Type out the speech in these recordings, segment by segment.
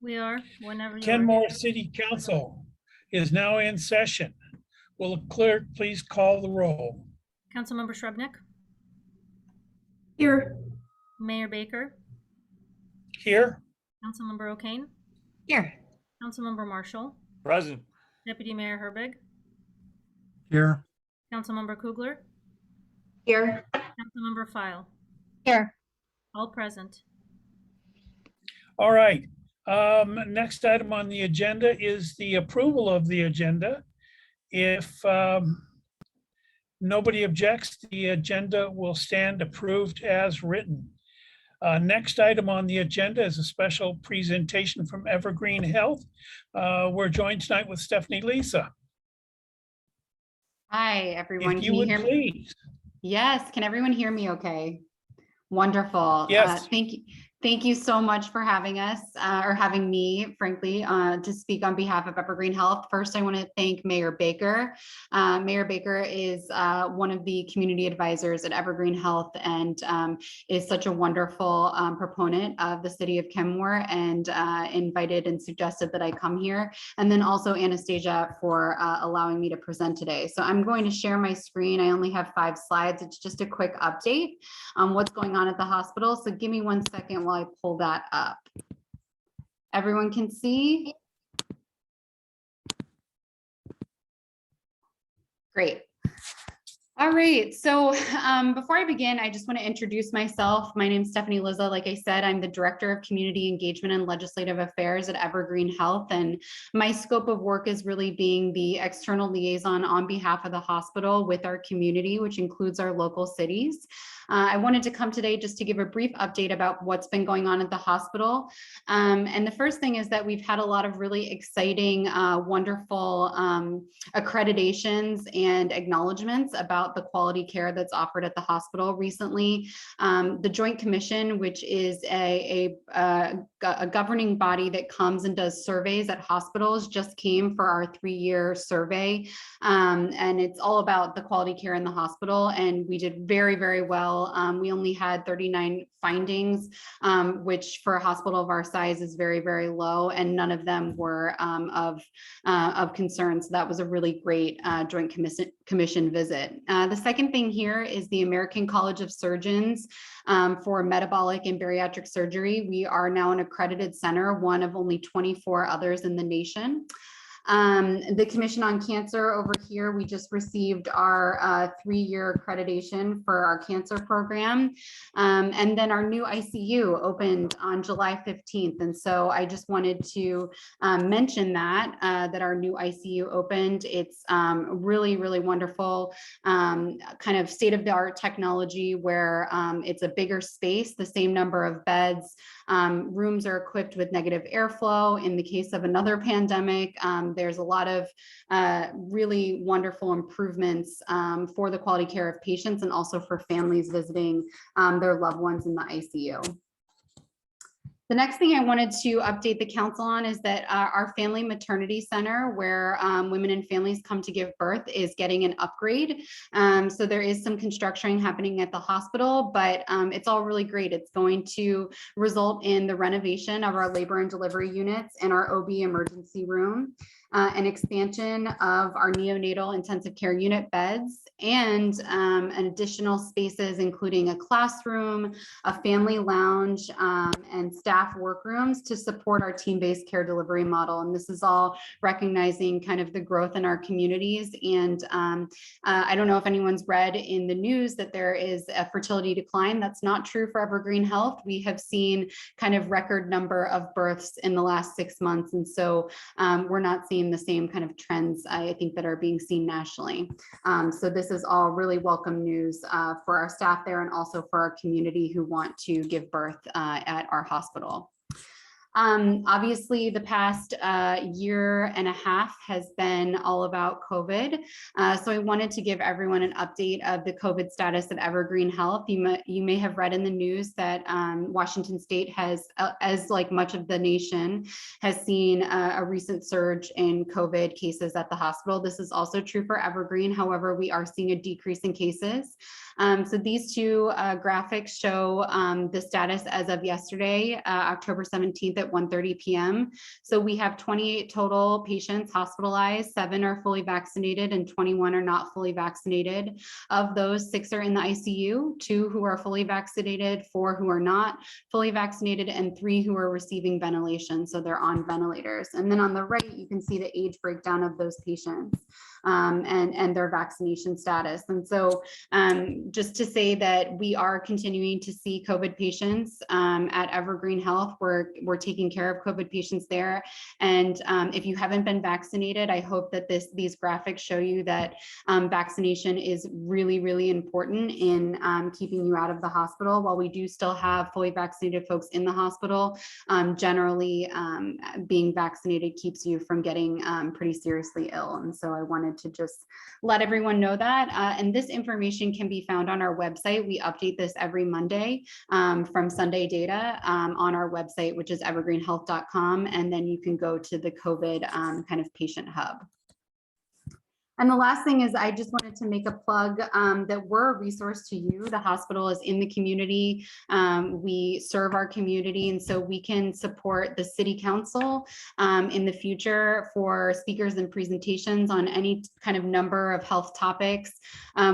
We are, whenever you are. Kenmore City Council is now in session. Will the clerk please call the roll? Councilmember Shrubnik, Here. Mayor Baker, Here? Councilmember O'Kane, Here. Councilmember Marshall, Present. Deputy Mayor Herbig, Here. Councilmember Coogler, Here. Councilmember File, Here. all present. All right. Next item on the agenda is the approval of the agenda. If nobody objects, the agenda will stand approved as written. Next item on the agenda is a special presentation from Evergreen Health. We're joined tonight with Stephanie Lizza. Hi, everyone. If you Can you would hear me? please. Yes. Can everyone hear me okay? Wonderful. Yes. Thank you. Thank you so much for having us, or having me, frankly, to speak on behalf of Evergreen Health. First, I want to thank Mayor Baker. Mayor Baker is one of the community advisors at Evergreen Health and is such a wonderful proponent of the city of Kenmore and invited and suggested that I come here. And then also Anastasia for allowing me to present today. So I'm going to share my screen. I only have 5 slides. It's just a quick update on what's going on at the hospital. So give me 1 second while I pull that up. Everyone can see? Great. All right, so before I begin, I just want to introduce myself. My name is Stephanie Lizza. Like I said, I'm the Director of Community Engagement and Legislative Affairs at Evergreen Health, and my scope of work is really being the external liaison on behalf of the hospital with our community, which includes our local cities. I wanted to come today just to give a brief update about what's been going on at the hospital. And the first thing is that we've had a lot of really exciting, wonderful accreditations and acknowledgements about the quality care that's offered at the hospital recently. The Joint Commission, which is a governing body that comes and does surveys at hospitals, just came for our 3-year survey. And it's all about the quality care in the hospital. And we did very, very well. We only had 39 findings, which for a hospital of our size is very, very low, and none of them were of concern. So that was a really great Joint Commission visit. The second thing here is the American College of Surgeons for metabolic and bariatric surgery. We are now an accredited center, one of only 24 others in the nation. The Commission on Cancer over here, we just received our 3-year accreditation for our cancer program. And then our new ICU opened on July 15th. And so I just wanted to mention that, that our new ICU opened. It's really, really wonderful, kind of state-of-the-art technology where it's a bigger space, the same number of beds. Rooms are equipped with negative airflow. In the case of another pandemic, there's a lot of really wonderful improvements for the quality care of patients and also for families visiting their loved ones in the ICU. The next thing I wanted to update the council on is that our family maternity center, where women and families come to give birth, is getting an upgrade. So there is some construction happening at the hospital, but it's all really great. It's going to result in the renovation of our labor and delivery units and our OB emergency room, an expansion of our neonatal intensive care unit beds, and an additional spaces, including a classroom, a family lounge, and staff workrooms to support our team-based care delivery model. And this is all recognizing kind of the growth in our communities. And I don't know if anyone's read in the news that there is a fertility decline. That's not true for Evergreen Health. We have seen kind of record number of births in the last 6 months. And so we're not seeing the same kind of trends, I think, that are being seen nationally. So this is all really welcome news for our staff there and also for our community who want to give birth at our hospital. Obviously, the past year and a half has been all about COVID. So I wanted to give everyone an update of the COVID status at Evergreen Health. You may have read in the news that Washington State has, as like much of the nation, has seen a recent surge in COVID cases at the hospital. This is also true for Evergreen. However, we are seeing a decrease in cases. So these two graphics show the status as of yesterday, October 17th at at 1:30 p.m. So we have 28 total patients hospitalized, 7 are fully vaccinated and 21 are not fully vaccinated. Of those, 6 are in the ICU, 2 who are fully vaccinated, 4 who are not fully vaccinated, and 3 who are receiving ventilation. So they're on ventilators. And then on the right, you can see the age breakdown of those patients and their vaccination status. And so just to say that we are continuing to see COVID patients at Evergreen Health. We're taking care of COVID patients there. And if you haven't been vaccinated, I hope that these graphics show you that vaccination is really, really important in keeping you out of the hospital. While we do still have fully vaccinated folks in the hospital, generally being vaccinated keeps you from getting pretty seriously ill. And so I wanted to just let everyone know that. And this information can be found on our website. We update this every Monday from Sunday data on our website, which is evergreenhealth.com. And then you can go to the COVID kind of patient hub. And the last thing is I just wanted to make a plug that we're a resource to you. The hospital is in the community. We serve our community, and so we can support the city council in the future for speakers and presentations on any kind of number of health topics.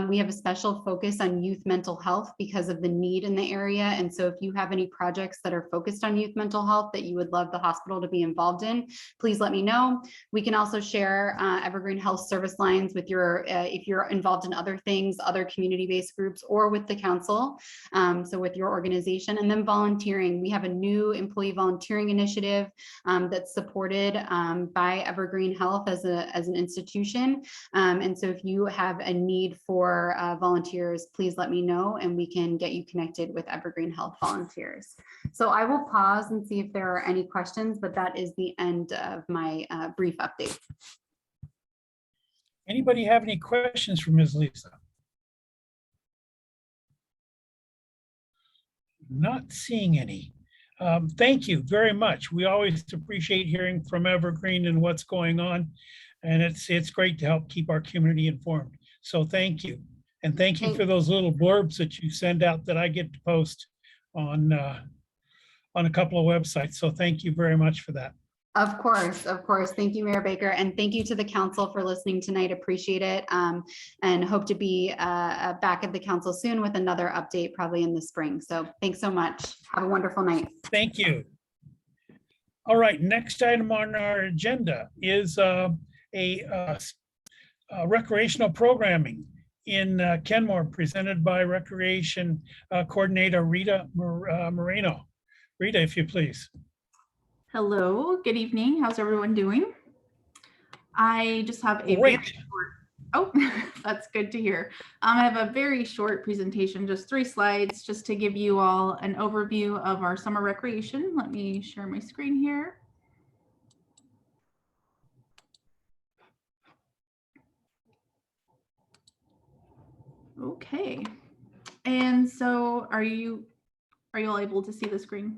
We have a special focus on youth mental health because of the need in the area. And so if you have any projects that are focused on youth mental health that you would love the hospital to be involved in, please let me know. We can also share Evergreen Health service lines with your, if you're involved in other things, other community-based groups, or with the council, so with your organization. And then volunteering, we have a new employee volunteering initiative that's supported by Evergreen Health as an institution. And so if you have a need for volunteers, please let me know and we can get you connected with Evergreen Health volunteers. So I will pause and see if there are any questions, but that is the end of my brief update. Anybody have any questions for Ms. Lizza? Not seeing any. Thank you very much. We always appreciate hearing from Evergreen and what's going on. And it's great to help keep our community informed. So thank you. And thank you for those little blurbs that you send out that I get to post on a couple of websites. So thank you very much for that. Of course. Thank you, Mayor Baker. And thank you to the council for listening tonight. Appreciate it. And hope to be back at the council soon with another update, probably in the spring. So thanks so much. Have a wonderful night. Thank you. All right, next item on our agenda is recreational programming in Kenmore, presented by Recreation Coordinator Rita Moreno. Rita, if you please. Hello, good evening. How's everyone doing? I just have a Great. very short, oh, that's good to hear. I have a very short presentation, just 3 slides, just to give you all an overview of our summer recreation. Let me share my screen here. Okay, and so are you all able to see the screen?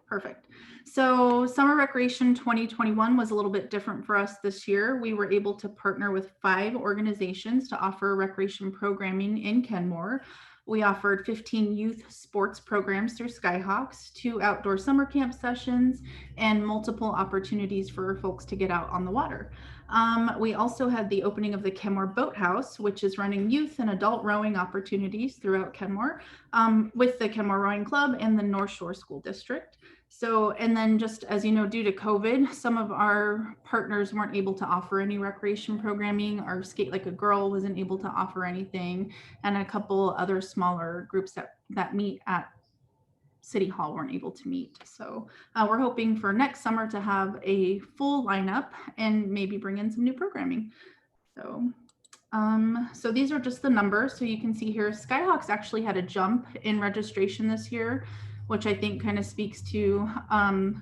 Perfect. So Summer Recreation 2021 was a little bit different for us this year. We were able to partner with 5 organizations to offer recreation programming in Kenmore. We offered 15 youth sports programs through Skyhawks, 2 outdoor summer camp sessions, and multiple opportunities for folks to get out on the water. We also had the opening of the Kenmore Boathouse, which is running youth and adult rowing opportunities throughout Kenmore with the Kenmore Rowing Club and the North Shore School District. So, and then just as you know, due to COVID, some of our partners weren't able to offer any recreation programming. Our Skate Like a Girl wasn't able to offer anything, and a couple other smaller groups that meet at City Hall weren't able to meet. So we're hoping for next summer to have a full lineup and maybe bring in some new programming. So these are just the numbers. So you can see here, Skyhawks actually had a jump in registration this year, which I think kind of speaks to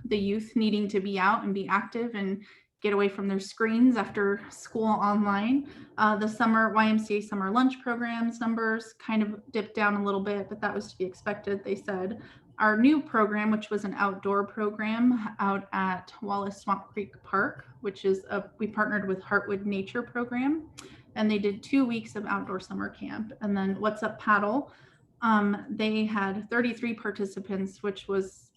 the youth needing to be out and be active and get away from their screens after school online. The summer YMCA summer lunch programs numbers kind of dipped down a little bit, but that was to be expected, they said. Our new program, which was an outdoor program out at Wallace Swamp Creek Park, which is we partnered with Heartwood Nature Program, and they did 2 weeks of outdoor summer camp. And then What's Up Paddle, they had 33 participants, which was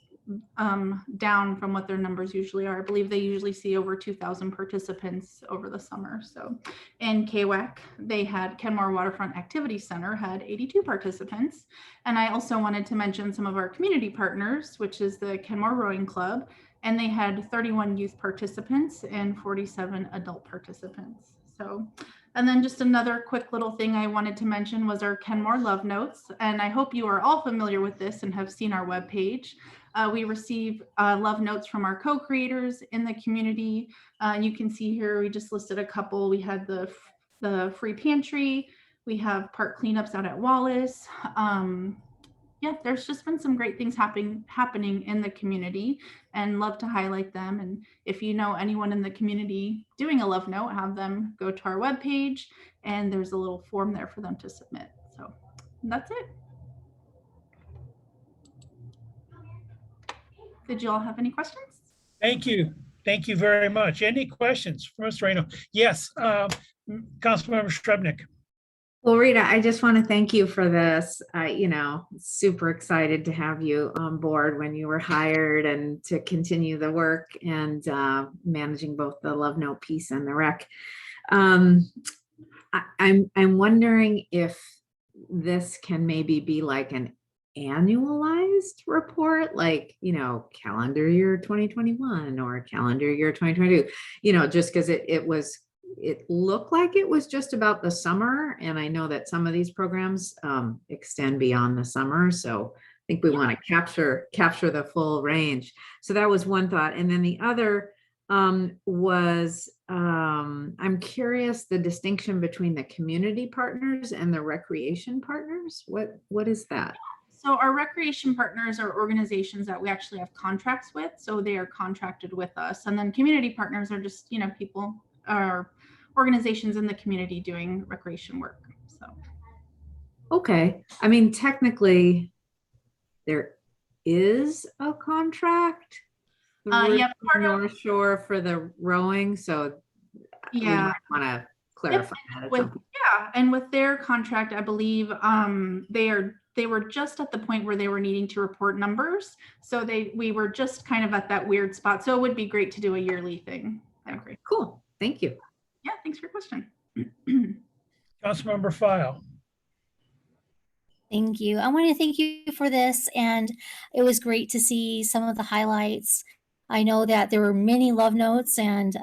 down from what their numbers usually are. I believe they usually see over 2,000 participants over the summer. So in KWAC, they had Kenmore Waterfront Activity Center had 82 participants. And I also wanted to mention some of our community partners, which is the Kenmore Rowing Club, and they had 31 youth participants and 47 adult participants. So, and then just another quick little thing I wanted to mention was our Kenmore Love Notes. And I hope you are all familiar with this and have seen our webpage. We receive love notes from our co-creators in the community. You can see here, we just listed a couple. We had the free pantry. We have park cleanups out at Wallace. Yeah, there's just been some great things happening in the community, and love to highlight them. And if you know anyone in the community doing a love note, have them go to our webpage, and there's a little form there for them to submit. So that's it. Did you all have any questions? Thank you. Thank you very much. Any questions for Mr. Moreno? Yes, Councilmember Shrubnik. Well, Rita, I just want to thank you for this. Super excited to have you on board when you were hired and to continue the work and managing both the Love Note piece and the rec. I'm wondering if this can maybe be like an annualized report, like, calendar year 2021 or calendar year 2022, just because it looked like it was just about the summer. And I know that some of these programs extend beyond the summer. So I think we want to capture the full range. So that was one thought. And then the other was I'm curious the distinction between the community partners and the recreation partners. What is that? So our recreation partners are organizations that we actually have contracts with. So they are contracted with us. And then community partners are just, people are organizations in the community doing recreation work. So. Okay. I mean, technically there is a contract. Yeah, North Shore for the rowing. So yeah, we want to clarify that. And with their contract, I believe they were just at the point where they were needing to report numbers. So we were just kind of at that weird spot. So it would be great to do a yearly thing. I agree. Cool. Thank you. Yeah, thanks for your question. Councilmember File. Thank you. I want to thank you for this, and it was great to see some of the highlights. I know that there were many love notes, and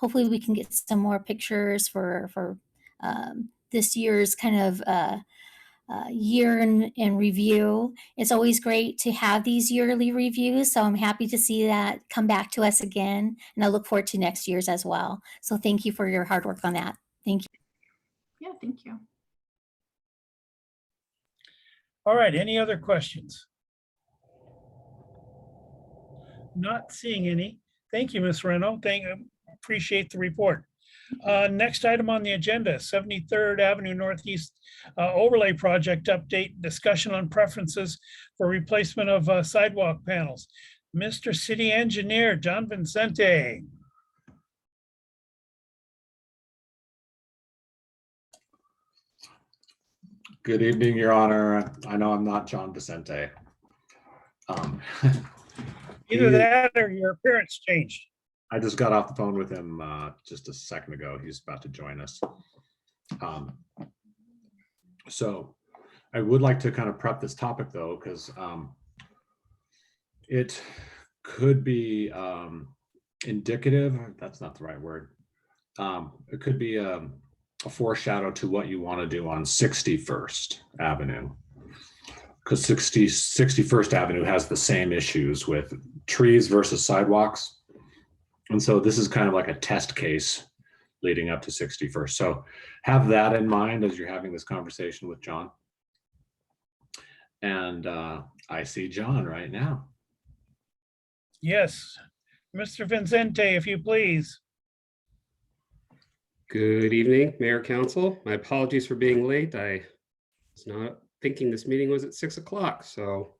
hopefully we can get some more pictures for this year's kind of year in review. It's always great to have these yearly reviews, so I'm happy to see that come back to us again, and I look forward to next year's as well. So thank you for your hard work on that. Thank you. Yeah, thank you. All right, any other questions? Not seeing any. Thank you, Ms. Reno. Appreciate the report. Next item on the agenda, 73rd Avenue Northeast Overlay Project Update, discussion on preferences for replacement of sidewalk panels. Mr. City Engineer, John Vicente. Good evening, Your Honor. I know I'm not John Vicente. Either that or your appearance changed. I just got off the phone with him just a second ago. He's about to join us. So I would like to kind of prep this topic though, because it could be indicative. That's not the right word. It could be a foreshadow to what you want to do on 61st Avenue. Because 61st Avenue has the same issues with trees versus sidewalks. And so this is kind of like a test case leading up to 61st. So have that in mind as you're having this conversation with John. And I see John right now. Yes, Mr. Vicente, if you please. Good evening, Mayor, Council. My apologies for being late. I was not thinking this meeting was at 6 o'clock, so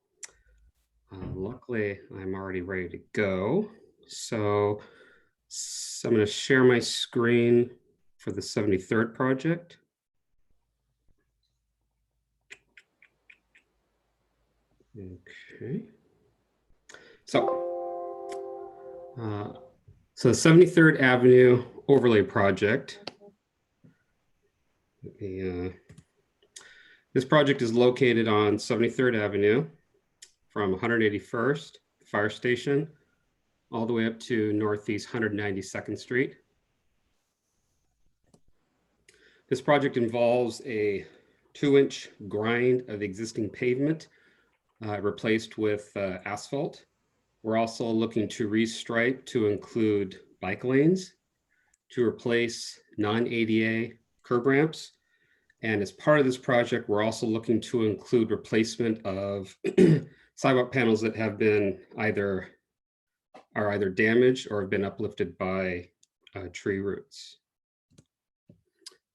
luckily I'm already ready to go. So I'm going to share my screen for the 73rd project. Okay. So the 73rd Avenue overlay project. This project is located on 73rd Avenue from 181st Fire Station all the way up to Northeast 192nd Street. This project involves a 2-inch grind of existing pavement replaced with asphalt. We're also looking to restripe to include bike lanes, to replace non-ADA curb ramps. And as part of this project, we're also looking to include replacement of sidewalk panels that have been either damaged or have been uplifted by tree roots.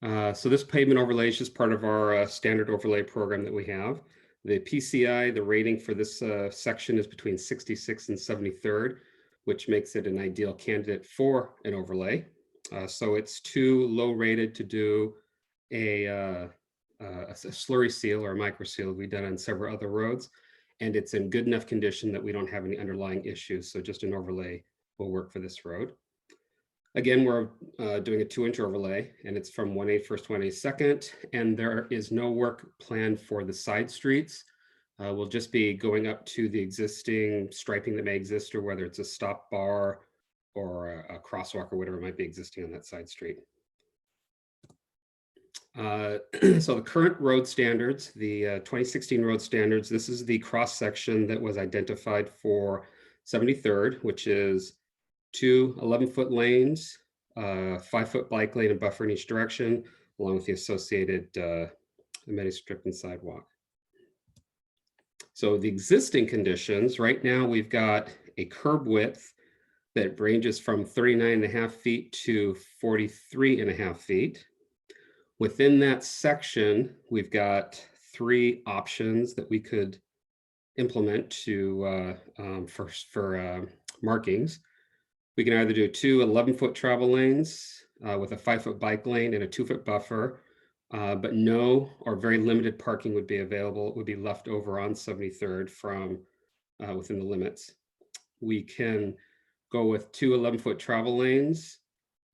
So this pavement overlay is just part of our standard overlay program that we have. The PCI, the rating for this section is between 66 and 73rd, which makes it an ideal candidate for an overlay. So it's too low rated to do a slurry seal or a micro seal we've done on several other roads. And it's in good enough condition that we don't have any underlying issues. So just an overlay will work for this road. Again, we're doing a 2-inch overlay, and it's from 181st to 182nd, and there is no work planned for the side streets. We'll just be going up to the existing striping that may exist, or whether it's a stop bar or a crosswalk or whatever might be existing on that side street. So the current road standards, the 2016 road standards, this is the cross section that was identified for 73rd, which is 2 11-foot lanes, 5-foot bike lane and buffer in each direction, along with the associated amenity strip and sidewalk. So the existing conditions, right now we've got a curb width that ranges from 39.5 feet to 43.5 feet. Within that section, we've got 3 options that we could implement to for markings. We can either do 2 11-foot travel lanes with a 5-foot bike lane and a 2-foot buffer, but no or very limited parking would be available. It would be left over on 73rd from within the limits. We can go with 2 11-foot travel lanes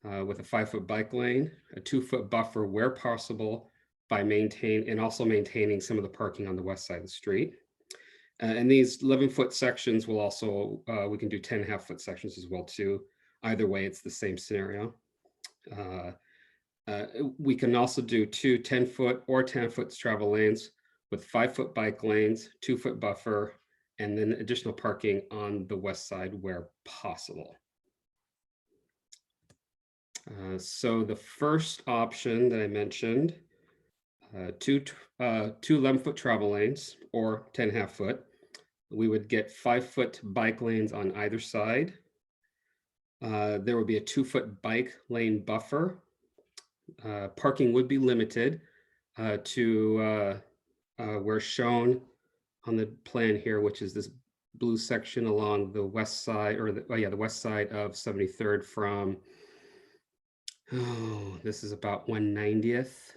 with a 5-foot bike lane, a 2-foot buffer where possible by maintaining some of the parking on the west side of the street. And these 11-foot sections will also, we can do 10.5-foot sections as well too. Either way, it's the same scenario. We can also do 2 10-foot or 10-foot travel lanes with 5-foot bike lanes, 2-foot buffer, and then additional parking on the west side where possible. So the first option that I mentioned, 2 11-foot travel lanes or 10.5-foot. We would get 5-foot bike lanes on either side. There would be a 2-foot bike lane buffer. Parking would be limited to where shown on the plan here, which is this blue section along the west side, or the west side of 73rd from, this is about 190th,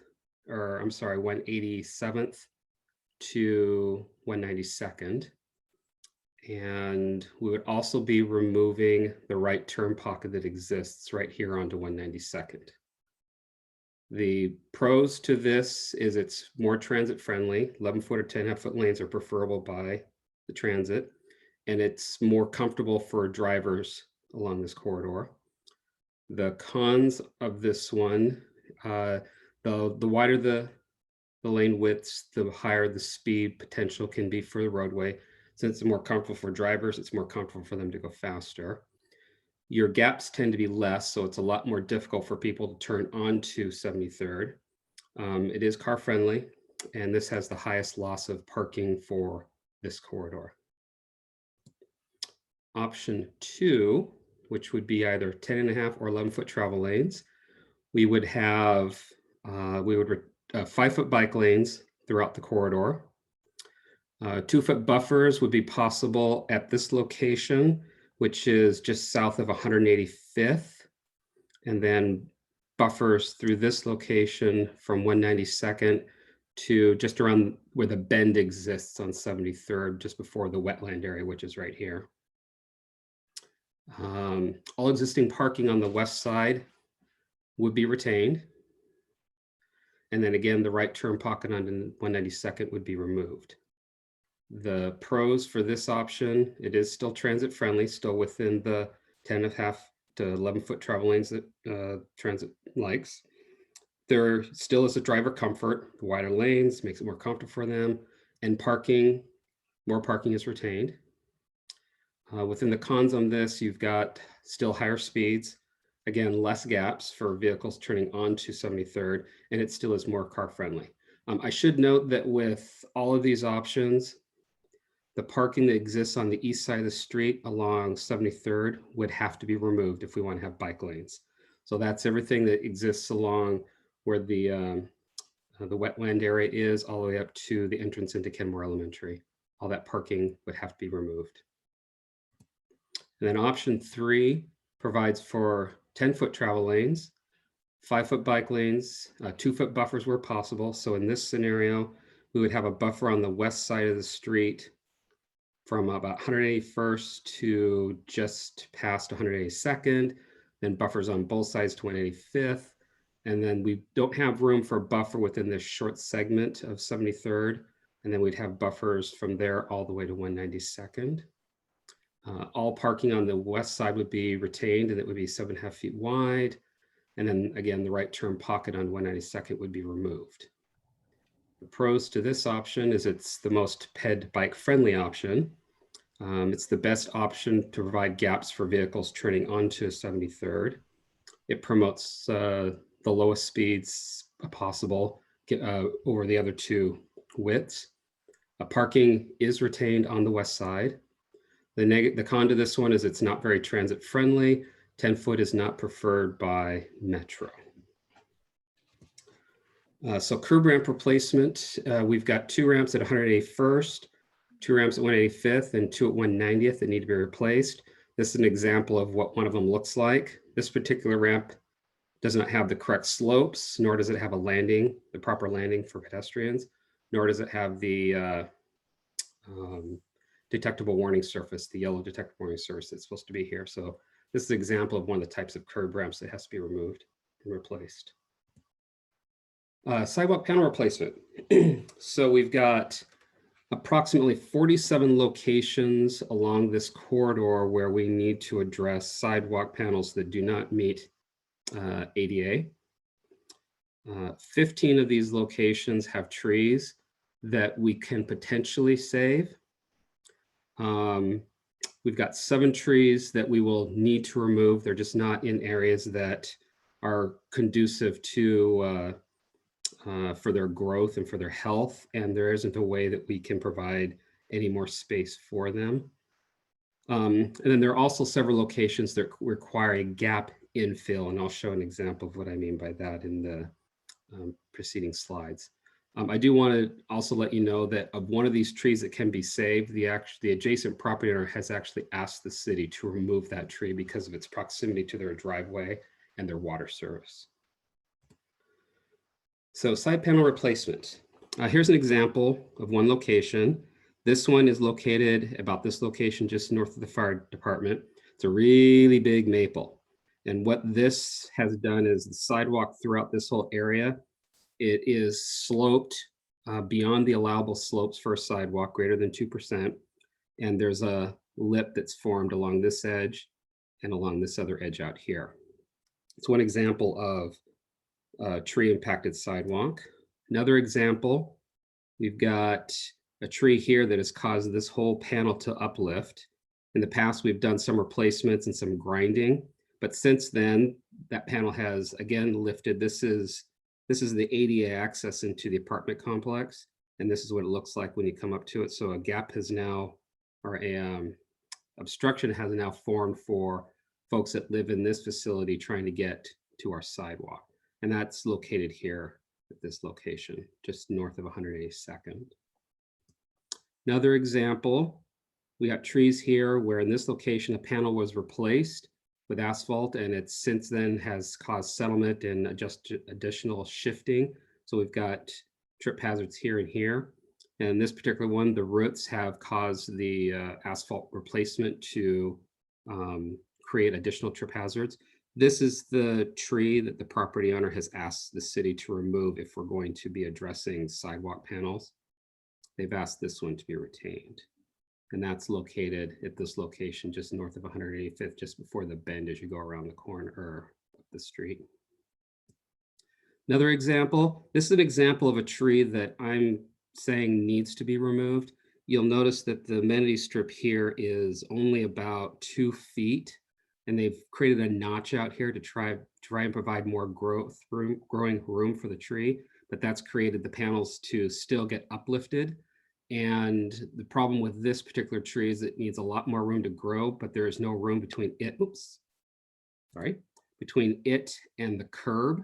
or I'm sorry, 187th to 192nd. And we would also be removing the right turn pocket that exists right here onto 192nd. The pros to this is it's more transit friendly. 11-foot or 10.5-foot lanes are preferable by the transit, and it's more comfortable for drivers along this corridor. The cons of this one, the wider the lane widths, the higher the speed potential can be for the roadway. Since it's more comfortable for drivers, it's more comfortable for them to go faster. Your gaps tend to be less, so it's a lot more difficult for people to turn onto 73rd. It is car friendly, and this has the highest loss of parking for this corridor. Option 2, which would be either 10.5 or 11-foot travel lanes. We would have 5-foot bike lanes throughout the corridor. 2-foot buffers would be possible at this location, which is just south of 185th, and then buffers through this location from 192nd to just around where the bend exists on 73rd, just before the wetland area, which is right here. All existing parking on the west side would be retained. And then again, the right turn pocket on 192nd would be removed. The pros for this option, it is still transit friendly, still within the 10.5 to 11-foot travel lanes that transit likes. There still is a driver comfort, wider lanes makes it more comfortable for them, and parking, more parking is retained. Within the cons on this, you've got still higher speeds, again, less gaps for vehicles turning onto 73rd, and it still is more car friendly. I should note that with all of these options, the parking that exists on the east side of the street along 73rd would have to be removed if we want to have bike lanes. So that's everything that exists along where the wetland area is, all the way up to the entrance into Kenmore Elementary. All that parking would have to be removed. And then option 3 provides for 10-foot travel lanes, 5-foot bike lanes, 2-foot buffers where possible. So in this scenario, we would have a buffer on the west side of the street from about 181st to just past 182nd, then buffers on both sides to 185th. And then we don't have room for a buffer within this short segment of 73rd. And then we'd have buffers from there all the way to 192nd. All parking on the west side would be retained, and it would be 7.5 feet wide. And then again, the right turn pocket on 192nd would be removed. The pros to this option is it's the most ped bike friendly option. It's the best option to provide gaps for vehicles turning onto 73rd. It promotes the lowest speeds possible over the other two widths. Parking is retained on the west side. The con to this one is it's not very transit friendly. 10-foot is not preferred by Metro. So curb ramp replacement, we've got 2 ramps at 181st, 2 ramps at 185th, and 2 at 190th that need to be replaced. This is an example of what one of them looks like. This particular ramp does not have the correct slopes, nor does it have a landing, the proper landing for pedestrians, nor does it have the detectable warning surface, the yellow detectable warning surface that's supposed to be here. So this is an example of one of the types of curb ramps that has to be removed and replaced. Sidewalk panel replacement. So we've got approximately 47 locations along this corridor where we need to address sidewalk panels that do not meet ADA. 15 of these locations have trees that we can potentially save. We've got 7 trees that we will need to remove. They're just not in areas that are conducive to for their growth and for their health, and there isn't a way that we can provide any more space for them. And then there are also several locations that require a gap infill, and I'll show an example of what I mean by that in the preceding slides. I do want to also let you know that of one of these trees that can be saved, the adjacent property owner has actually asked the city to remove that tree because of its proximity to their driveway and their water service. So side panel replacement. Here's an example of one location. This one is located about this location just north of the fire department. It's a really big maple. And what this has done is the sidewalk throughout this whole area, it is sloped beyond the allowable slopes for a sidewalk, greater than 2%. And there's a lip that's formed along this edge and along this other edge out here. It's one example of tree impacted sidewalk. Another example, we've got a tree here that has caused this whole panel to uplift. In the past, we've done some replacements and some grinding, but since then, that panel has again lifted. This is the ADA access into the apartment complex, and this is what it looks like when you come up to it. So a gap has now, or a obstruction has now formed for folks that live in this facility trying to get to our sidewalk. And that's located here at this location, just north of 182nd. Another example, we got trees here where in this location, a panel was replaced with asphalt, and it since then has caused settlement and just additional shifting. So we've got trip hazards here and here. And this particular one, the roots have caused the asphalt replacement to create additional trip hazards. This is the tree that the property owner has asked the city to remove if we're going to be addressing sidewalk panels. They've asked this one to be retained. And that's located at this location just north of 185th, just before the bend as you go around the corner or up the street. Another example, this is an example of a tree that I'm saying needs to be removed. You'll notice that the amenity strip here is only about 2 feet, and they've created a notch out here to try and provide more growing room for the tree, but that's created the panels to still get uplifted. And the problem with this particular tree is it needs a lot more room to grow, but there is no room between it, between it and the curb.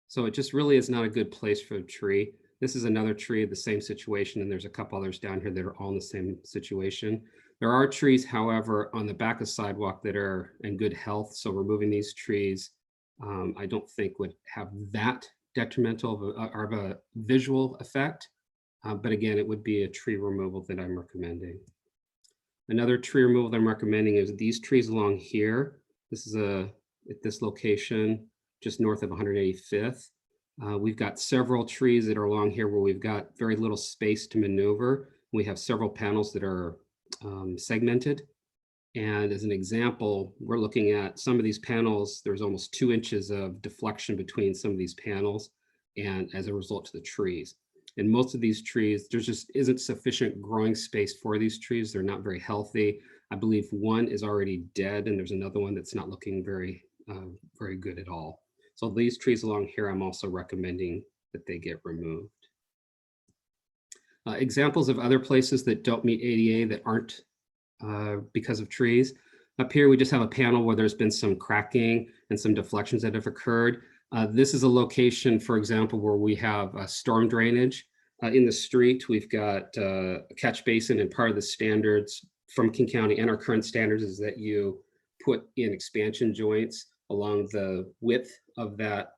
So it just really is not a good place for a tree. This is another tree, the same situation, and there's a couple others down here that are all in the same situation. There are trees, however, on the back of sidewalk that are in good health. So removing these trees, I don't think would have that detrimental of a visual effect. But again, it would be a tree removal that I'm recommending. Another tree removal that I'm recommending is these trees along here. This is at this location, just north of 185th. We've got several trees that are along here where we've got very little space to maneuver. We have several panels that are segmented. And as an example, we're looking at some of these panels, there's almost 2 inches of deflection between some of these panels and as a result to the trees. And most of these trees, there just isn't sufficient growing space for these trees. They're not very healthy. I believe one is already dead and there's another one that's not looking very good at all. So these trees along here, I'm also recommending that they get removed. Examples of other places that don't meet ADA that aren't because of trees. Up here, we just have a panel where there's been some cracking and some deflections that have occurred. This is a location, for example, where we have storm drainage in the street. We've got a catch basin, and part of the standards from King County and our current standards is that you put in expansion joints along the width of that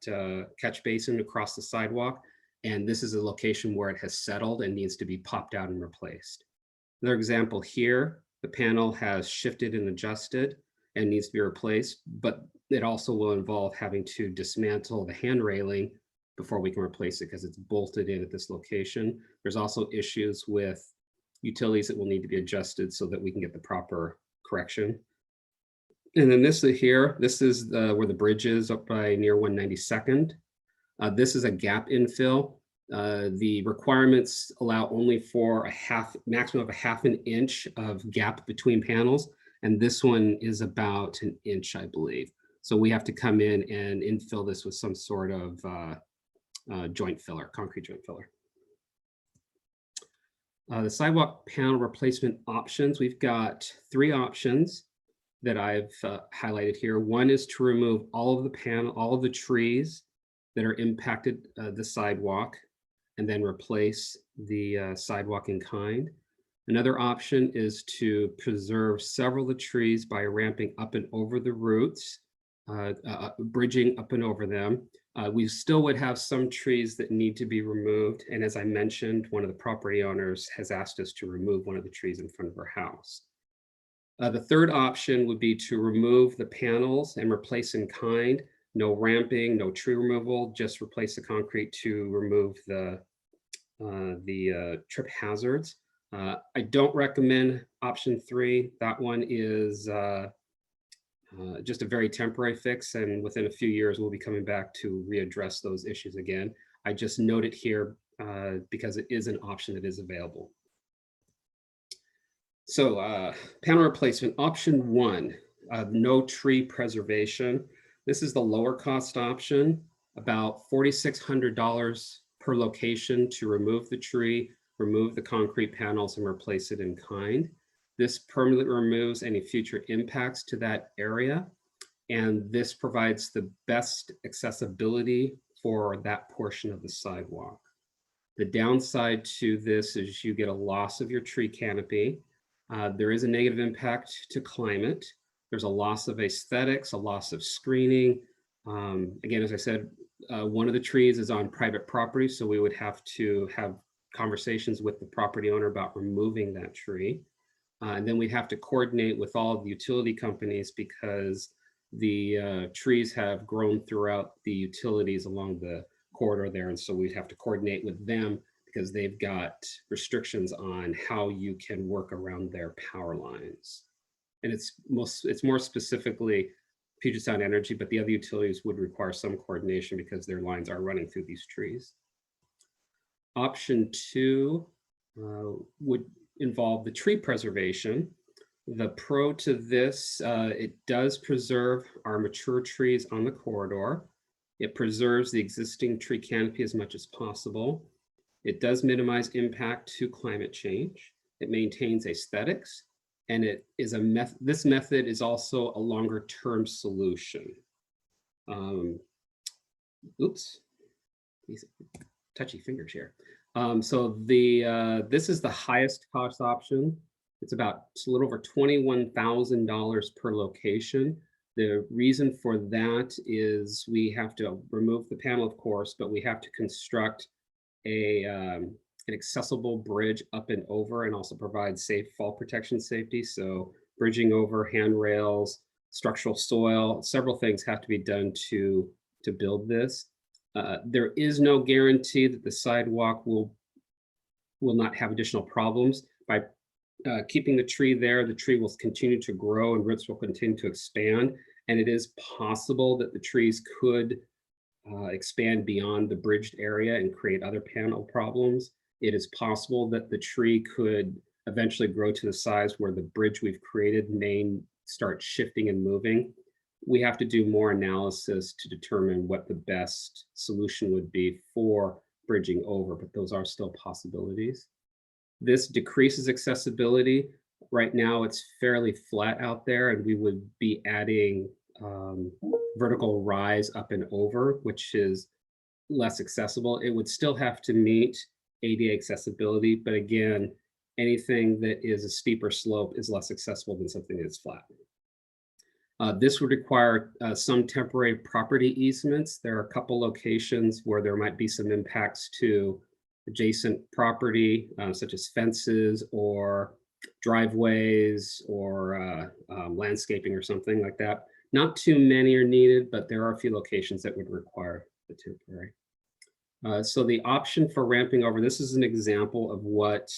catch basin across the sidewalk. And this is a location where it has settled and needs to be popped out and replaced. Another example here, the panel has shifted and adjusted and needs to be replaced, but it also will involve having to dismantle the hand railing before we can replace it because it's bolted in at this location. There's also issues with utilities that will need to be adjusted so that we can get the proper correction. And then this here, this is where the bridge is up by near 192nd. This is a gap infill. The requirements allow only for maximum of a half an inch of gap between panels. And this one is about 1 inch, I believe. So we have to come in and infill this with some sort of joint filler, concrete joint filler. The sidewalk panel replacement options, we've got 3 options that I've highlighted here. One is to remove all of the trees that are impacted the sidewalk and then replace the sidewalk in kind. Another option is to preserve several of the trees by ramping up and over the roots, bridging up and over them. We still would have some trees that need to be removed. And as I mentioned, one of the property owners has asked us to remove one of the trees in front of her house. The third option would be to remove the panels and replace in kind. No ramping, no tree removal, just replace the concrete to remove the trip hazards. I don't recommend option 3. That one is just a very temporary fix, and within a few years, we'll be coming back to readdress those issues again. I just note it here because it is an option that is available. So panel replacement, option 1, no tree preservation. This is the lower cost option, about $4,600 per location to remove the tree, remove the concrete panels and replace it in kind. This permanently removes any future impacts to that area. And this provides the best accessibility for that portion of the sidewalk. The downside to this is you get a loss of your tree canopy. There is a negative impact to climate. There's a loss of aesthetics, a loss of screening. Again, as I said, one of the trees is on private property, so we would have to have conversations with the property owner about removing that tree. And then we have to coordinate with all of the utility companies because the trees have grown throughout the utilities along the corridor there. And so we'd have to coordinate with them because they've got restrictions on how you can work around their power lines. And it's more specifically Puget Sound Energy, but the other utilities would require some coordination because their lines are running through these trees. Option 2 would involve the tree preservation. The pro to this, it does preserve our mature trees on the corridor. It preserves the existing tree canopy as much as possible. It does minimize impact to climate change. It maintains aesthetics, and it is this method is also a longer term solution. Oops, these touchy fingers here. So this is the highest cost option. It's a little over $21,000 per location. The reason for that is we have to remove the panel, of course, but we have to construct an accessible bridge up and over, and also provide safe fall protection safety. So bridging over, handrails, structural soil, several things have to be done to build this. There is no guarantee that the sidewalk will not have additional problems. By keeping the tree there, the tree will continue to grow and roots will continue to expand. And it is possible that the trees could expand beyond the bridged area and create other panel problems. It is possible that the tree could eventually grow to the size where the bridge we've created may start shifting and moving. We have to do more analysis to determine what the best solution would be for bridging over, but those are still possibilities. This decreases accessibility. Right now, it's fairly flat out there, and we would be adding vertical rise up and over, which is less accessible. It would still have to meet ADA accessibility, but again, anything that is a steeper slope is less accessible than something that's flat. This would require some temporary property easements. There are a couple locations where there might be some impacts to adjacent property, such as fences or driveways or landscaping or something like that. Not too many are needed, but there are a few locations that would require the temporary. So the option for ramping over, this is an example of what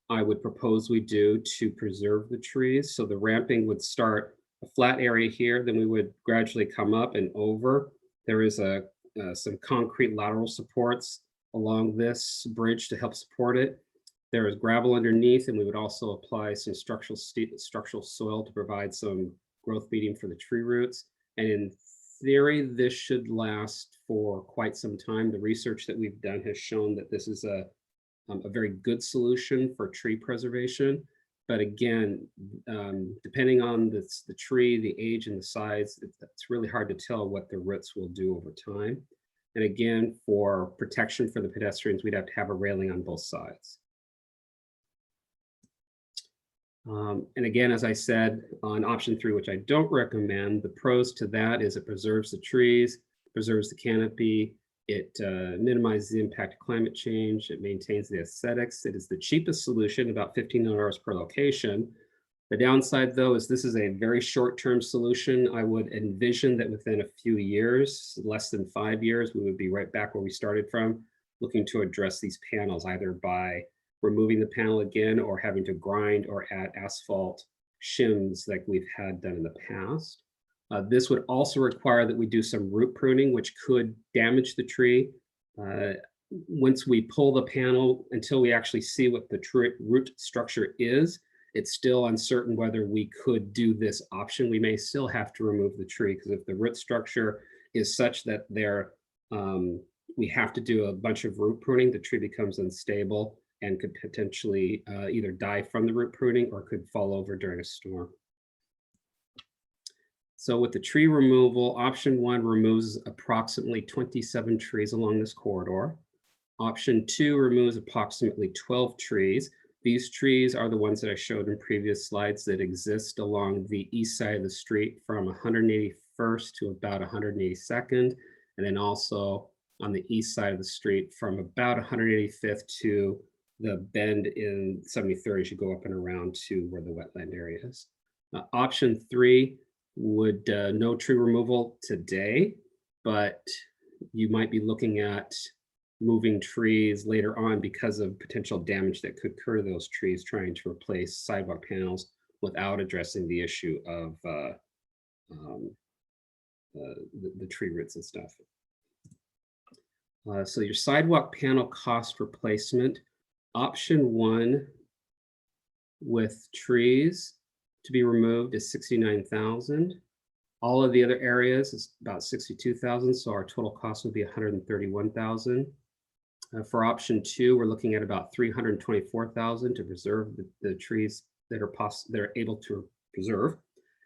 I would propose we do to preserve the trees. So the ramping would start a flat area here, then we would gradually come up and over. There is some concrete lateral supports along this bridge to help support it. There is gravel underneath, and we would also apply some structural soil to provide some growth medium for the tree roots. And in theory, this should last for quite some time. The research that we've done has shown that this is a very good solution for tree preservation. But again, depending on the tree, the age and the size, it's really hard to tell what the roots will do over time. And again, for protection for the pedestrians, we'd have to have a railing on both sides. And again, as I said, on option 3, which I don't recommend, the pros to that is it preserves the trees, preserves the canopy, it minimizes the impact of climate change, it maintains the aesthetics. It is the cheapest solution, about $1,500 per location. The downside, though, is this is a very short-term solution. I would envision that within a few years, less than 5 years, we would be right back where we started from, looking to address these panels, either by removing the panel again or having to grind or add asphalt shims like we've had done in the past. This would also require that we do some root pruning, which could damage the tree. Once we pull the panel, until we actually see what the root structure is, it's still uncertain whether we could do this option. We may still have to remove the tree, because if the root structure is such that we have to do a bunch of root pruning, the tree becomes unstable and could potentially either die from the root pruning or could fall over during a storm. So with the tree removal, option 1 removes approximately 27 trees along this corridor. Option 2 removes approximately 12 trees. These trees are the ones that I showed in previous slides that exist along the east side of the street from 181st to about 182nd, and then also on the east side of the street from about 185th to the bend in 73rd as you go up and around to where the wetland area is. Option 3 would no tree removal today, but you might be looking at moving trees later on because of potential damage that could occur to those trees, trying to replace sidewalk panels without addressing the issue of the tree roots and stuff. So your sidewalk panel cost replacement, option 1 with trees to be removed is 69,000. All of the other areas is about 62,000. So our total cost would be 131,000. For option 2, we're looking at about 324,000 to preserve the trees that are able to preserve,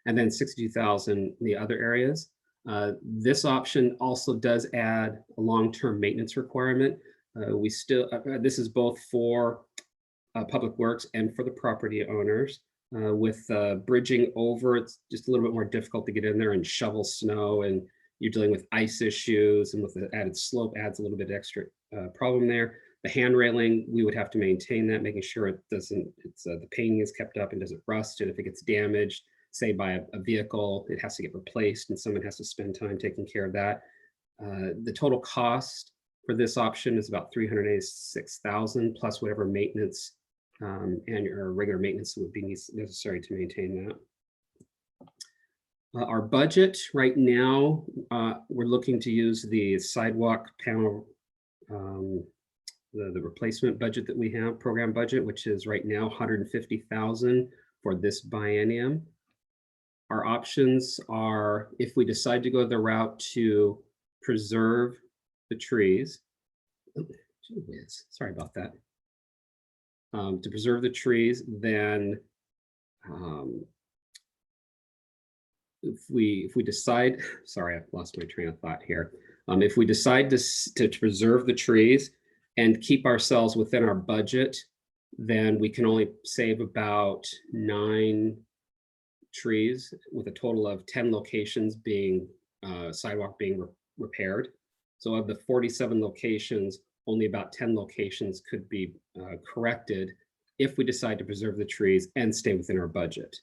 and then 62,000 in the other areas. This option also does add a long-term maintenance requirement. This is both for Public Works and for the property owners. With bridging over, it's just a little bit more difficult to get in there and shovel snow, and you're dealing with ice issues, and with the added slope adds a little bit extra problem there. The hand railing, we would have to maintain that, making sure it doesn't, the painting is kept up and doesn't rust. And if it gets damaged, say by a vehicle, it has to get replaced, and someone has to spend time taking care of that. The total cost for this option is about 386,000 plus whatever maintenance or regular maintenance would be necessary to maintain that. Our budget right now, we're looking to use the sidewalk panel, the replacement budget that we have, program budget, which is right now 150,000 for this biennium. Our options are, if we decide to go the route to preserve the trees, sorry about that. To preserve the trees, then if we decide, sorry, I've lost my train of thought here. If we decide to preserve the trees and keep ourselves within our budget, then we can only save about 9 trees, with a total of 10 locations being sidewalk being repaired. So of the 47 locations, only about 10 locations could be corrected if we decide to preserve the trees and stay within our budget.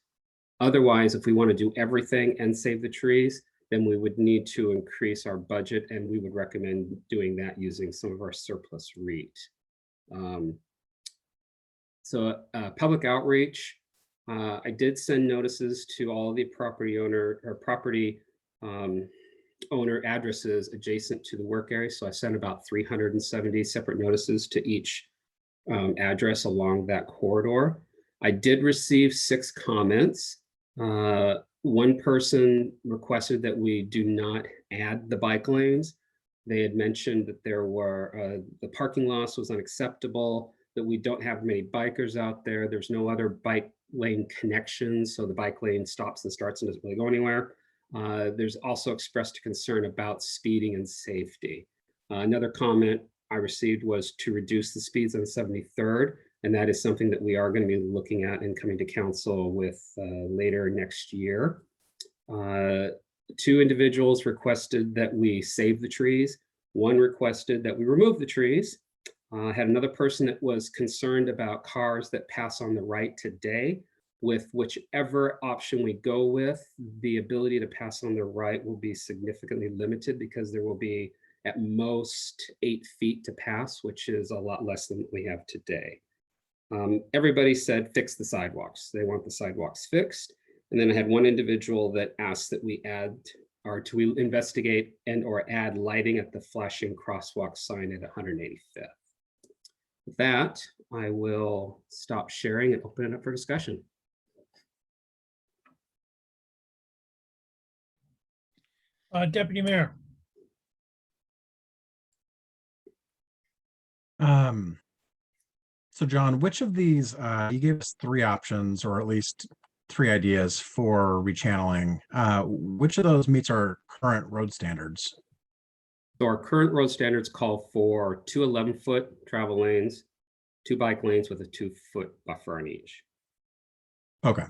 Otherwise, if we want to do everything and save the trees, then we would need to increase our budget, and we would recommend doing that using some of our surplus REIT. Public outreach, I did send notices to all the property owner or property owner addresses adjacent to the work area. So I sent about 370 separate notices to each address along that corridor. I did receive 6 comments. One person requested that we do not add the bike lanes. They had mentioned that there were the parking loss was unacceptable, that we don't have many bikers out there. There's no other bike lane connections, so the bike lane stops and starts and doesn't really go anywhere. There's also expressed a concern about speeding and safety. Another comment I received was to reduce the speeds on 73rd, and that is something that we are going to be looking at and coming to council with later next year. 2 individuals requested that we save the trees. 1 requested that we remove the trees. Had another person that was concerned about cars that pass on the right today. With whichever option we go with, the ability to pass on the right will be significantly limited, because there will be at most 8 feet to pass, which is a lot less than what we have today. Everybody said fix the sidewalks. They want the sidewalks fixed. And then I had 1 individual that asked that we add, or to investigate and or add lighting at the flashing crosswalk sign at 185th. With that, I will stop sharing and open it up for discussion. Deputy Mayor. So John, which of these, you gave us 3 options, or at least 3 ideas for rechanneling. Which of those meets our current road standards? So our current road standards call for 2 11-foot travel lanes, 2 bike lanes with a 2-foot buffer on each. Okay.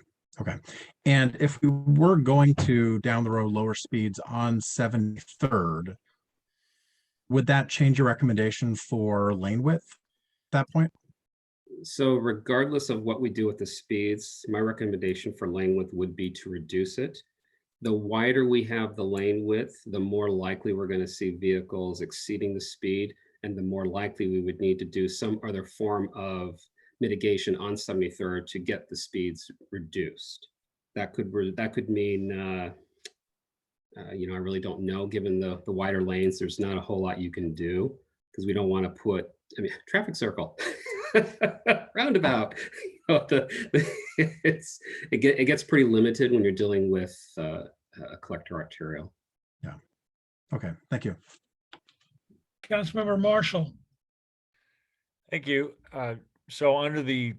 And if we were going to down the road lower speeds on 73rd, would that change your recommendation for lane width at that point? So regardless of what we do with the speeds, my recommendation for lane width would be to reduce it. The wider we have the lane width, the more likely we're going to see vehicles exceeding the speed, and the more likely we would need to do some other form of mitigation on 73rd to get the speeds reduced. That could mean, I really don't know. Given the wider lanes, there's not a whole lot you can do because we don't want to put, traffic circle, roundabout. It gets pretty limited when you're dealing with a collector arterial. Yeah. Okay, thank you. Councilmember Marshall. Thank you. So under the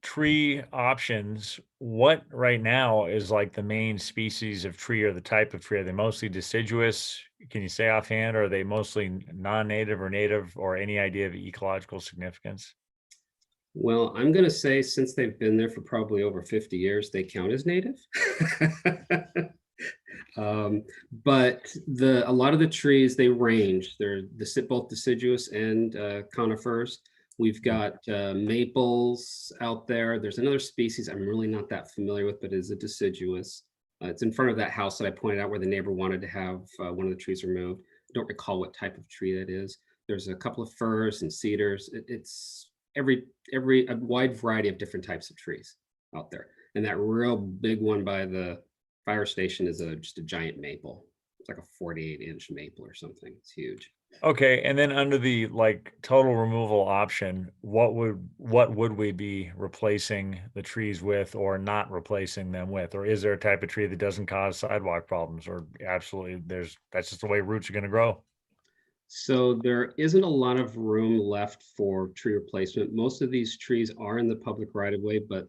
tree options, what right now is like the main species of tree or the type of tree? Are they mostly deciduous? Can you say offhand, or are they mostly non-native or native, or any idea of ecological significance? Well, I'm going to say since they've been there for probably over 50 years, they count as native. But a lot of the trees, they range. They're both deciduous and conifers. We've got maples out there. There's another species I'm really not that familiar with, but is a deciduous. It's in front of that house that I pointed out where the neighbor wanted to have one of the trees removed. I don't recall what type of tree that is. There's a couple of firs and cedars. It's a wide variety of different types of trees out there. And that real big one by the fire station is just a giant maple. It's like a 48-inch maple or something. It's huge. Okay, and then under the like total removal option, what would we be replacing the trees with or not replacing them with? Or is there a type of tree that doesn't cause sidewalk problems, or absolutely that's just the way roots are going to grow? So there isn't a lot of room left for tree replacement. Most of these trees are in the public right of way, but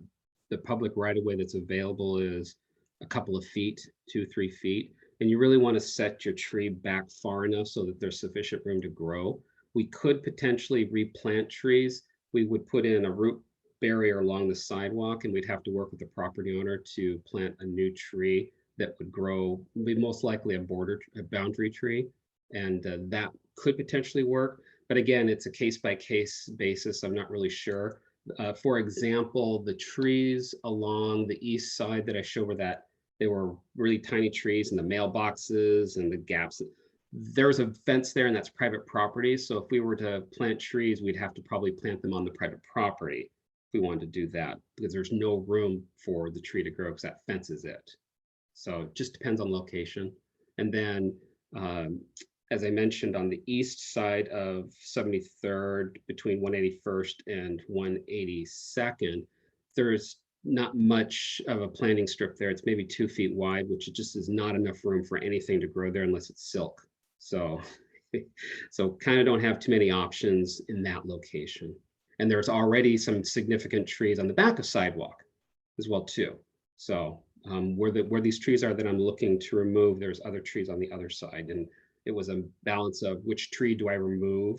the public right of way that's available is a couple of feet, 2-3 feet. And you really want to set your tree back far enough so that there's sufficient room to grow. We could potentially replant trees. We would put in a root barrier along the sidewalk, and we'd have to work with the property owner to plant a new tree that would grow, be most likely a boundary tree. And that could potentially work. But again, it's a case-by-case basis. I'm not really sure. For example, the trees along the east side that I showed where that they were really tiny trees and the mailboxes and the gaps. There's a fence there and that's private property. So if we were to plant trees, we'd have to probably plant them on the private property if we wanted to do that, because there's no room for the tree to grow because that fence is it. So it just depends on location. And then as I mentioned, on the east side of 73rd, between 181st and 182nd, there's not much of a planting strip there. It's maybe 2 feet wide, which just is not enough room for anything to grow there unless it's silk. So kind of don't have too many options in that location. And there's already some significant trees on the back of Sidewalk as well too. So where these trees are that I'm looking to remove, there's other trees on the other side. And it was a balance of which tree do I remove,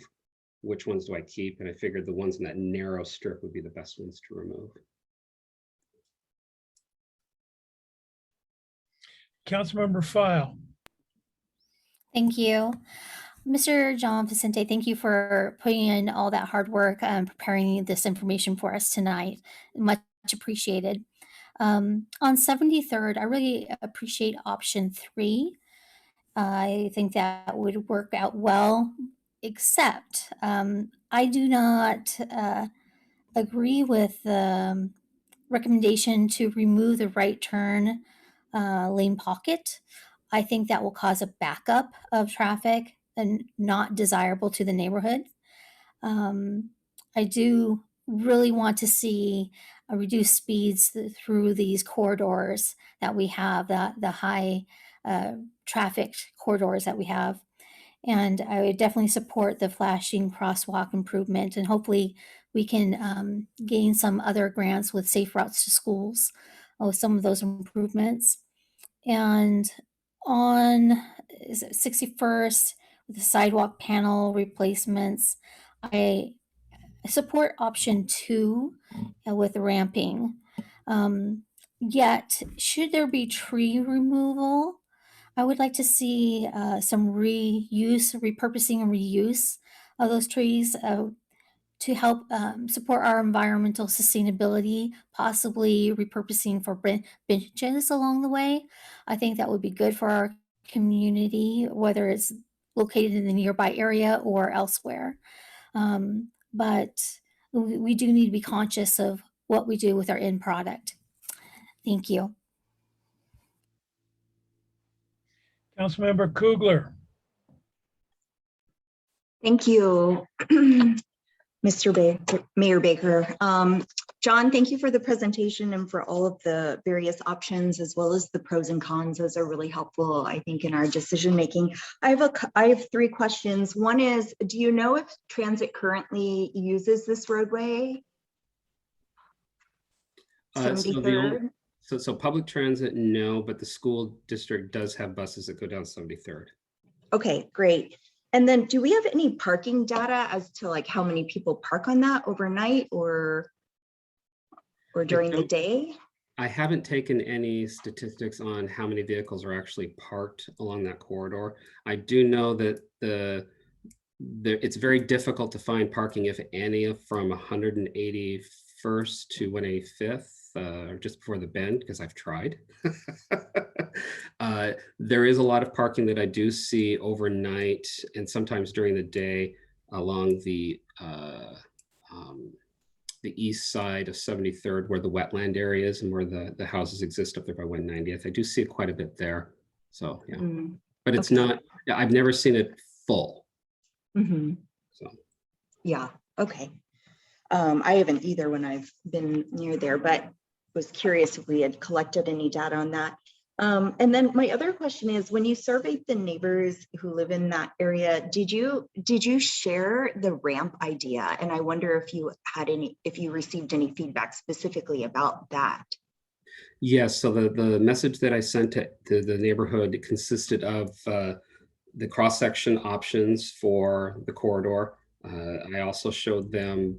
which ones do I keep? And I figured the ones in that narrow strip would be the best ones to remove. Councilmember File. Thank you. Mr. John Vicente, thank you for putting in all that hard work and preparing this information for us tonight. Much appreciated. On 73rd, I really appreciate option 3. I think that would work out well, except I do not agree with the recommendation to remove the right turn lane pocket. I think that will cause a backup of traffic and not desirable to the neighborhood. I do really want to see reduced speeds through these corridors that we have, the high traffic corridors that we have. And I would definitely support the flashing crosswalk improvement, and hopefully we can gain some other grants with safe routes to schools with some of those improvements. And on 61st, with the sidewalk panel replacements, I support option 2 with ramping. Yet, should there be tree removal, I would like to see some repurposing and reuse of those trees. to help support our environmental sustainability, possibly repurposing for benches along the way. I think that would be good for our community, whether it's located in the nearby area or elsewhere. But we do need to be conscious of what we do with our end product. Thank you. Councilmember Coogler. Thank you, Mayor Baker. John, thank you for the presentation and for all of the various options as well as the pros and cons. Those are really helpful, I think, in our decision making. I have 3 questions. One is, do you know if transit currently uses this roadway? 73rd? So public transit, no, but the school district does have buses that go down 73rd. Okay, great. And then do we have any parking data as to like how many people park on that overnight or during the day? I haven't taken any statistics on how many vehicles are actually parked along that corridor. I do know that it's very difficult to find parking, if any, from 181st to 185th. Just before the bend, because I've tried. There is a lot of parking that I do see overnight and sometimes during the day along the east side of 73rd, where the wetland area is and where the houses exist up there by 190th. I do see it quite a bit there. So yeah, but it's not. I've never seen it full. So yeah, okay. I haven't either when I've been near there, but was curious if we had collected any data on that. And then my other question is, when you surveyed the neighbors who live in that area, did you share the ramp idea? And I wonder if you received any feedback specifically about that. yes, so the message that I sent to the neighborhood consisted of the cross-section options for the corridor. I also showed them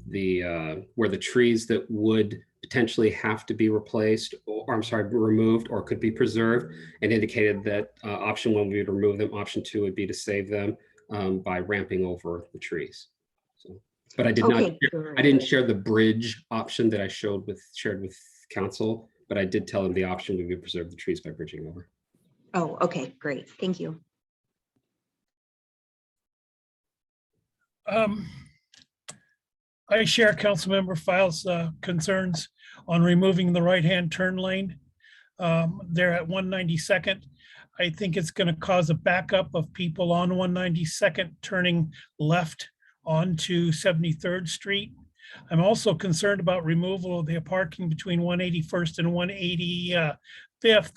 where the trees that would potentially have to be replaced, or I'm sorry, removed, or could be preserved, and indicated that option 1 we would remove them. Option 2 would be to save them by ramping over the trees. So, but I did not. I didn't share the bridge option that I shared with council, but I did tell them the option would be preserve the trees by bridging over. Oh, okay, great. Thank you. I share Councilmember Files' concerns on removing the right-hand turn lane there at 192nd. I think it's going to cause a backup of people on 192nd turning left onto 73rd Street. I'm also concerned about removal of the parking between 181st and 185th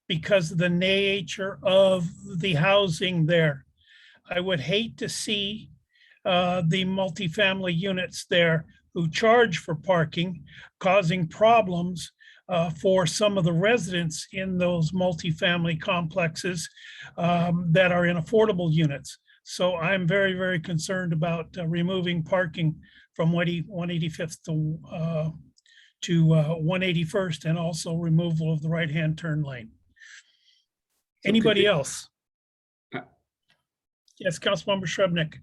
because of the nature of the housing there. I would hate to see the multifamily units there who charge for parking, causing problems for some of the residents in those multifamily complexes that are in affordable units. So I'm very, very concerned about removing parking from 185th to 181st, and also removal of the right-hand turn lane. Anybody else? Yes, Councilmember Shrubnik.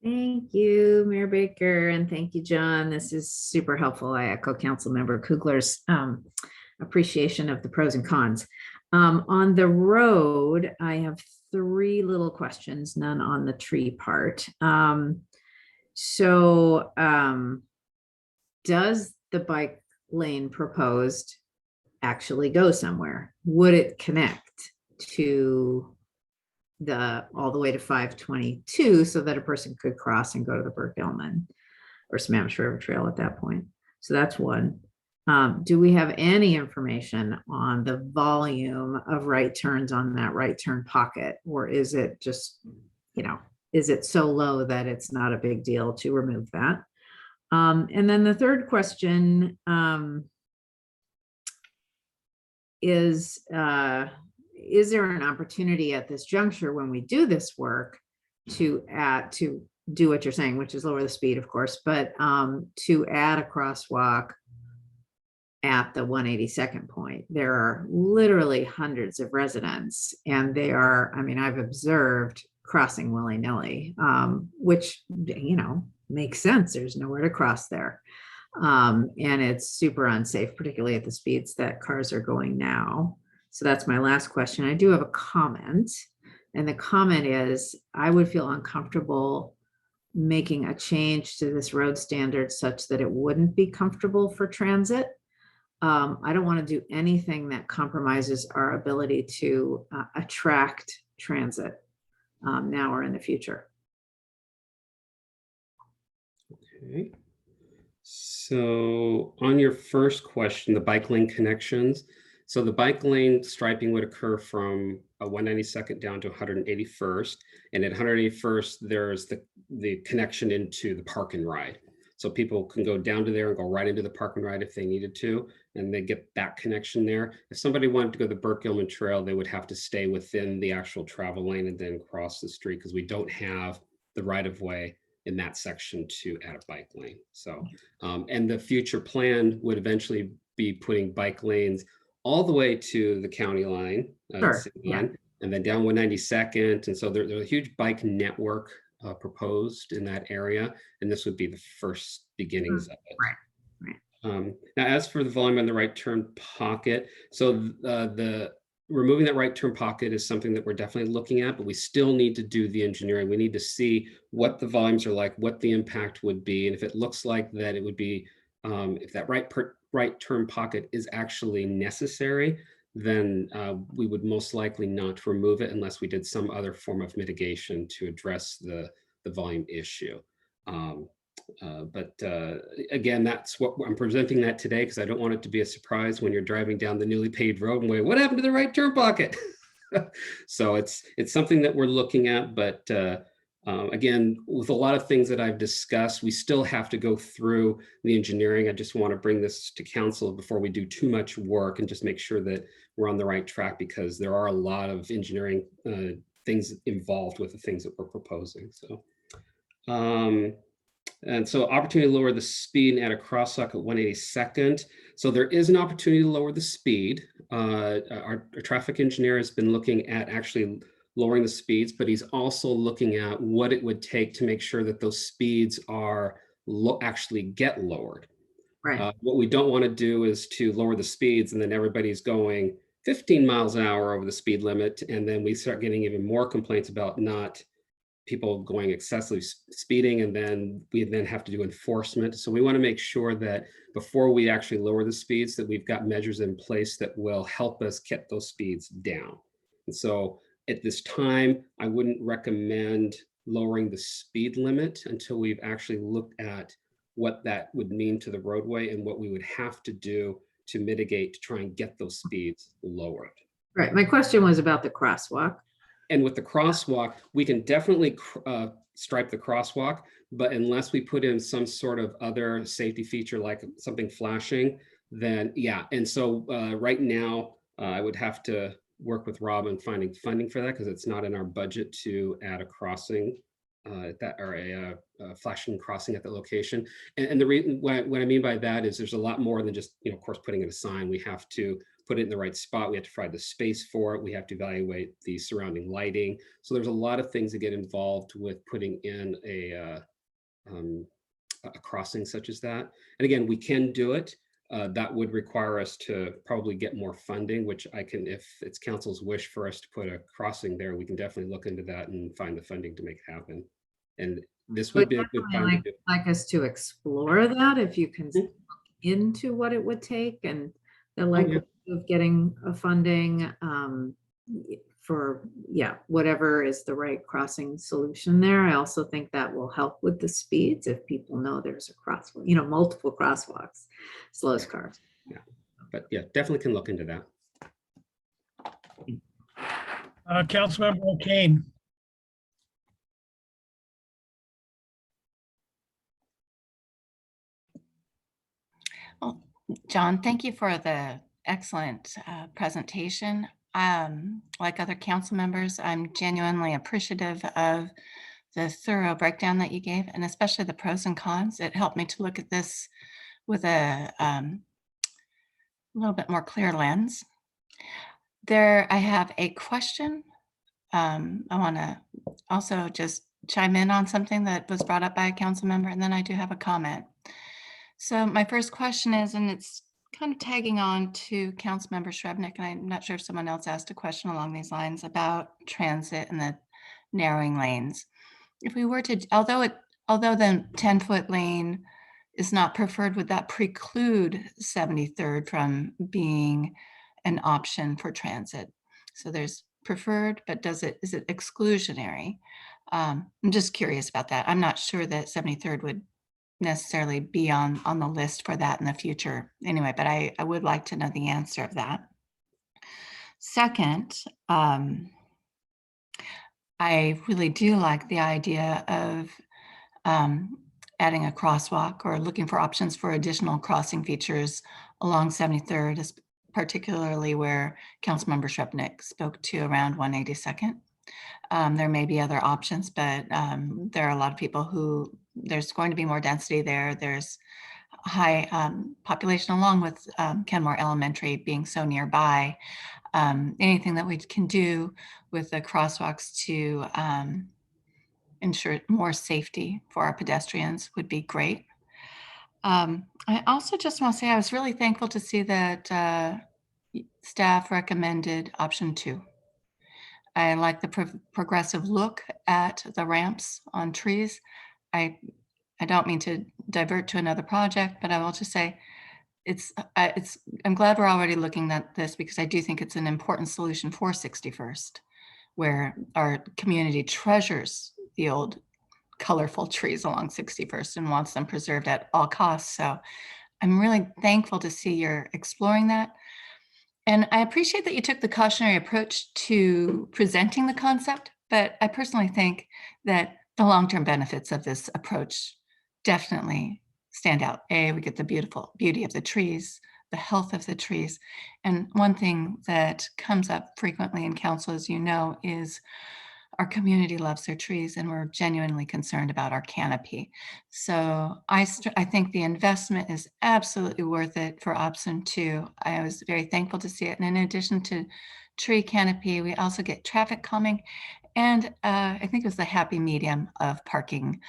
Thank you, Mayor Baker, and thank you, John. This is super helpful. I echo Councilmember Coogler's appreciation of the pros and cons. On the road, I have 3 little questions, none on the tree part. Does the bike lane proposed actually go somewhere? Would it connect to all the way to 522 so that a person could cross and go to the Burke-Gilman or Sammamish River Trail at that point? So that's one. Do we have any information on the volume of right turns on that right turn pocket, or is it just, is it so low that it's not a big deal to remove that? And then the third question is there an opportunity at this juncture when we do this work to do what you're saying, which is lower the speed, of course, but to add a crosswalk at the 182nd point? There are literally hundreds of residents, and they are, I've observed crossing willy-nilly, which, makes sense. There's nowhere to cross there. And it's super unsafe, particularly at the speeds that cars are going now. So that's my last question. I do have a comment. And the comment is, I would feel uncomfortable making a change to this road standard such that it wouldn't be comfortable for transit. I don't want to do anything that compromises our ability to attract transit now or in the future. Okay. So on your first question, the bike lane connections. So the bike lane striping would occur from 192nd down to 181st. And at 181st, there's the connection into the park and ride. So people can go down to there and go right into the park and ride if they needed to, and they get that connection there. If somebody wanted to go to the Burke-Gilman Trail, they would have to stay within the actual travel lane and then cross the street because we don't have the right of way in that section to add a bike lane. So, and the future plan would eventually be putting bike lanes all the way to the county line, Sure, city yeah. line, and then down 192nd. And so there's a huge bike network proposed in that area. And this would be the first beginnings of it. Right. Now, as for the volume on the right turn pocket, so the removing that right turn pocket is something that we're definitely looking at, but we still need to do the engineering. We need to see what the volumes are like, what the impact would be. And if it looks like that it would be, if that right turn pocket is actually necessary, then we would most likely not remove it unless we did some other form of mitigation to address the volume issue. But again, that's what I'm presenting that today because I don't want it to be a surprise when you're driving down the newly paved road and wait, what happened to the right turn pocket? So it's something that we're looking at, but again, with a lot of things that I've discussed, we still have to go through the engineering. I just want to bring this to council before we do too much work and just make sure that we're on the right track because there are a lot of engineering things involved with the things that we're proposing. So. And so opportunity to lower the speed at a crosswalk at 182nd. So there is an opportunity to lower the speed. Our traffic engineer has been looking at actually lowering the speeds, but he's also looking at what it would take to make sure that those speeds are actually get lowered. Right. What we don't want to do is to lower the speeds and then everybody's going 15 miles an hour over the speed limit. And then we start getting even more complaints about not people going excessively speeding, and then we then have to do enforcement. So we want to make sure that before we actually lower the speeds, that we've got measures in place that will help us get those speeds down. And so at this time, I wouldn't recommend lowering the speed limit until we've actually looked at what that would mean to the roadway and what we would have to do to mitigate to try and get those speeds lowered. Right. My question was about the crosswalk. And with the crosswalk, we can definitely stripe the crosswalk, but unless we put in some sort of other safety feature like something flashing, then yeah. And so right now, I would have to work with Rob on finding funding for that because it's not in our budget to add a crossing or a flashing crossing at the location. And the reason what I mean by that is there's a lot more than just, of course, putting in a sign. We have to put it in the right spot. We have to provide the space for it. We have to evaluate the surrounding lighting. So there's a lot of things that get involved with putting in a crossing such as that. And again, we can do it. That would require us to probably get more funding, which I can, if it's council's wish for us to put a crossing there, we can definitely look into that and find the funding to make it happen. And this would be a good time to do. Like us to explore that if you can look into what it would take and the likelihood of getting a funding for whatever is the right crossing solution there. I also think that will help with the speeds if people know there's a crosswalk, multiple crosswalks, slows cars. Yeah, but yeah, definitely can look into that. Councilmember O'Kane. Well, John, thank you for the excellent presentation. Like other council members, I'm genuinely appreciative of the thorough breakdown that you gave, and especially the pros and cons. It helped me to look at this with a little bit more clear lens. I have a question. I want to also just chime in on something that was brought up by a council member, and then I do have a comment. So my first question is, and it's kind of tagging on to Councilmember Shrubnik, and I'm not sure if someone else asked a question along these lines about transit and the narrowing lanes. If we were to, although the 10-foot lane is not preferred, would that preclude 73rd from being an option for transit? So there's preferred, but is it exclusionary? I'm just curious about that. I'm not sure that 73rd would necessarily be on the list for that in the future anyway, but I would like to know the answer of that. Second, I really do like the idea of adding a crosswalk or looking for options for additional crossing features along 73rd, particularly where Councilmember Shrubnik spoke to around 182nd. There may be other options, but there are a lot of people who, there's going to be more density there. There's high population, along with Kenmore Elementary being so nearby. Anything that we can do with the crosswalks to ensure more safety for our pedestrians would be great. I also just want to say I was really thankful to see that staff recommended option 2. I like the progressive look at the ramps on trees. I don't mean to divert to another project, but I will just say I'm glad we're already looking at this, because I do think it's an important solution for 61st, where our community treasures the old colorful trees along 61st and wants them preserved at all costs. So I'm really thankful to see you're exploring that. And I appreciate that you took the cautionary approach to presenting the concept, but I personally think that the long-term benefits of this approach definitely stand out. We get the beauty of the trees, the health of the trees. And one thing that comes up frequently in council, as you know, is our community loves their trees, and we're genuinely concerned about our canopy. So I think the investment is absolutely worth it for option 2. I was very thankful to see it. And in addition to tree canopy, we also get traffic calming. And I think it was the happy medium of parking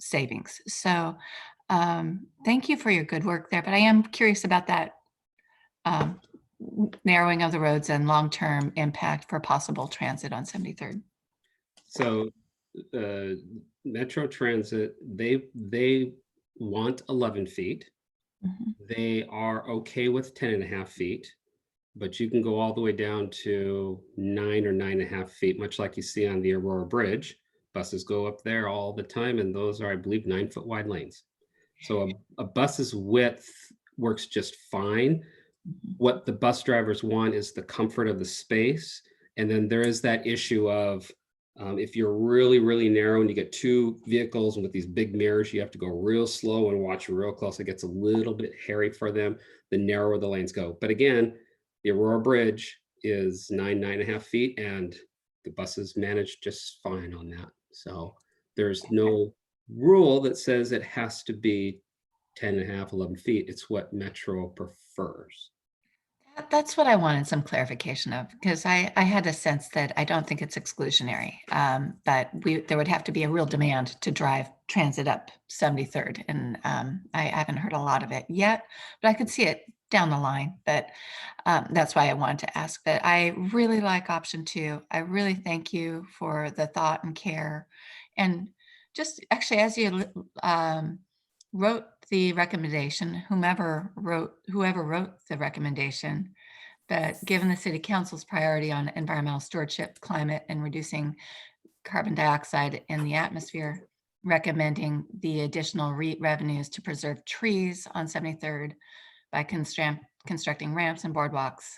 savings. So thank you for your good work there. But I am curious about that narrowing of the roads and long-term impact for possible transit on 73rd. So Metro Transit, they want 11 feet. They are okay with 10.5 feet, but you can go all the way down to 9 or 9.5 feet, much like you see on the Aurora Bridge. Buses go up there all the time, and those are, I believe, 9-foot wide lanes. So a bus's width works just fine. What the bus drivers want is the comfort of the space. And then there is that issue of if you're really, really narrow and you get 2 vehicles with these big mirrors, you have to go real slow and watch real close. It gets a little bit hairy for them, the narrower the lanes go. But again, the Aurora Bridge is 9.5 feet, and the buses manage just fine on that. So there's no rule that says it has to be 10.5, 11 feet. It's what Metro prefers. That's what I wanted some clarification of, because I had a sense that I don't think it's exclusionary, but there would have to be a real demand to drive transit up 73rd. And I haven't heard a lot of it yet, but I could see it down the line. But that's why I wanted to ask. But I really like option 2. I really thank you for the thought and care. And just actually, as you wrote the recommendation, whoever wrote the recommendation, that given the city council's priority on environmental stewardship, climate, and reducing carbon dioxide in the atmosphere, recommending the additional REIT revenues to preserve trees on 73rd by constructing ramps and boardwalks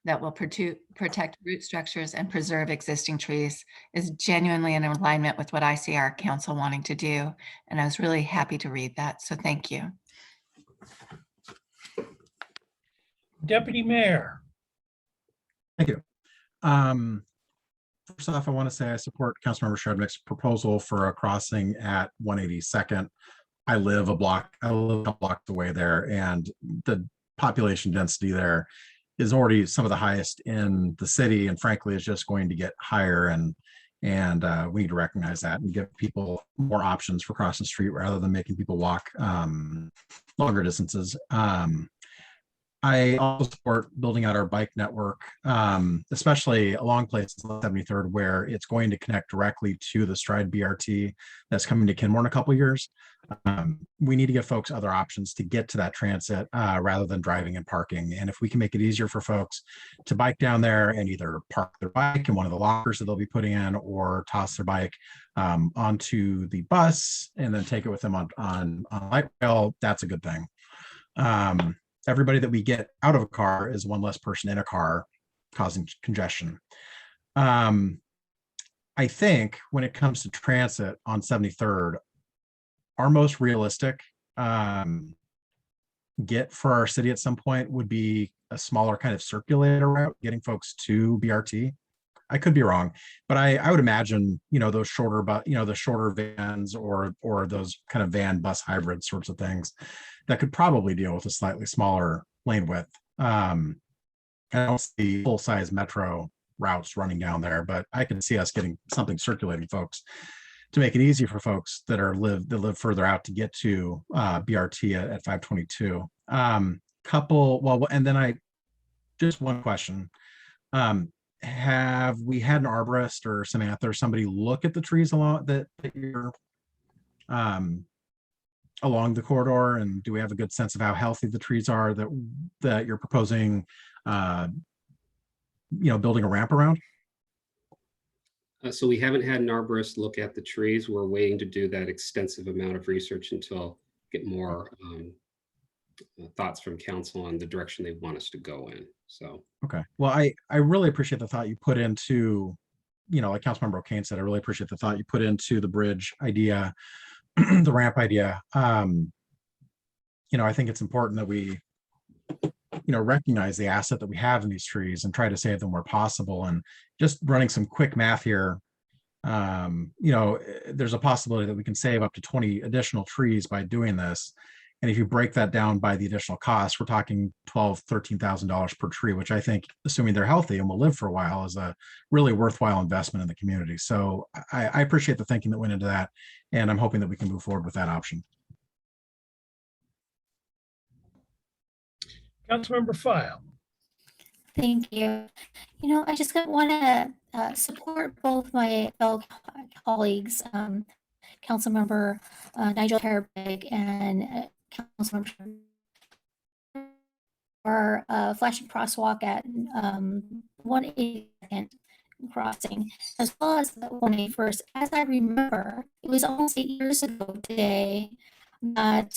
that will protect root structures and preserve existing trees, is genuinely in alignment with what I see our council wanting to do. And I was really happy to read that. So thank you. Deputy Mayor. Thank you. First off, I want to say I support Councilmember Shrubnik's proposal for a crossing at 182nd. I live a couple blocks away there, and the population density there is already some of the highest in the city, and frankly is just going to get higher. And And we need to recognize that and give people more options for crossing the street rather than making people walk longer distances. I also support building out our bike network, especially along places like 73rd, where it's going to connect directly to the Stride BRT that's coming to Kenmore in a couple of years. We need to give folks other options to get to that transit rather than driving and parking. And if we can make it easier for folks to bike down there and either park their bike in one of the lockers that they'll be putting in, or toss their bike onto the bus and then take it with them on light rail, that's a good thing. Everybody that we get out of a car is one less person in a car causing congestion. I think when it comes to transit on 73rd, our most realistic get for our city at some point would be a smaller kind of circulator route, getting folks to BRT. I could be wrong, but I would imagine, those shorter, the shorter vans or those kind of van bus hybrid sorts of things that could probably deal with a slightly smaller lane width. I don't see full size metro routes running down there, but I can see us getting something circulating folks to make it easy for folks that live further out to get to BRT at 522. And then just one question. Have we had an arborist or Samantha or somebody look at the trees along that you're along the corridor, and do we have a good sense of how healthy the trees are that you're proposing building a ramp around? So we haven't had an arborist look at the trees. We're waiting to do that extensive amount of research until get more thoughts from council on the direction they want us to go in. So okay, well, I really appreciate the thought you put into, like Councilmember O'Kane said, I really appreciate the thought you put into the bridge idea, the ramp idea. I think it's important that we recognize the asset that we have in these trees and try to save them where possible. And just running some quick math here, there's a possibility that we can save up to 20 additional trees by doing this. And if you break that down by the additional costs, we're talking $12,000, $13,000 per tree, which I think, assuming they're healthy and will live for a while, is a really worthwhile investment in the community. So I appreciate the thinking that went into that, and I'm hoping that we can move forward with that option. Councilmember File. Thank you. I just want to support both my fellow colleagues, Councilmember Nigel Herbig and Councilmember Shrub, for flashing crosswalk at 182nd crossing, as well as the 181st. As I remember, it was almost 8 years ago today that,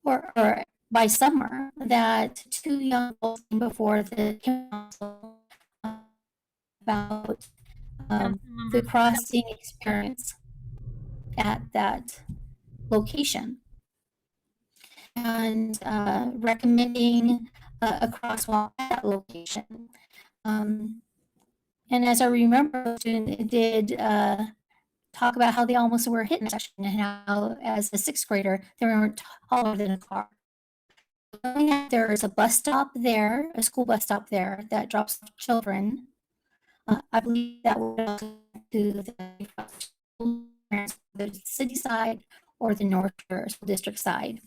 or by summer, that two young folks came before the council about the crossing experience at that location, and recommending a crosswalk at that location. And as I remember, it did talk about how they almost were hit in a session, and how, as a sixth grader, they weren't taller than a car. There is a bus stop there, a school bus stop there that drops off children. I believe that would also do the city side or the North Shore School District side.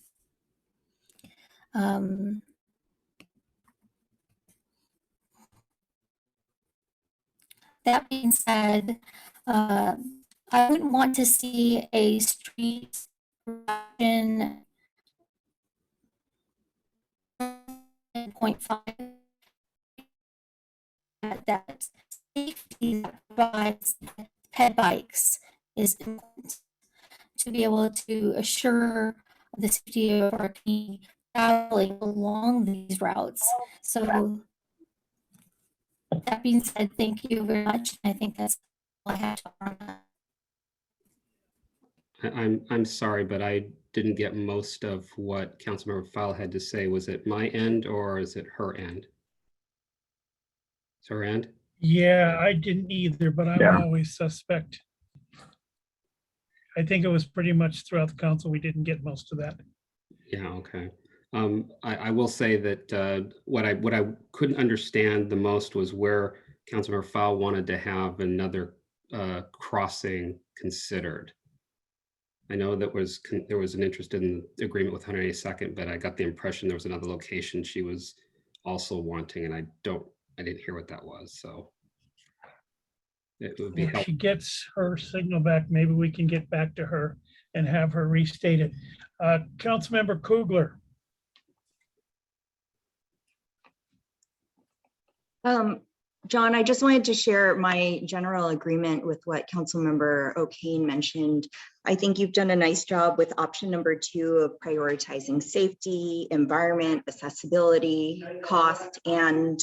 That being said, I wouldn't want to see a street in 0.5 that safety that provides ped bikes is important to be able to assure the safety of our community traveling along these routes. So that being said, thank you very much. I think that's all I have to offer on that. I'm sorry, but I didn't get most of what Councilmember Fowle had to say. Was it my end or is it her end? It's her end? Yeah, I didn't either, but I'm always suspect. I think it was pretty much throughout the council. We didn't get most of that. Yeah, okay. I will say that what I couldn't understand the most was where Councilmember Fowl wanted to have another crossing considered. I know that there was an interest in the agreement with 182nd, but I got the impression there was another location she was also wanting, and I didn't hear what that was. So it would be If helpful. she gets her signal back, maybe we can get back to her and have her restate it. Councilmember Coogler. John, I just wanted to share my general agreement with what Councilmember O'Kane mentioned. I think you've done a nice job with option number 2 of prioritizing safety, environment, accessibility, cost, and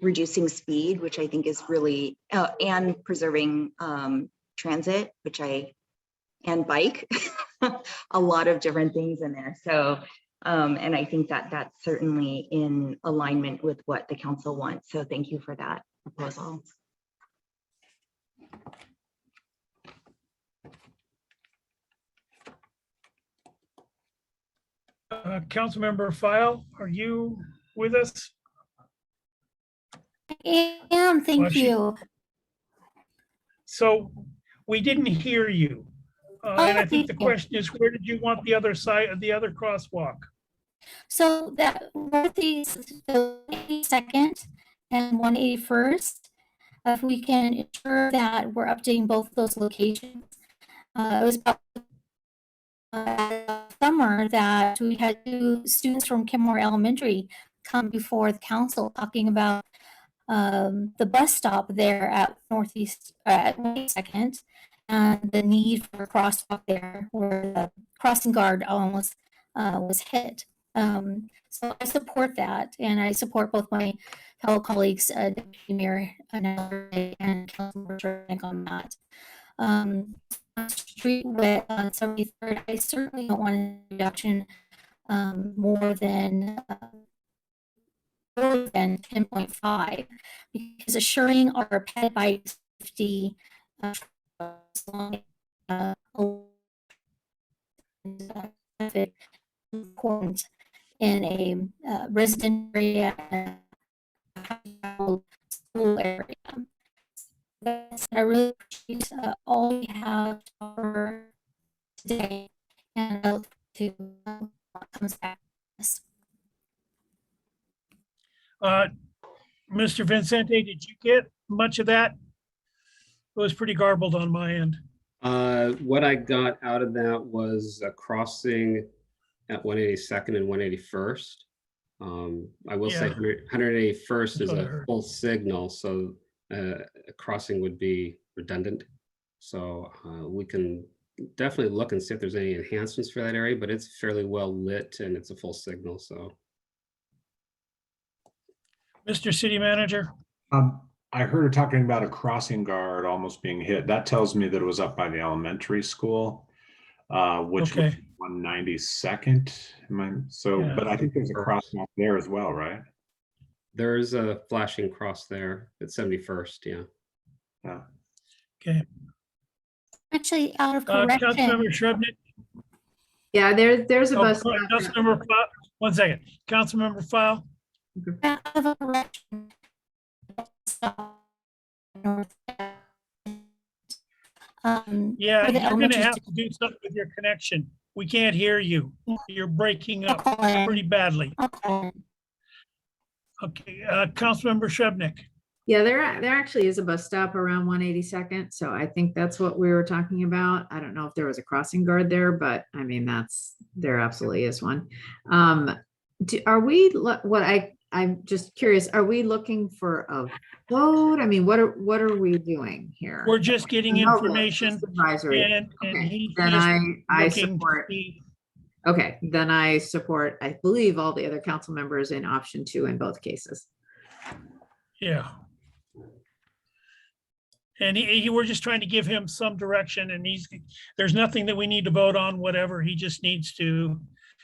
reducing speed, which I think is really, and preserving transit, and bike, a lot of different things in there. So, and I think that that's certainly in alignment with what the council wants. So thank you for that proposal. Councilmember File, are you with us? I am, thank Was she- you. So we didn't hear you. And I think the thank you. question is, where did you want the other side of the other crosswalk? So that Northeast, the 82nd and 181st, if we can ensure that we're updating both those locations. It was about summer that we had 2 students from Kenmore Elementary come before the council talking about the bus stop there at Northeast, at 22nd, and the need for a crosswalk there where the crossing guard almost was hit. So I support that, and I support both my fellow colleagues, Deputy Mayor and Councilmember Shrub on that. Street width on 73rd, I certainly don't want a reduction more than 10.5, because assuring our pet bike safety important in a resident area and a school area. I really appreciate all we have for today, and I look to what comes back. Mr. Vicente, did you get much of that? It was pretty garbled on my end. What I got out of that was a crossing at 182nd and 181st. I will say 181st is a full signal, so a crossing would be redundant. So we can definitely look and see if there's any enhancements for that area, but it's fairly well lit and it's a full signal. So, Mr. City Manager. I heard her talking about a crossing guard almost being hit. That tells me that it was up by the elementary school, which was 192nd. But I think there's a crosswalk there as well, right? There's a flashing cross there at 71st. Yeah. Okay. Actually, out of correction. Councilmember Shrubnik. Yeah, there's a bus. Councilmember File, 1 second. Councilmember File. Out of a correction. Yeah, you're going to have to do something with your connection. We can't hear you. You're breaking up pretty badly. Okay, Councilmember Shrubnik. Yeah, there actually is a bus stop around 182nd. So I think that's what we were talking about. I don't know if there was a crossing guard there, but I mean, there absolutely is one. I'm just curious, are we looking for a vote? I mean, what are we doing here? We're just getting information. Advisory. And Okay, then I support. Okay, then I support, I believe, all the other council members in option 2 in both cases. Yeah. And we're just trying to give him some direction, and there's nothing that we need to vote on, whatever. He just needs to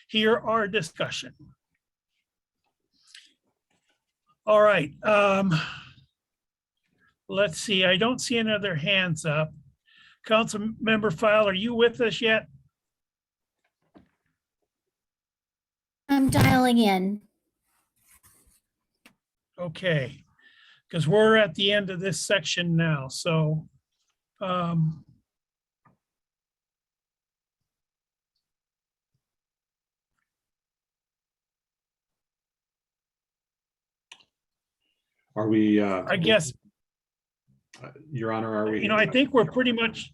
hear our discussion. All right. Let's see. I don't see any other hands up. Councilmember File, are you with us yet? I'm dialing in. Okay. because we're at the end of this section now, so. Are we, I guess, Your Honor, are we? I think we're pretty much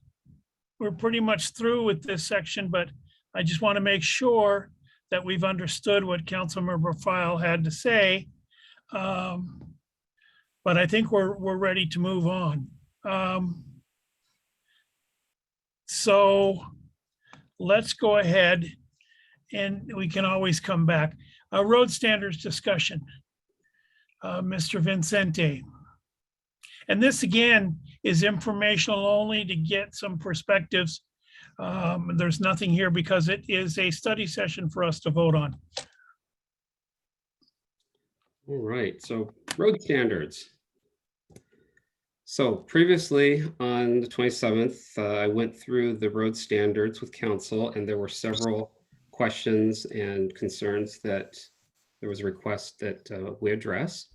through with this section, but I just want to make sure that we've understood what Councilmember File had to say. But I think we're ready to move on. So let's go ahead and we can always come back. Road standards discussion. Mr. Vicente. And this again is informational only to get some perspectives. There's nothing here because it is a study session for us to vote on. All right, so road standards. So previously on the 27th, I went through the road standards with council, and there were several questions and concerns that there was a request that we address.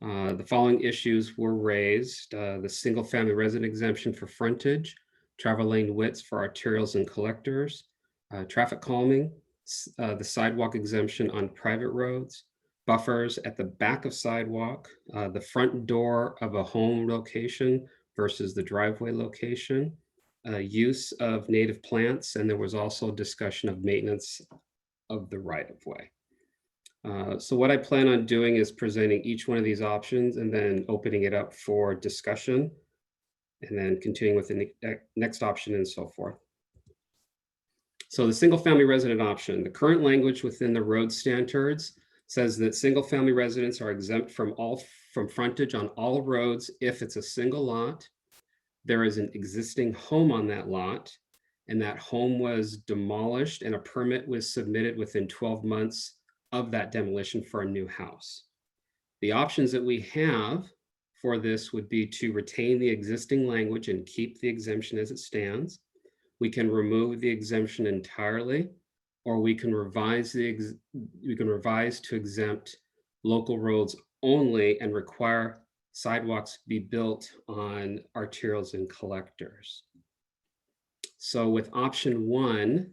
The following issues were raised: the single-family resident exemption for frontage, travel lane widths for arterials and collectors, traffic calming, the sidewalk exemption on private roads, buffers at the back of sidewalk, the front door of a home location versus the driveway location, use of native plants, and there was also discussion of maintenance of the right-of-way. So what I plan on doing is presenting each one of these options and then opening it up for discussion and then continuing with the next option and so forth. So the single family resident option, the current language within the road standards says that single family residents are exempt from frontage on all roads if it's a single lot, there is an existing home on that lot, and that home was demolished and a permit was submitted within 12 months of that demolition for a new house. The options that we have for this would be to retain the existing language and keep the exemption as it stands. We can remove the exemption entirely, or we can revise to exempt local roads only and require sidewalks be built on arterials and collectors. So with option one,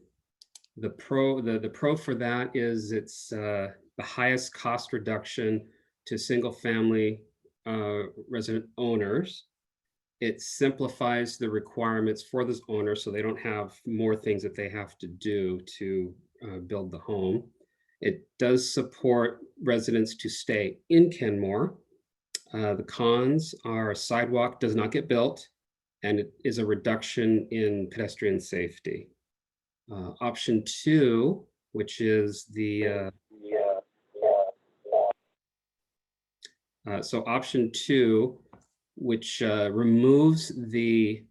the pro for that is it's the highest cost reduction to single family resident owners. It simplifies the requirements for those owners so they don't have more things that they have to do to build the home. It does support residents to stay in Kenmore. The cons are a sidewalk does not get built, and it is a reduction in pedestrian safety. Option two, which is the so option two, which removes the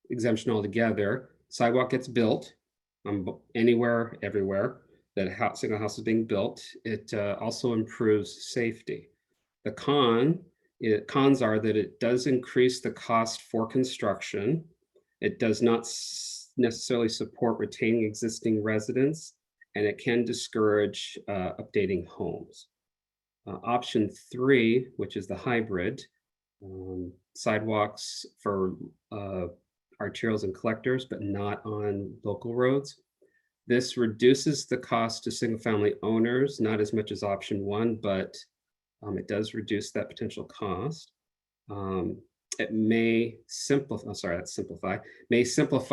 exemption altogether. Sidewalk gets built anywhere, everywhere that a single house is being built. It also improves safety. The cons are that it does increase the cost for construction. It does not necessarily support retaining existing residents, and it can discourage updating homes. Option three, which is the hybrid, sidewalks for arterials and collectors, but not on local roads. This reduces the cost to single family owners, not as much as option one, but it does reduce that potential cost. It may simplify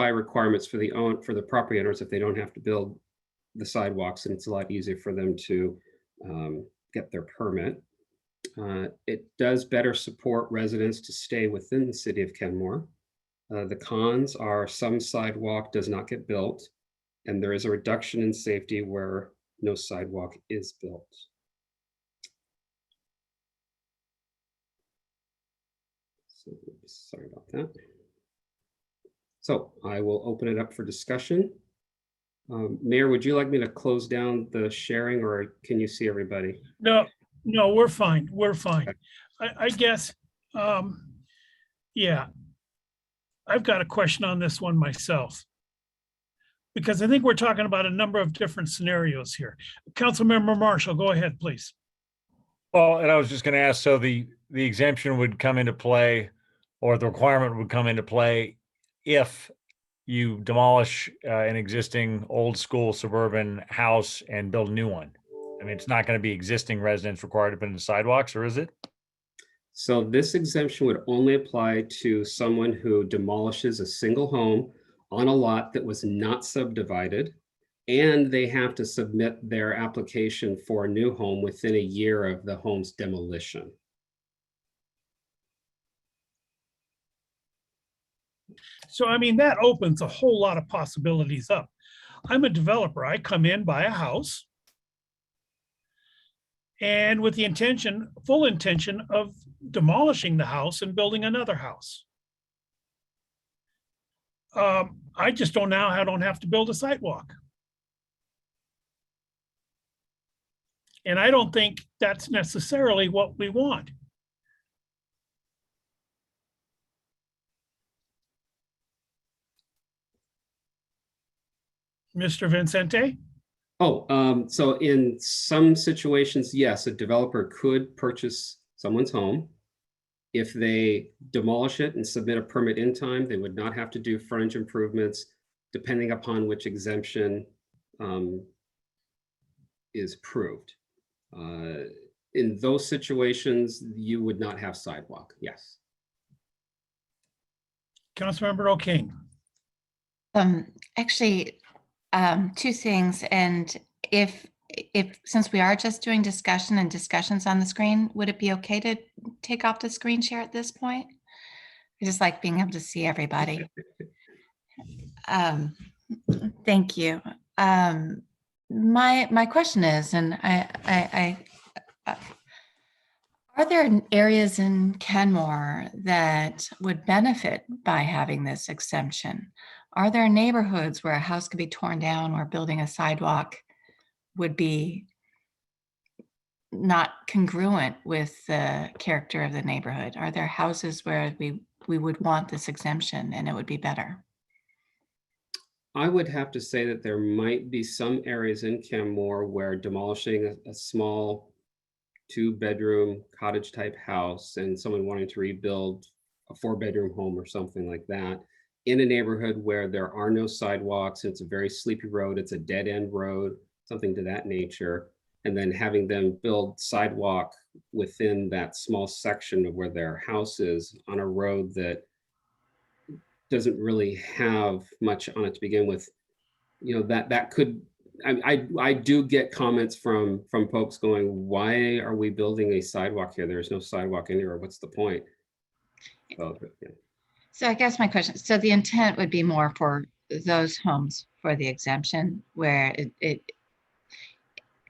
requirements for the property owners if they don't have to build the sidewalks, and it's a lot easier for them to get their permit. It does better support residents to stay within the city of Kenmore. The cons are some sidewalk does not get built, and there is a reduction in safety where no sidewalk is built. So, sorry about that. So I will open it up for discussion. Mayor, would you like me to close down the sharing, or can you see everybody? No, we're fine. We're fine. Okay. I guess, yeah, I've got a question on this one myself, because I think we're talking about a number of different scenarios here. Councilmember Marshall, go ahead, please. Well, and I was just going to ask, so the exemption would come into play, or the requirement would come into play if you demolish an existing old school suburban house and build a new one. I mean, it's not going to be existing residents required to put in sidewalks, or is it? So this exemption would only apply to someone who demolishes a single home on a lot that was not subdivided, and they have to submit their application for a new home within a year of the home's demolition. So, I mean, that opens a whole lot of possibilities up. I'm a developer. I come in, buy a house, and with the intention, full intention of demolishing the house and building another house. I just don't know how I don't have to build a sidewalk. And I don't think that's necessarily what we want. Mr. Vicente? Oh, so in some situations, yes, a developer could purchase someone's home. If they demolish it and submit a permit in time, they would not have to do frontage improvements, depending upon which exemption is proved. In those situations, you would not have sidewalk, yes. Councilmember O'King. Actually, two things. And if since we are just doing discussion and discussions on the screen, would it be okay to take off the screen share at this point? I just like being able to see everybody. Thank you. My question is, and are there areas in Kenmore that would benefit by having this exemption? Are there neighborhoods where a house could be torn down or building a sidewalk would be not congruent with the character of the neighborhood? Are there houses where we would want this exemption and it would be better? I would have to say that there might be some areas in Kenmore where demolishing a small 2-bedroom cottage type house and someone wanting to rebuild a 4-bedroom home or something like that in a neighborhood where there are no sidewalks, it's a very sleepy road, it's a dead end road, something to that nature, and then having them build sidewalk within that small section of where their house is on a road that doesn't really have much on it to begin with, you know, that could, I do get comments from folks going, why are we building a sidewalk here? There's no sidewalk anywhere. What's the point? So, yeah. So I guess my question, so the intent would be more for those homes for the exemption where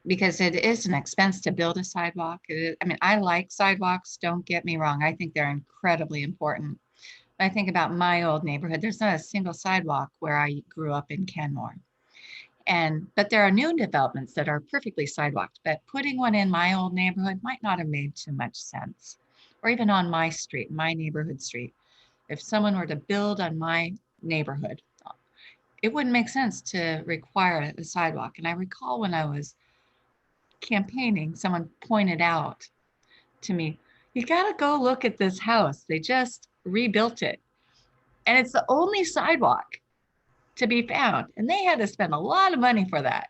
because it is an expense to build a sidewalk. I mean, I like sidewalks, don't get me wrong. I think they're incredibly important. I think about my old neighborhood, there's not a single sidewalk where I grew up in Kenmore. But there are new developments that are perfectly sidewalked, but putting one in my old neighborhood might not have made too much sense. Or even on my street, my neighborhood street. If someone were to build on my neighborhood, it wouldn't make sense to require a sidewalk. And I recall when I was campaigning, someone pointed out to me, you gotta go look at this house. They just rebuilt it. And it's the only sidewalk to be found. And they had to spend a lot of money for that.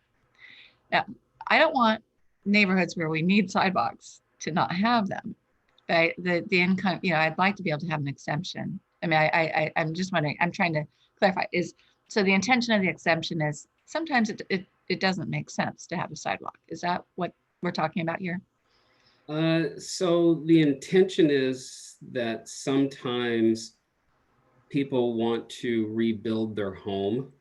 Now, I don't want neighborhoods where we need sidewalks to not have them. But the income, you know, I'd like to be able to have an exemption. I mean, I'm just wondering, I'm trying to clarify, so the intention of the exemption is sometimes it doesn't make sense to have a sidewalk. Is that what we're talking about here? So the intention is that sometimes people want to rebuild their home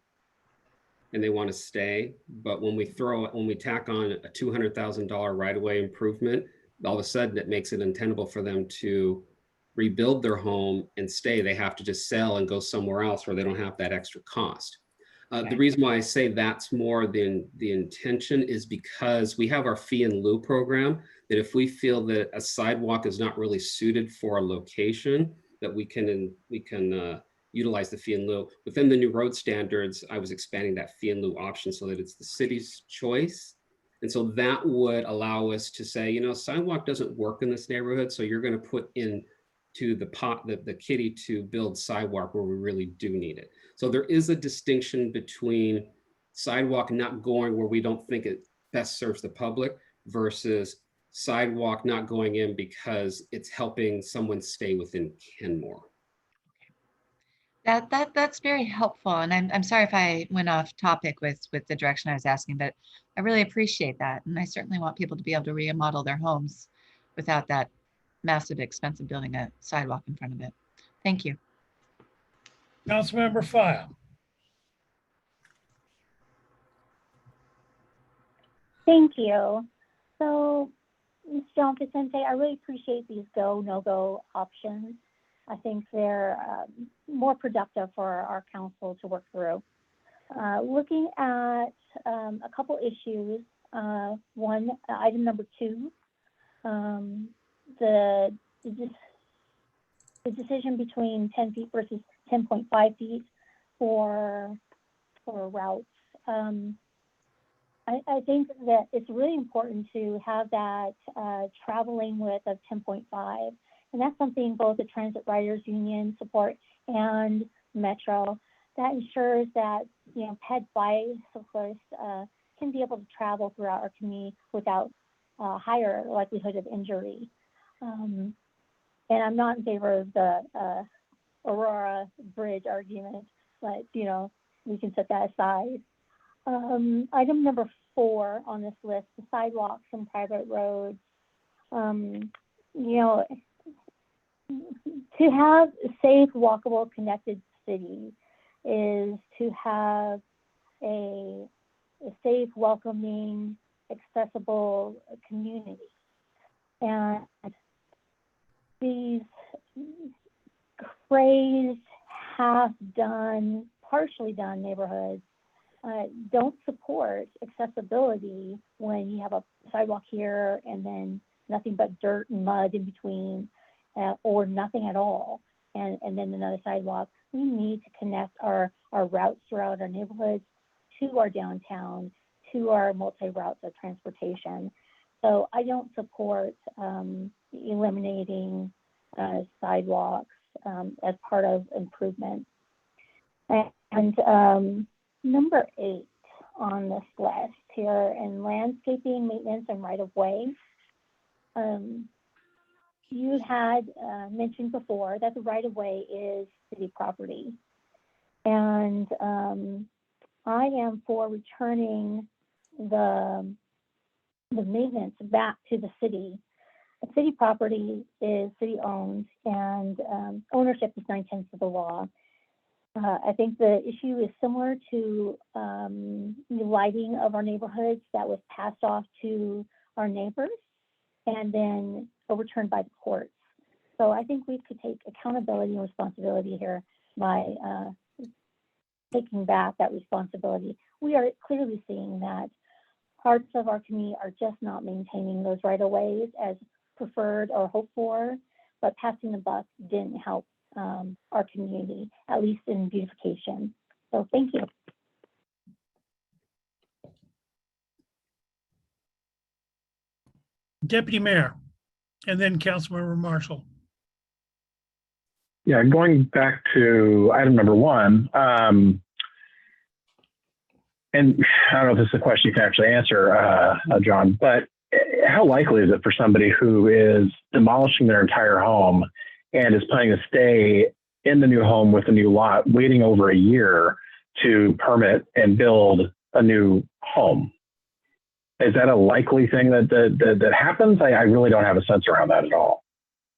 and they want to stay, but when we tack on a $200,000 right-of-way improvement, all of a sudden it makes it untenable for them to rebuild their home and stay. They have to just sell and go somewhere else where they don't have that extra cost. Okay. The reason why I say that's more than the intention is because we have our fee in lieu program, that if we feel that a sidewalk is not really suited for a location, that we can utilize the fee in lieu. Within the new road standards, I was expanding that fee in lieu option so that it's the city's choice. And so that would allow us to say, you know, sidewalk doesn't work in this neighborhood, so you're going to put in to the pot, the kitty to build sidewalk where we really do need it. So there is a distinction between sidewalk not going where we don't think it best serves the public versus sidewalk not going in because it's helping someone stay within Kenmore. That's very helpful. And I'm sorry if I went off topic with the direction I was asking, but I really appreciate that. And I certainly want people to be able to remodel their homes without that massive expense of building a sidewalk in front of it. Thank you. Councilmember File. Thank you. So, Ms. John Vicente, I really appreciate these go, no-go options. I think they're more productive for our council to work through. Looking at a couple issues, one, item number 2, the decision between 10 feet versus 10.5 feet for routes. I think that it's really important to have that traveling width of 10.5. And that's something both the Transit Riders Union support and Metro. That ensures that, you know, pet bicyclists can be able to travel throughout our community without higher likelihood of injury. And I'm not in favor of the Aurora Bridge argument, but, you know, we can set that aside. Item number 4 on this list, the sidewalks and private roads. You know, to have a safe, walkable, connected city is to have a safe, welcoming, accessible community. And these crazed, half-done, partially done neighborhoods don't support accessibility when you have a sidewalk here and then nothing but dirt and mud in between, or nothing at all, and then another sidewalk. We need to connect our routes throughout our neighborhoods to our downtown, to our multi-routes of transportation. So I don't support eliminating sidewalks as part of improvement. And number 8 on this list here, in landscaping, maintenance, and right-of-way. You had mentioned before that the right-of-way is city property. And I am for returning the maintenance back to the city. A city property is city-owned, and ownership is 9/10 of the law. I think the issue is similar to the lighting of our neighborhoods that was passed off to our neighbors and then overturned by the courts. So I think we could take accountability and responsibility here by taking back that responsibility. We are clearly seeing that parts of our community are just not maintaining those right-of-ways as preferred or hoped for, but passing the buck didn't help our community, at least in beautification. So thank you. Deputy Mayor, and then Councilmember Marshall. Yeah, going back to item number 1, and I don't know if this is a question you can actually answer, John, but how likely is it for somebody who is demolishing their entire home and is planning to stay in the new home with a new lot, waiting over a year to permit and build a new home? Is that a likely thing that happens? I really don't have a sense around that at all.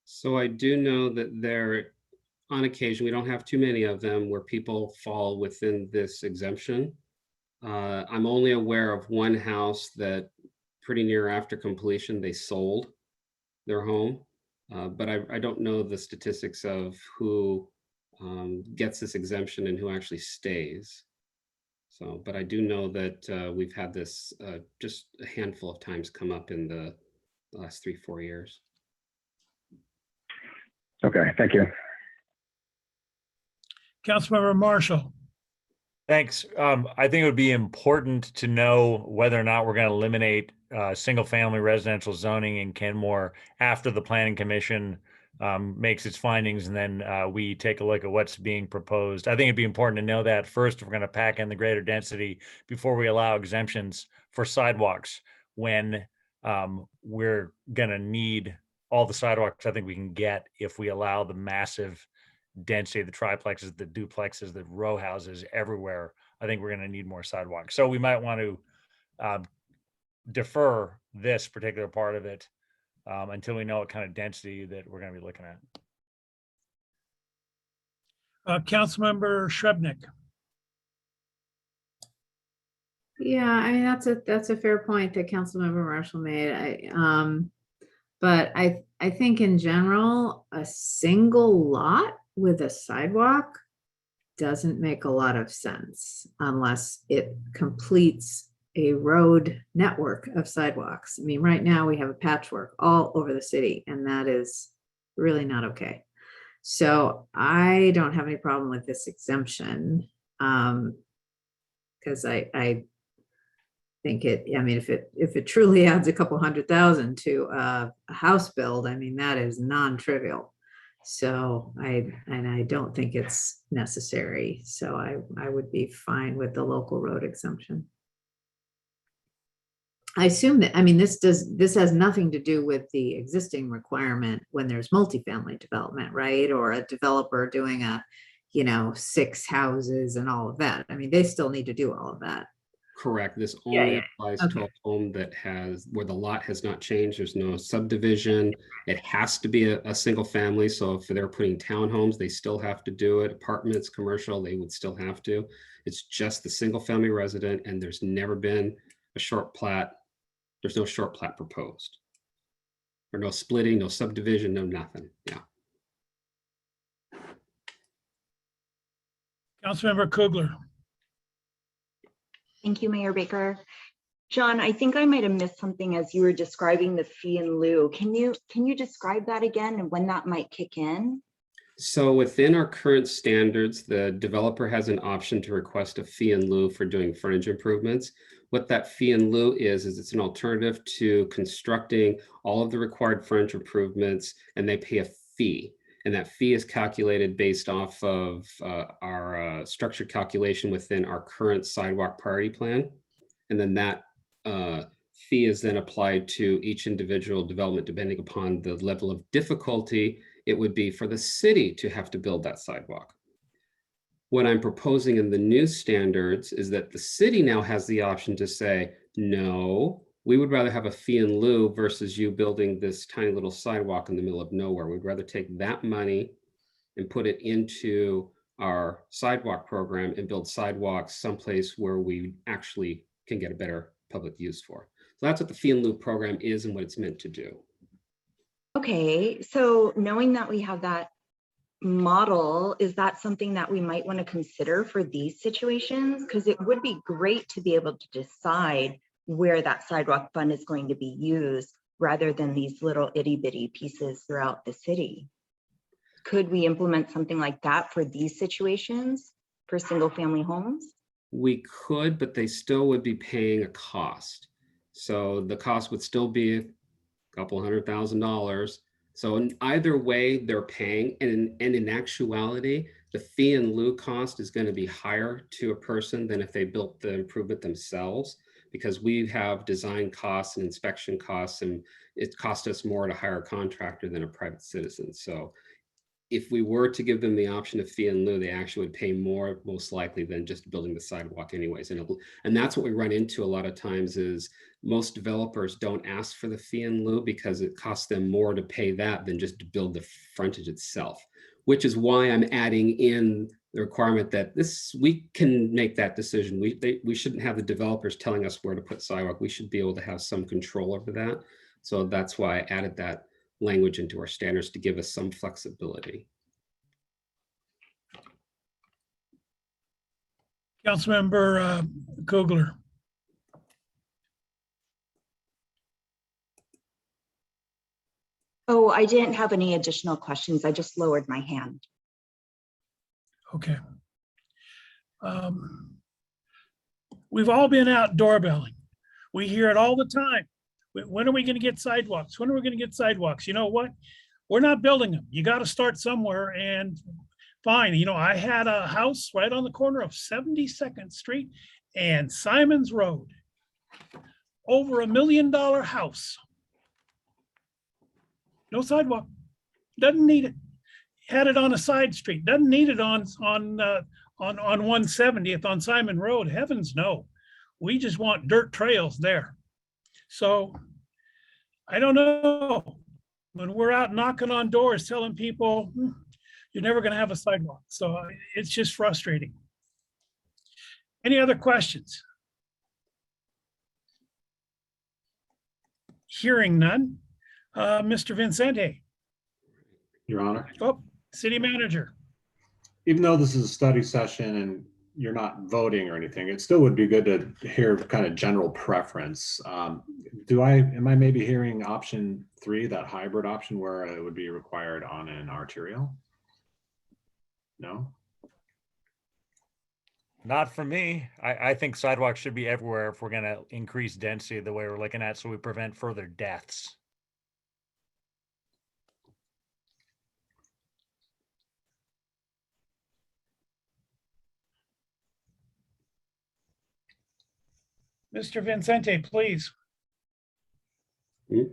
So I do know that there, on occasion, we don't have too many of them where people fall within this exemption. I'm only aware of one house that pretty near after completion, they sold their home. But I don't know the statistics of who gets this exemption and who actually stays. So, but I do know that we've had this just a handful of times come up in the last 3-4 years. Okay, thank you. Councilmember Marshall. Thanks. I think it would be important to know whether or not we're going to eliminate single-family residential zoning in Kenmore after the Planning Commission makes its findings, and then we take a look at what's being proposed. I think it'd be important to know that first if we're going to pack in the greater density before we allow exemptions for sidewalks, when we're going to need all the sidewalks I think we can get if we allow the massive density, the triplexes, the duplexes, the row houses everywhere. I think we're going to need more sidewalks. So we might want to defer this particular part of it until we know what kind of density that we're going to be looking at. Councilmember Shrubnik. Yeah, I mean, that's a fair point that Councilmember Marshall made. But I think in general, a single lot with a sidewalk doesn't make a lot of sense unless it completes a road network of sidewalks. I mean, right now we have a patchwork all over the city, and that is really not okay. So I don't have any problem with this exemption, because I think I mean, if it truly adds a couple $100,000 to a house build, I mean, that is non-trivial. So I don't think it's necessary. So I would be fine with the local road exemption. I assume that, I mean, this has nothing to do with the existing requirement when there's multifamily development, right? Or a developer doing 6 houses and all of that. I mean, they still need to do all of that. Correct. This only applies to a home that where the lot has not changed. There's no subdivision. It has to be a single family. So if they're putting townhomes, they still have to do it. Apartments, commercial, they would still have to. It's just the single family resident, and there's never been a short plat. There's no short plat proposed. Or no splitting, no subdivision, no nothing. Yeah. Councilmember Coogler. Thank you, Mayor Baker. John, I think I might have missed something as you were describing the fee in lieu. Can you describe that again and when that might kick in? So within our current standards, the developer has an option to request a fee in lieu for doing frontage improvements. What that fee in lieu is it's an alternative to constructing all of the required frontage improvements, and they pay a fee. And that fee is calculated based off of our structured calculation within our current sidewalk priority plan. And then that fee is then applied to each individual development depending upon the level of difficulty it would be for the city to have to build that sidewalk. What I'm proposing in the new standards is that the city now has the option to say, no, we would rather have a fee in lieu versus you building this tiny little sidewalk in the middle of nowhere. We'd rather take that money and put it into our sidewalk program and build sidewalks someplace where we actually can get a better public use for. So that's what the fee in lieu program is and what it's meant to do. Okay, so knowing that we have that model, is that something that we might want to consider for these situations? Because it would be great to be able to decide where that sidewalk fund is going to be used rather than these little itty bitty pieces throughout the city. Could we implement something like that for these situations for single family homes? We could, but they still would be paying a cost. So the cost would still be a couple $100,000. So in either way they're paying, and in actuality, the fee in lieu cost is going to be higher to a person than if they built the improvement themselves, because we have design costs and inspection costs, and it costs us more to hire a contractor than a private citizen. So if we were to give them the option of fee in lieu, they actually would pay more, most likely, than just building the sidewalk anyways. And that's what we run into a lot of times is most developers don't ask for the fee in lieu because it costs them more to pay that than just to build the frontage itself, which is why I'm adding in the requirement that we can make that decision. We shouldn't have the developers telling us where to put sidewalk. We should be able to have some control over that. So that's why I added that language into our standards to give us some flexibility. Councilmember Coogler. Oh, I didn't have any additional questions. I just lowered my hand. Okay. We've all been out doorbelling. We hear it all the time. When are we going to get sidewalks? When are we going to get sidewalks? You know what? We're not building them. You got to start somewhere, and fine. You know, I had a house right on the corner of 72nd Street and Simon's Road. Over $1 million house. No sidewalk. Doesn't need it. Had it on a side street. Doesn't need it on 170th on Simon Road. Heavens no. We just want dirt trails there. So I don't know. When we're out knocking on doors telling people you're never going to have a sidewalk. So it's just frustrating. Any other questions? Hearing none. Mr. Vicente. Your Honor. Oh, City Manager. Even though this is a study session and you're not voting or anything, it still would be good to hear kind of general preference. Am I maybe hearing option 3, that hybrid option where it would be required on an arterial? No? Not for me. I think sidewalks should be everywhere if we're going to increase density the way we're looking at, so we prevent further deaths. Mr. Vicente, please. I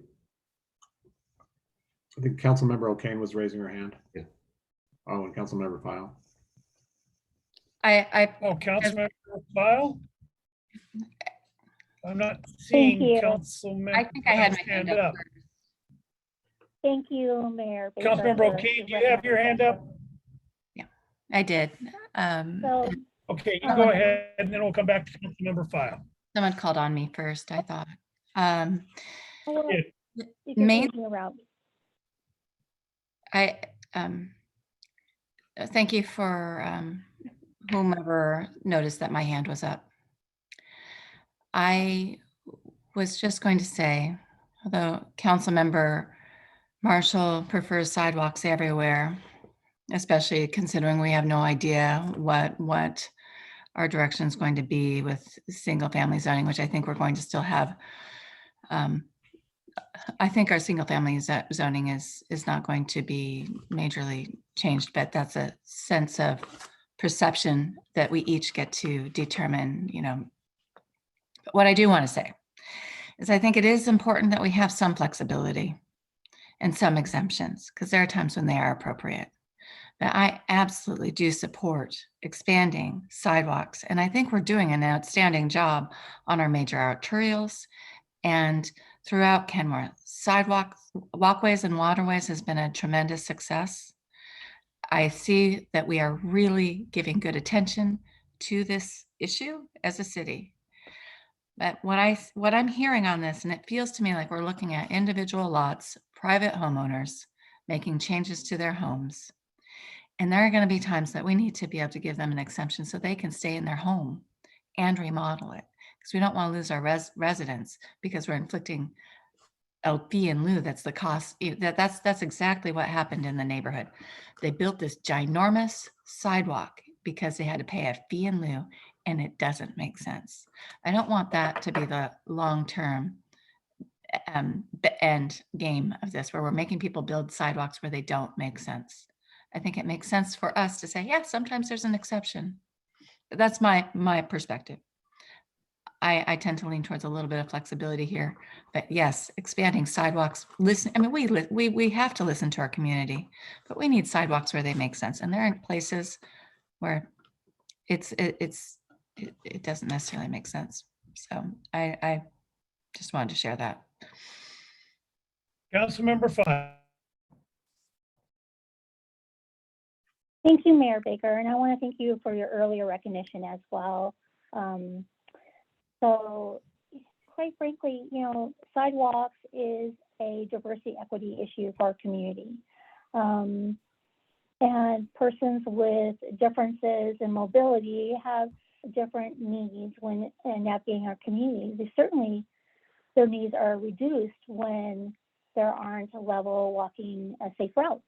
think Councilmember O'Kane was raising her hand. Yeah. Oh, and Councilmember File. Councilmember File? I'm not seeing you. Councilmember. I think I had my hand up. Thank you, Mayor. Baker, Councilmember for O'Kane, do you have your hand up? Yeah, I did. So, Okay, you go ahead, and then we'll come back to Councilmember File. Someone called on me first, I thought. you can Main- leave me around. Thank you for whomever noticed that my hand was up. I was just going to say, although Councilmember Marshall prefers sidewalks everywhere, especially considering we have no idea what our direction is going to be with single family zoning, which I think we're going to still have. I think our single family zoning is not going to be majorly changed, but that's a sense of perception that we each get to determine, you know. But what I do want to say is I think it is important that we have some flexibility and some exemptions, because there are times when they are appropriate. But I absolutely do support expanding sidewalks. And I think we're doing an outstanding job on our major arterials and throughout Kenmore. Sidewalks, walkways and waterways has been a tremendous success. I see that we are really giving good attention to this issue as a city. But what I'm hearing on this, and it feels to me like we're looking at individual lots, private homeowners making changes to their homes. And there are going to be times that we need to be able to give them an exemption so they can stay in their home and remodel it. Because we don't want to lose our residents because we're inflicting a fee in lieu. That's the cost. That's exactly what happened in the neighborhood. They built this ginormous sidewalk because they had to pay a fee in lieu, and it doesn't make sense. I don't want that to be the long-term end game of this, where we're making people build sidewalks where they don't make sense. I think it makes sense for us to say, yeah, sometimes there's an exception. That's my perspective. I tend to lean towards a little bit of flexibility here, but yes, expanding sidewalks. Listen, I mean, we have to listen to our community, but we need sidewalks where they make sense, and there are places where it doesn't necessarily make sense. So I just wanted to share that. Councilmember File. Thank you, Mayor Baker, and I want to thank you for your earlier recognition as well. So quite frankly, you know, sidewalks is a diversity equity issue for our community. And persons with differences in mobility have different needs when navigating our community. Certainly, their needs are reduced when there aren't a level walking safe routes.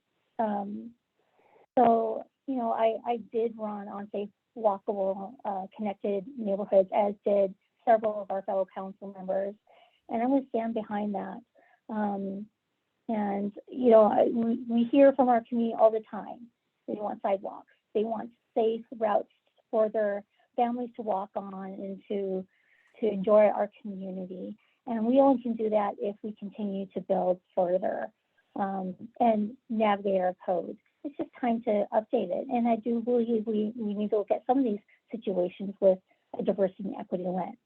So, you know, I did run on safe walkable, connected neighborhoods, as did several of our fellow council members. And I'm going to stand behind that. And, you know, we hear from our community all the time. They want sidewalks. They want safe routes for their families to walk on and to enjoy our community. And we only can do that if we continue to build further and navigate our code. It's just time to update it. And I do believe we need to look at some of these situations with a diversity and equity lens.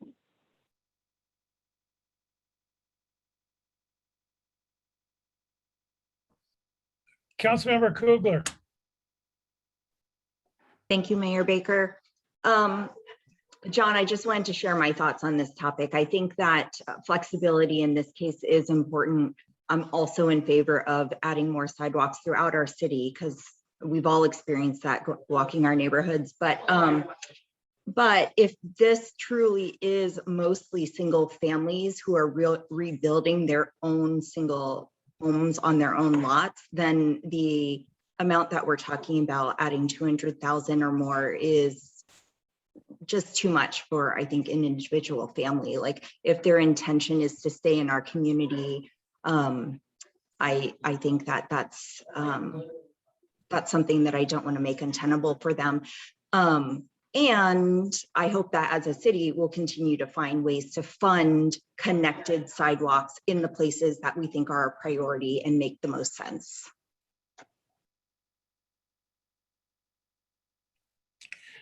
Councilmember Coogler. Thank you, Mayor Baker. John, I just wanted to share my thoughts on this topic. I think that flexibility in this case is important. I'm also in favor of adding more sidewalks throughout our city because we've all experienced that walking our neighborhoods. But if this truly is mostly single families who are rebuilding their own single homes on their own lots, then the amount that we're talking about, adding 200,000 or more, is just too much for, I think, an individual family. Like, if their intention is to stay in our community, I think that that's something that I don't want to make untenable for them. And I hope that as a city, we'll continue to find ways to fund connected sidewalks in the places that we think are a priority and make the most sense.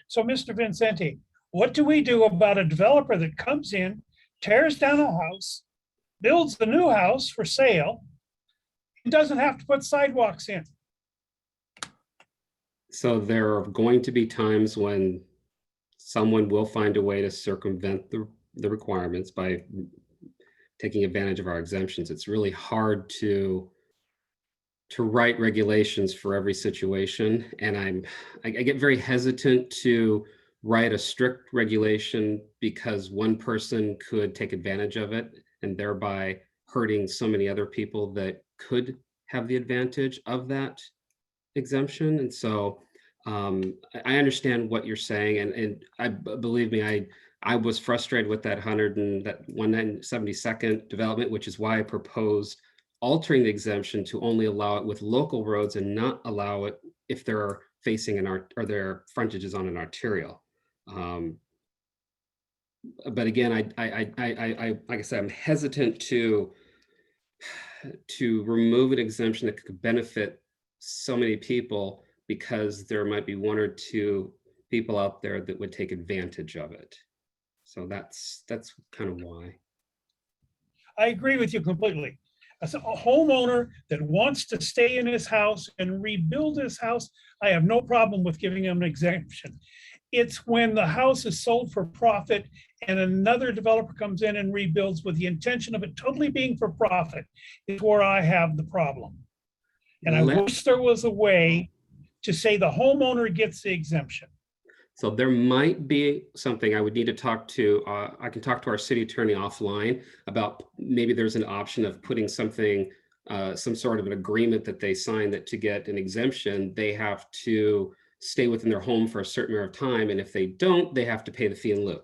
So, Mr. Vicente, what do we do about a developer that comes in, tears down a house, builds the new house for sale, and doesn't have to put sidewalks in? So there are going to be times when someone will find a way to circumvent the requirements by taking advantage of our exemptions. It's really hard to write regulations for every situation. And I get very hesitant to write a strict regulation because one person could take advantage of it and thereby hurting so many other people that could have the advantage of that exemption. And so I understand what you're saying, and I believe me, I was frustrated with that 172nd development, which is why I proposed altering the exemption to only allow it with local roads and not allow it if they're facing their frontages on an arterial. But again, like I said, I'm hesitant to remove an exemption that could benefit so many people, because there might be one or two people out there that would take advantage of it. So that's kind of why. I agree with you completely. As a homeowner that wants to stay in his house and rebuild his house, I have no problem with giving him an exemption. It's when the house is sold for profit and another developer comes in and rebuilds with the intention of it totally being for profit is where I have the problem. And I wish there was a way to say the homeowner gets the exemption. So there might be something I would need to talk to, I can talk to our city attorney offline about maybe there's an option of putting something, some sort of an agreement that they sign that to get an exemption, they have to stay within their home for a certain amount of time. And if they don't, they have to pay the fee in lieu.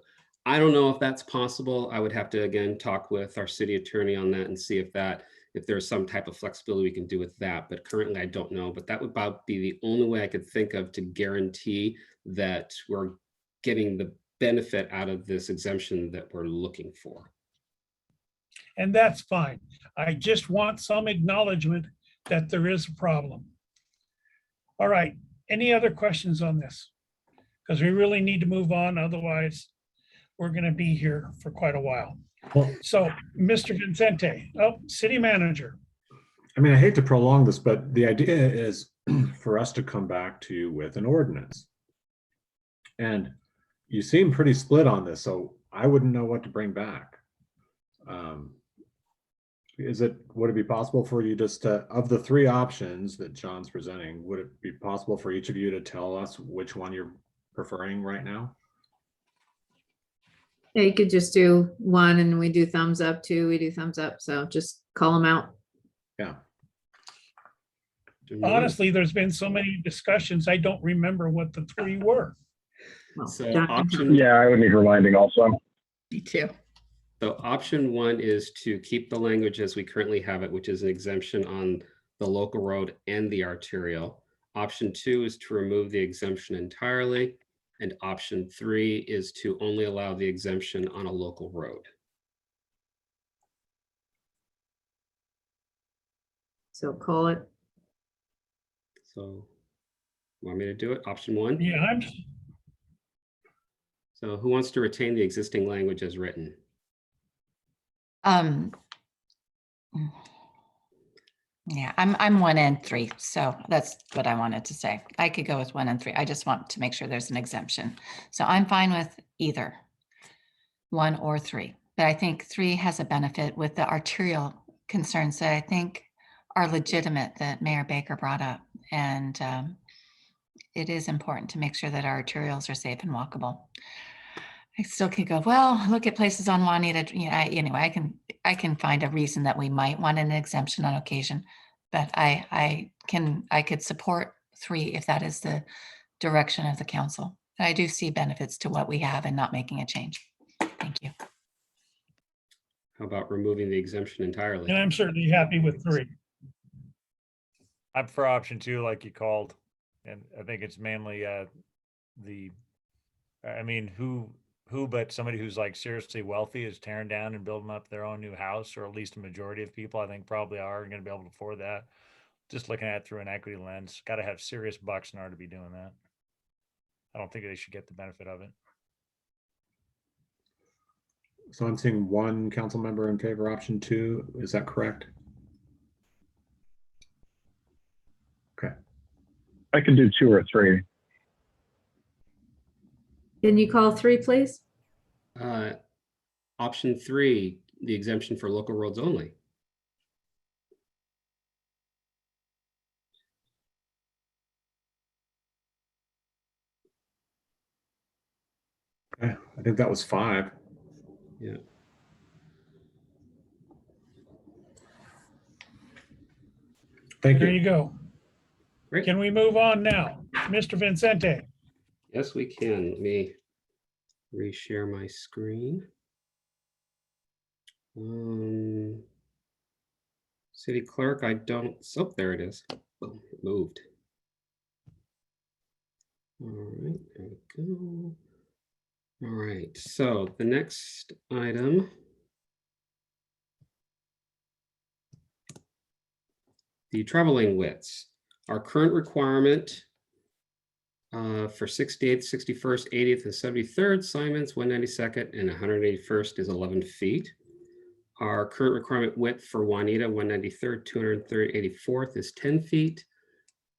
I don't know if that's possible. I would have to, again, talk with our city attorney on that and see if there's some type of flexibility we can do with that. But currently I don't know, but that would about be the only way I could think of to guarantee that we're getting the benefit out of this exemption that we're looking for. And that's fine. I just want some acknowledgement that there is a problem. All right, any other questions on this? Because we really need to move on, otherwise we're going to be here for quite a while. So, Mr. Vicente, city manager. I mean, I hate to prolong this, but the idea is for us to come back to you with an ordinance. And you seem pretty split on this, so I wouldn't know what to bring back. Would it be possible for you just to, of the three options that John's presenting, would it be possible for each of you to tell us which one you're preferring right now? Yeah, you could just do one and we do thumbs up, two, we do thumbs up. So just call them out. Yeah. Honestly, there's been so many discussions, I don't remember what the three were. Well, So John can option, comment. Yeah, I would need reminding also. Me too. so option 1 is to keep the language as we currently have it, which is an exemption on the local road and the arterial. Option 2 is to remove the exemption entirely. And option 3 is to only allow the exemption on a local road. So call it. So want me to do it? Option 1? Yeah, So who wants to retain the existing language as written? Yeah, I'm 1 and 3, so that's what I wanted to say. I could go with 1 and 3. I just want to make sure there's an exemption. So I'm fine with either 1 or 3, but I think 3 has a benefit with the arterial concerns that I think are legitimate that Mayor Baker brought up. And it is important to make sure that our arterials are safe and walkable. I still could go, well, look at places on Juanita. You know, anyway, I can find a reason that we might want an exemption on occasion, but I could support 3 if that is the direction of the council. I do see benefits to what we have and not making a change. Thank you. How about removing the exemption entirely? and I'm certainly happy with 3. I'm for option 2, like you called, and I think it's mainly who but somebody who's like seriously wealthy is tearing down and building up their own new house, or at least a majority of people I think probably are going to be able to afford that. Just looking at it through an equity lens, got to have serious bucks in order to be doing that. I don't think they should get the benefit of it. So I'm seeing 1 council member in favor of option 2. Is that correct? Okay. I could do 2 or 3. Can you call 3, please? Option 3, the exemption for local roads only. Okay. I think that was 5. Yeah. Thank There you. you go. Great. Can we move on now? Mr. Vicente? Yes, we can. Let me reshare my screen. City clerk, I don't, oh, there it is. Boom, it moved. All right, there we go. All right, so the next item. The travel lane widths. Our current requirement for 68th, 61st, 80th, and 73rd Simons, 192nd, and 181st is 11 feet. Our current requirement width for Juanita, 193rd, 203rd, 84th is 10 feet.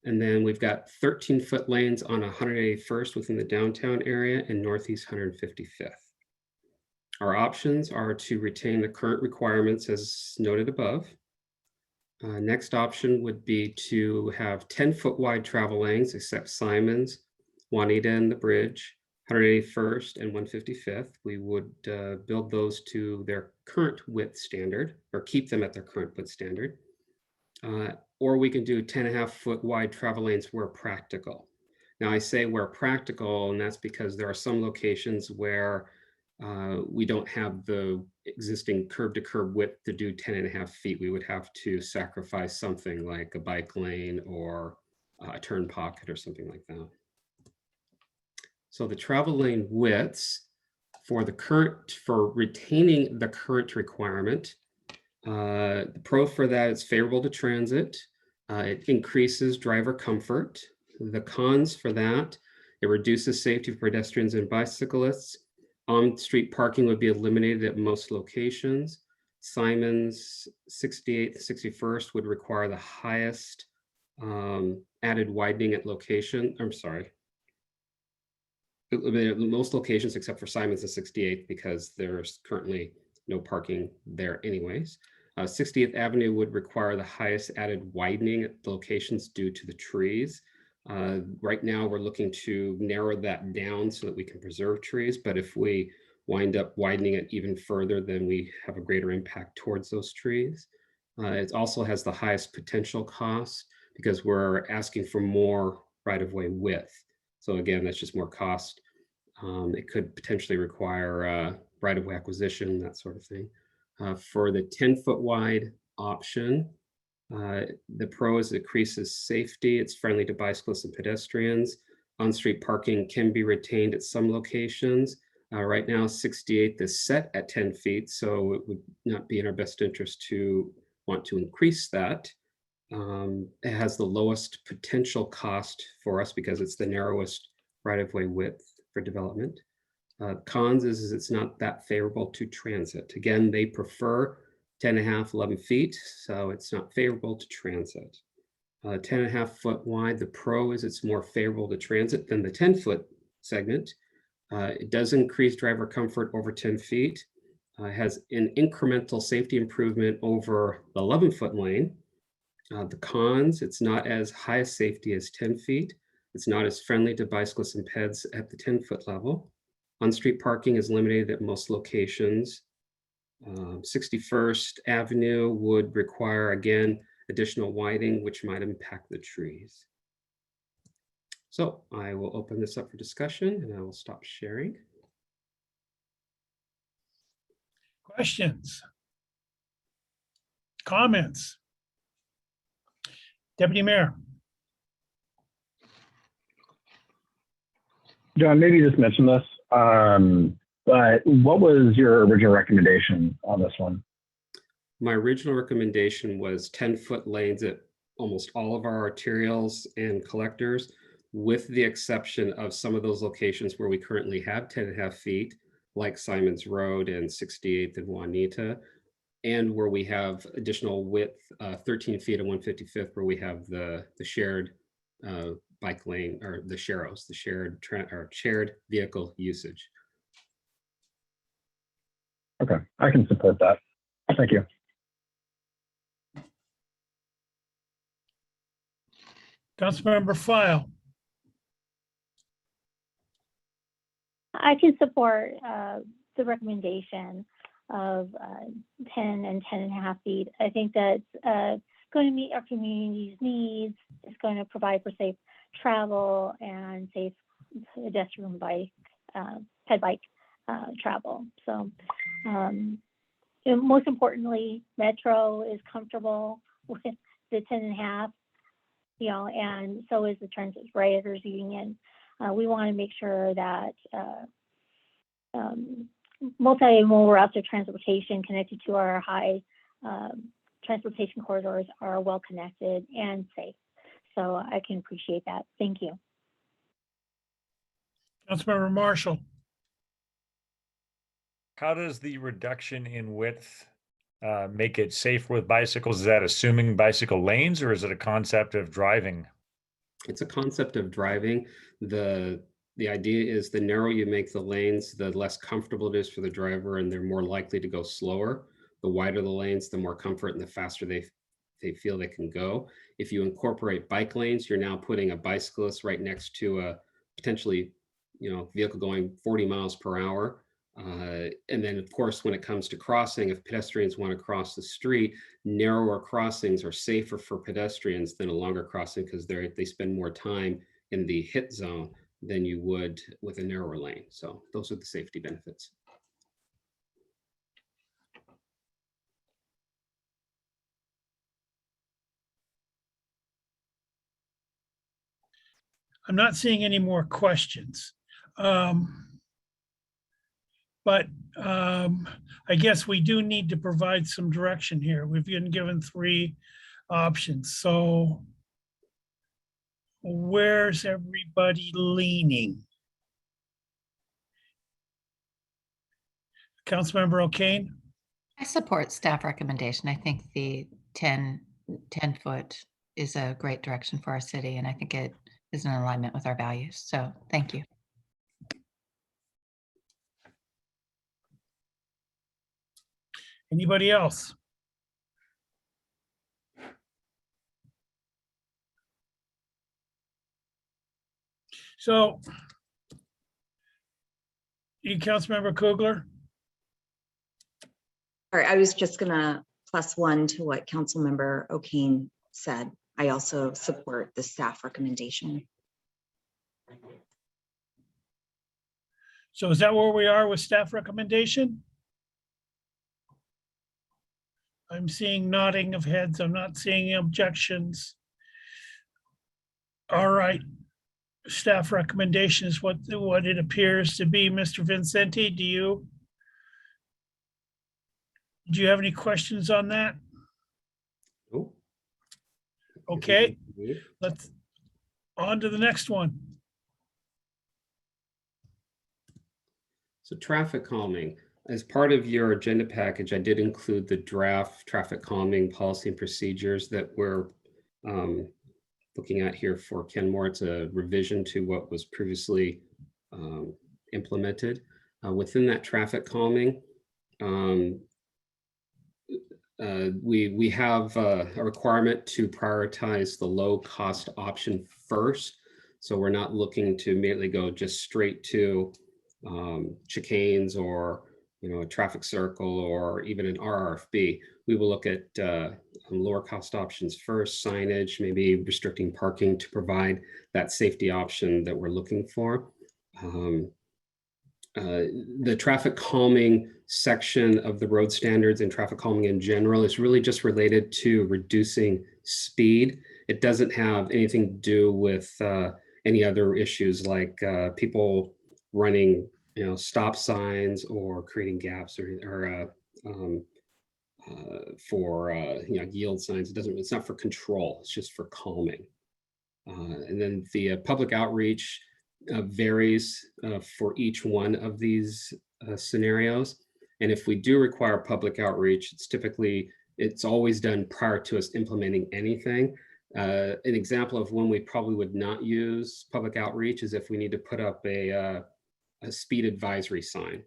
And then we've got 13-foot lanes on 181st within the downtown area and Northeast 155th. Our options are to retain the current requirements as noted above. Next option would be to have 10-foot wide travel lanes except Simons, Juanita and the Bridge, 181st and 155th. We would build those to their current width standard, or keep them at their current width standard. Or we can do 10.5-foot wide travel lanes where practical. Now I say where practical, and that's because there are some locations where we don't have the existing curb to curb width to do 10.5 feet. We would have to sacrifice something like a bike lane or a turn pocket or something like that. So the travel lane widths for retaining the current requirement, the pro for that is favorable to transit. It increases driver comfort. The cons for that, it reduces safety for pedestrians and bicyclists. On-street parking would be eliminated at most locations. Simons, 68th, 61st would require the highest added widening at location. I'm sorry. Most locations except for Simons and 68th because there's currently no parking there anyways. 60th Avenue would require the highest added widening at locations due to the trees. Right now, we're looking to narrow that down so that we can preserve trees. But if we wind up widening it even further, then we have a greater impact towards those trees. It also has the highest potential cost because we're asking for more right-of-way width. So again, that's just more cost. It could potentially require right-of-way acquisition, that sort of thing. For the 10-foot wide option, the pro is it increases safety. It's friendly to bicyclists and pedestrians. On-street parking can be retained at some locations. Right now, 68th is set at 10 feet, so it would not be in our best interest to want to increase that. It has the lowest potential cost for us because it's the narrowest right-of-way width for development. Cons is it's not that favorable to transit. Again, they prefer 10.5, 11 feet, so it's not favorable to transit. 10.5 foot wide, the pro is it's more favorable to transit than the 10-foot segment. It does increase driver comfort over 10 feet. Has an incremental safety improvement over the 11-foot lane. The cons, it's not as high a safety as 10 feet. It's not as friendly to bicyclists and peds at the 10-foot level. On-street parking is limited at most locations. 61st Avenue would require, again, additional widening, which might impact the trees. So I will open this up for discussion and I will stop sharing. Questions? Comments? Deputy Mayor. John, maybe you just mentioned this, but what was your original recommendation on this one? My original recommendation was 10-foot lanes at almost all of our arterials and collectors, with the exception of some of those locations where we currently have 10.5 feet, like Simon's Road and 68th and Juanita, and where we have additional width, 13 feet and 155th, where we have the shared bike lane, or the sharrows, the shared vehicle usage. Okay, I can support that. Thank you. Councilmember File. I can support the recommendation of 10 and 10.5 feet. I think that's going to meet our community's needs. It's going to provide for safe travel and safe pedestrian bike, ped bike travel. So and most importantly, Metro is comfortable with the 10.5, you know, and so is the Transit Writers Union. We want to make sure that multimodal routes of transportation connected to our high transportation corridors are well connected and safe. So I can appreciate that. Thank you. Councilmember Marshall. How does the reduction in width make it safer with bicycles? Is that assuming bicycle lanes, or is it a concept of driving? It's a concept of driving. The idea is the narrower you make the lanes, the less comfortable it is for the driver, and they're more likely to go slower. The wider the lanes, the more comfort and the faster they feel they can go. If you incorporate bike lanes, you're now putting a bicyclist right next to a potentially, you know, vehicle going 40 miles per hour. And then, of course, when it comes to crossing, if pedestrians want to cross the street, narrower crossings are safer for pedestrians than a longer crossing because they spend more time in the hit zone than you would with a narrower lane. So those are the safety benefits. I'm not seeing any more questions. But I guess we do need to provide some direction here. We've been given 3 options. So where's everybody leaning? Councilmember O'Kane? I support staff recommendation. I think the 10 foot is a great direction for our city, and I think it is in alignment with our values. So thank you. Anybody else? So, Councilmember Coogler? All right, I was just gonna +1 to what Councilmember O'Kane said. I also support the staff recommendation. So is that where we are with staff recommendation? I'm seeing nodding of heads. I'm not seeing objections. All right. Staff recommendation is what it appears to be. Mr. Vicente, do you have any questions on that? Nope. Okay, let's on to the next one. So traffic calming. As part of your agenda package, I did include the draft traffic calming policy and procedures that we're looking at here for Kenmore. It's a revision to what was previously implemented. Within that traffic calming, we have a requirement to prioritize the low cost option first. So we're not looking to immediately go just straight to chicanes or a traffic circle or even an RRFB. We will look at lower cost options first, signage, maybe restricting parking to provide that safety option that we're looking for. The traffic calming section of the road standards and traffic calming in general is really just related to reducing speed. It doesn't have anything to do with any other issues like people running stop signs or creating gaps or for yield signs. It's not for control, it's just for calming. And then the public outreach varies for each one of these scenarios. And if we do require public outreach, it's always done prior to us implementing anything. An example of when we probably would not use public outreach is if we need to put up a speed advisory sign.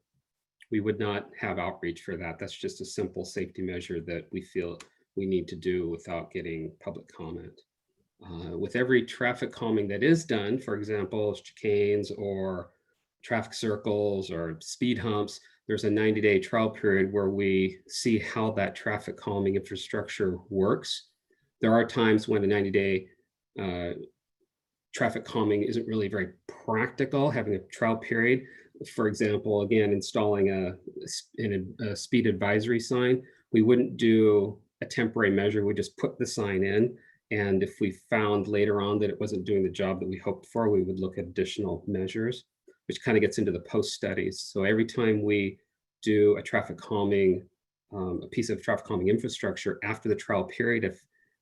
We would not have outreach for that. That's just a simple safety measure that we feel we need to do without getting public comment. With every traffic calming that is done, for example, chicanes or traffic circles or speed humps, there's a 90-day trial period where we see how that traffic calming infrastructure works. There are times when a 90-day traffic calming isn't really very practical, having a trial period. For example, again, installing a speed advisory sign, we wouldn't do a temporary measure. We just put the sign in. And if we found later on that it wasn't doing the job that we hoped for, we would look at additional measures, which kind of gets into the post studies. So every time we do a traffic calming, a piece of traffic calming infrastructure after the trial period, if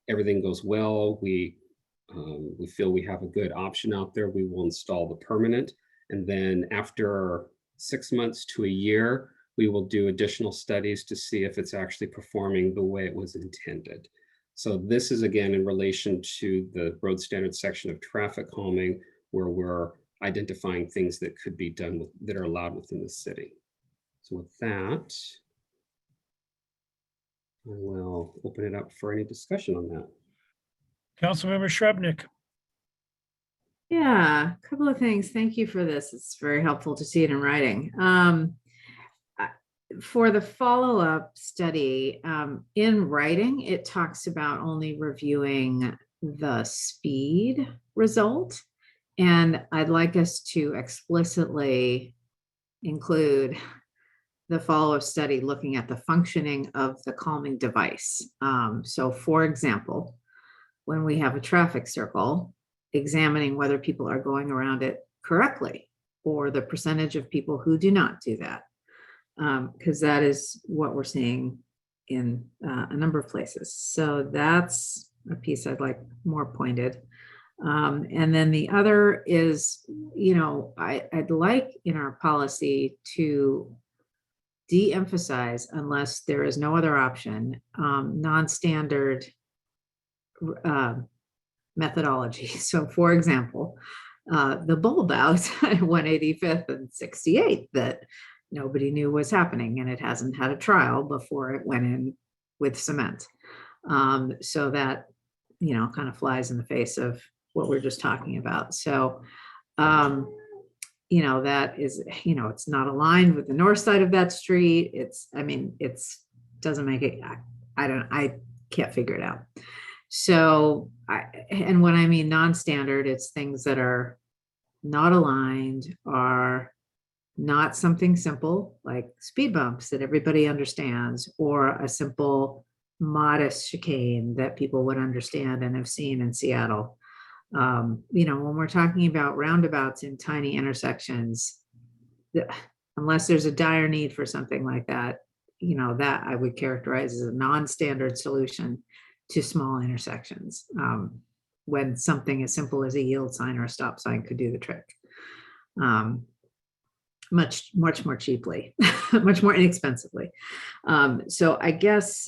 everything goes well, we feel we have a good option out there, we will install the permanent. And then after 6 months to a year, we will do additional studies to see if it's actually performing the way it was intended. So this is again in relation to the road standard section of traffic calming, where we're identifying things that could be done that are allowed within the city. So with that, I will open it up for any discussion on that. Councilmember Shrubnik. Yeah, a couple of things. Thank you for this. It's very helpful to see it in writing. For the follow-up study, in writing, it talks about only reviewing the speed result. And I'd like us to explicitly include the follow-up study looking at the functioning of the calming device. So for example, when we have a traffic circle, examining whether people are going around it correctly or the percentage of people who do not do that. Because that is what we're seeing in a number of places. So that's a piece I'd like more pointed. And then the other is, I'd like in our policy to de-emphasize, unless there is no other option, non-standard methodology. So for example, the bulb out at 185th and 68th that nobody knew was happening, and it hasn't had a trial before it went in with cement. So that, kind of flies in the face of what we're just talking about. So, that is, it's not aligned with the north side of that street. Doesn't make it, I can't figure it out. So, and when I mean non-standard, it's things that are not aligned, are not something simple like speed bumps that everybody understands, or a simple modest chicane that people would understand and have seen in Seattle. You know, when we're talking about roundabouts in tiny intersections, unless there's a dire need for something like that, you know, that I would characterize as a non-standard solution to small intersections, when something as simple as a yield sign or a stop sign could do the trick. Much more cheaply, much more inexpensively. So I guess,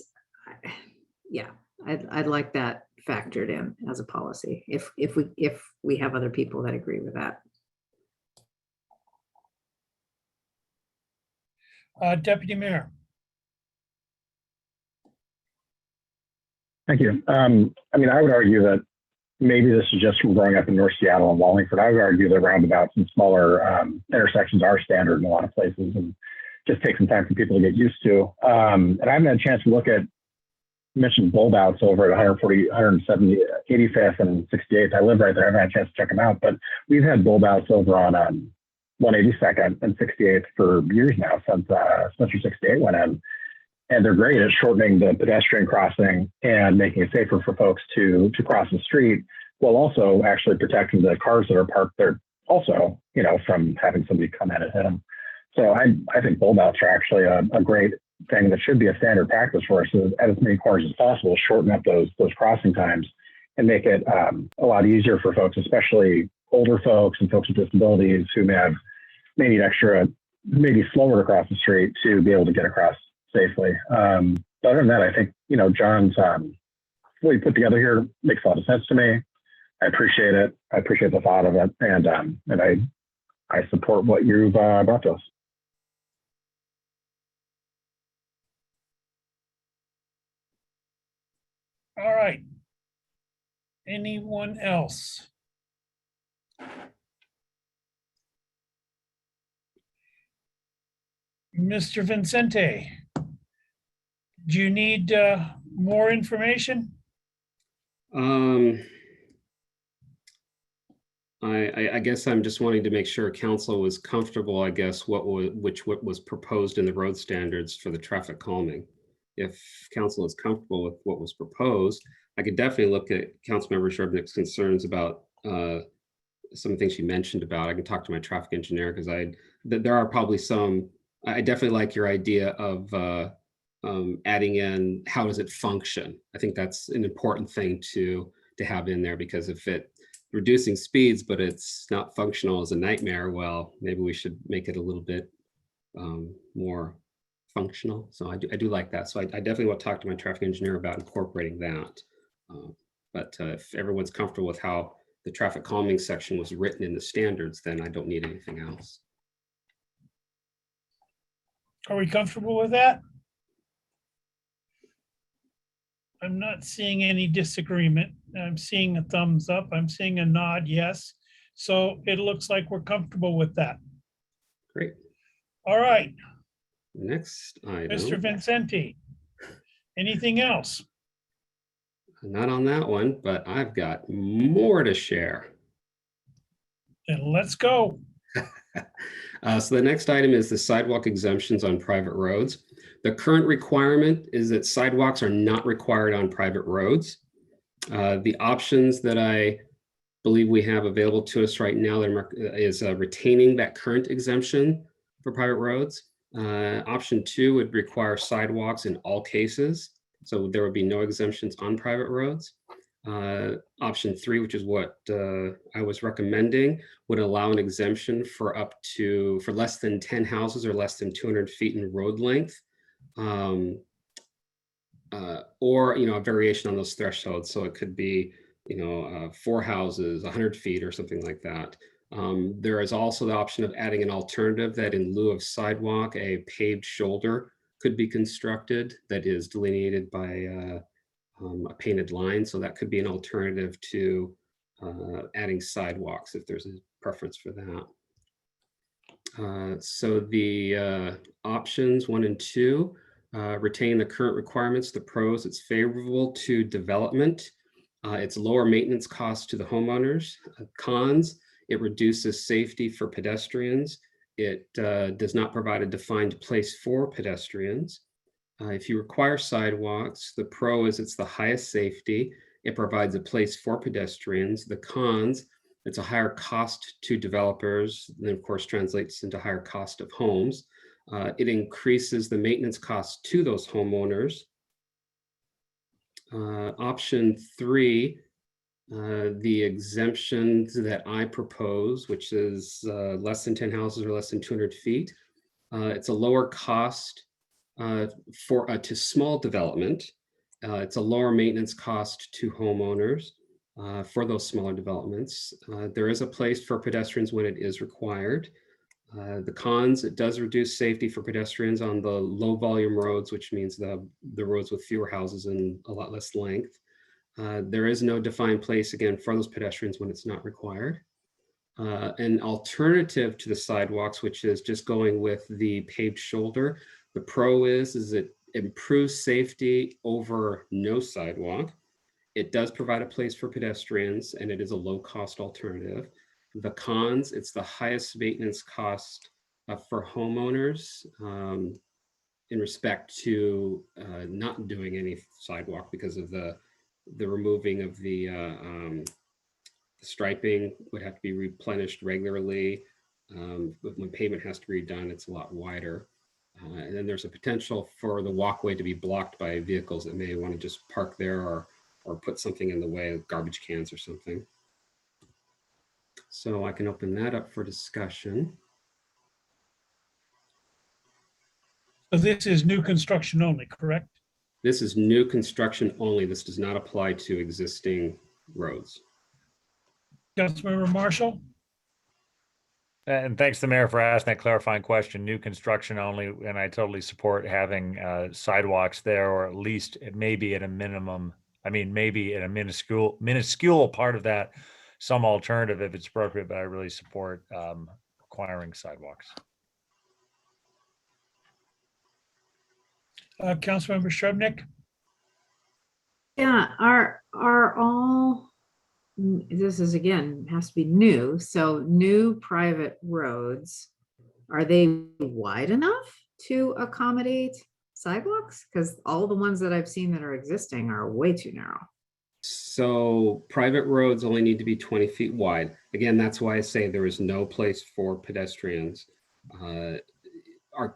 yeah, I'd like that factored in as a policy if we have other people that agree with that. Deputy Mayor. Thank you. I mean, I would argue that maybe this is just from growing up in North Seattle and Wallingford. I would argue that roundabouts and smaller intersections are standard in a lot of places, and just take some time for people to get used to. And I haven't had a chance to look at, you mentioned bulb outs over at 140, 170, 85th and 68th. I live right there. I haven't had a chance to check them out, but we've had bulb outs over on 182nd and 68th for years now, since Spencer 68 went in. And they're great at shortening the pedestrian crossing and making it safer for folks to cross the street, while also actually protecting the cars that are parked there also, you know, from having somebody come in and hit them. So I think bulb outs are actually a great thing that should be a standard practice for us, as many cars as possible, shorten up those crossing times and make it a lot easier for folks, especially older folks and folks with disabilities who may need extra, maybe slower to cross the street, to be able to get across safely. But other than that, I think, you know, John's what he put together here makes a lot of sense to me. I appreciate it. I appreciate the thought of it, and I support what you've brought to us. All right. Anyone else? Mr. Vicente, do you need more information? I guess I'm just wanting to make sure council was comfortable, I guess, what was proposed in the road standards for the traffic calming. If council is comfortable with what was proposed, I could definitely look at Councilmember Shrubnik's concerns about some things she mentioned about. I can talk to my traffic engineer, because there are probably some. I definitely like your idea of adding in, how does it function? I think that's an important thing to have in there, because if reducing speeds, but it's not functional, is a nightmare, well, maybe we should make it a little bit more functional. So I do like that. So I definitely want to talk to my traffic engineer about incorporating that. But if everyone's comfortable with how the traffic calming section was written in the standards, then I don't need anything else. Are we comfortable with that? I'm not seeing any disagreement. I'm seeing a thumbs up. I'm seeing a nod, yes. So it looks like we're comfortable with that. Great. All right. Next item. Mr. Vicente, anything else? Not on that one, but I've got more to share. Then let's go. So the next item is the sidewalk exemptions on private roads. The current requirement is that sidewalks are not required on private roads. The options that I believe we have available to us right now is retaining that current exemption for private roads. Option 2 would require sidewalks in all cases, so there would be no exemptions on private roads. Option 3, which is what I was recommending, would allow an exemption for less than 10 houses or less than 200 feet in road length, or a variation on those thresholds. So it could be 4 houses, 100 feet, or something like that. There is also the option of adding an alternative that, in lieu of sidewalk, a paved shoulder could be constructed that is delineated by a painted line. So that could be an alternative to adding sidewalks, if there's a preference for that. So the options 1 and 2 retain the current requirements. The pros: it's favorable to development. It's lower maintenance costs to the homeowners. Cons: it reduces safety for pedestrians. It does not provide a defined place for pedestrians. If you require sidewalks, the pro is it's the highest safety. It provides a place for pedestrians. The cons, it's a higher cost to developers, and then of course translates into higher cost of homes. It increases the maintenance cost to those homeowners. Option 3, the exemptions that I propose, which is less than 10 houses or less than 200 feet. It's a lower cost to small development. It's a lower maintenance cost to homeowners for those smaller developments. There is a place for pedestrians when it is required. The cons, it does reduce safety for pedestrians on the low volume roads, which means the roads with fewer houses and a lot less length. There is no defined place, again, for those pedestrians when it's not required. An alternative to the sidewalks, which is just going with the paved shoulder, the pro is it improves safety over no sidewalk. It does provide a place for pedestrians, and it is a low-cost alternative. The cons, it's the highest maintenance cost for homeowners in respect to not doing any sidewalk because of the removing of the striping would have to be replenished regularly. But when pavement has to be redone, it's a lot wider. And then there's a potential for the walkway to be blocked by vehicles that may want to just park there or put something in the way of garbage cans or something. So I can open that up for discussion. So this is new construction only, correct? This is new construction only. This does not apply to existing roads. Councilmember Marshall? And thanks to the mayor for asking that clarifying question, new construction only, and I totally support having sidewalks there, or at least it may be at a minimum, maybe at a minuscule part of that, some alternative if it's appropriate, but I really support requiring sidewalks. Councilmember Shrubnik? Yeah, are all, this is again, has to be new. So new private roads, are they wide enough to accommodate sidewalks? Because all the ones that I've seen that are existing are way too narrow. So private roads only need to be 20 feet wide. Again, that's why I say there is no place for pedestrians.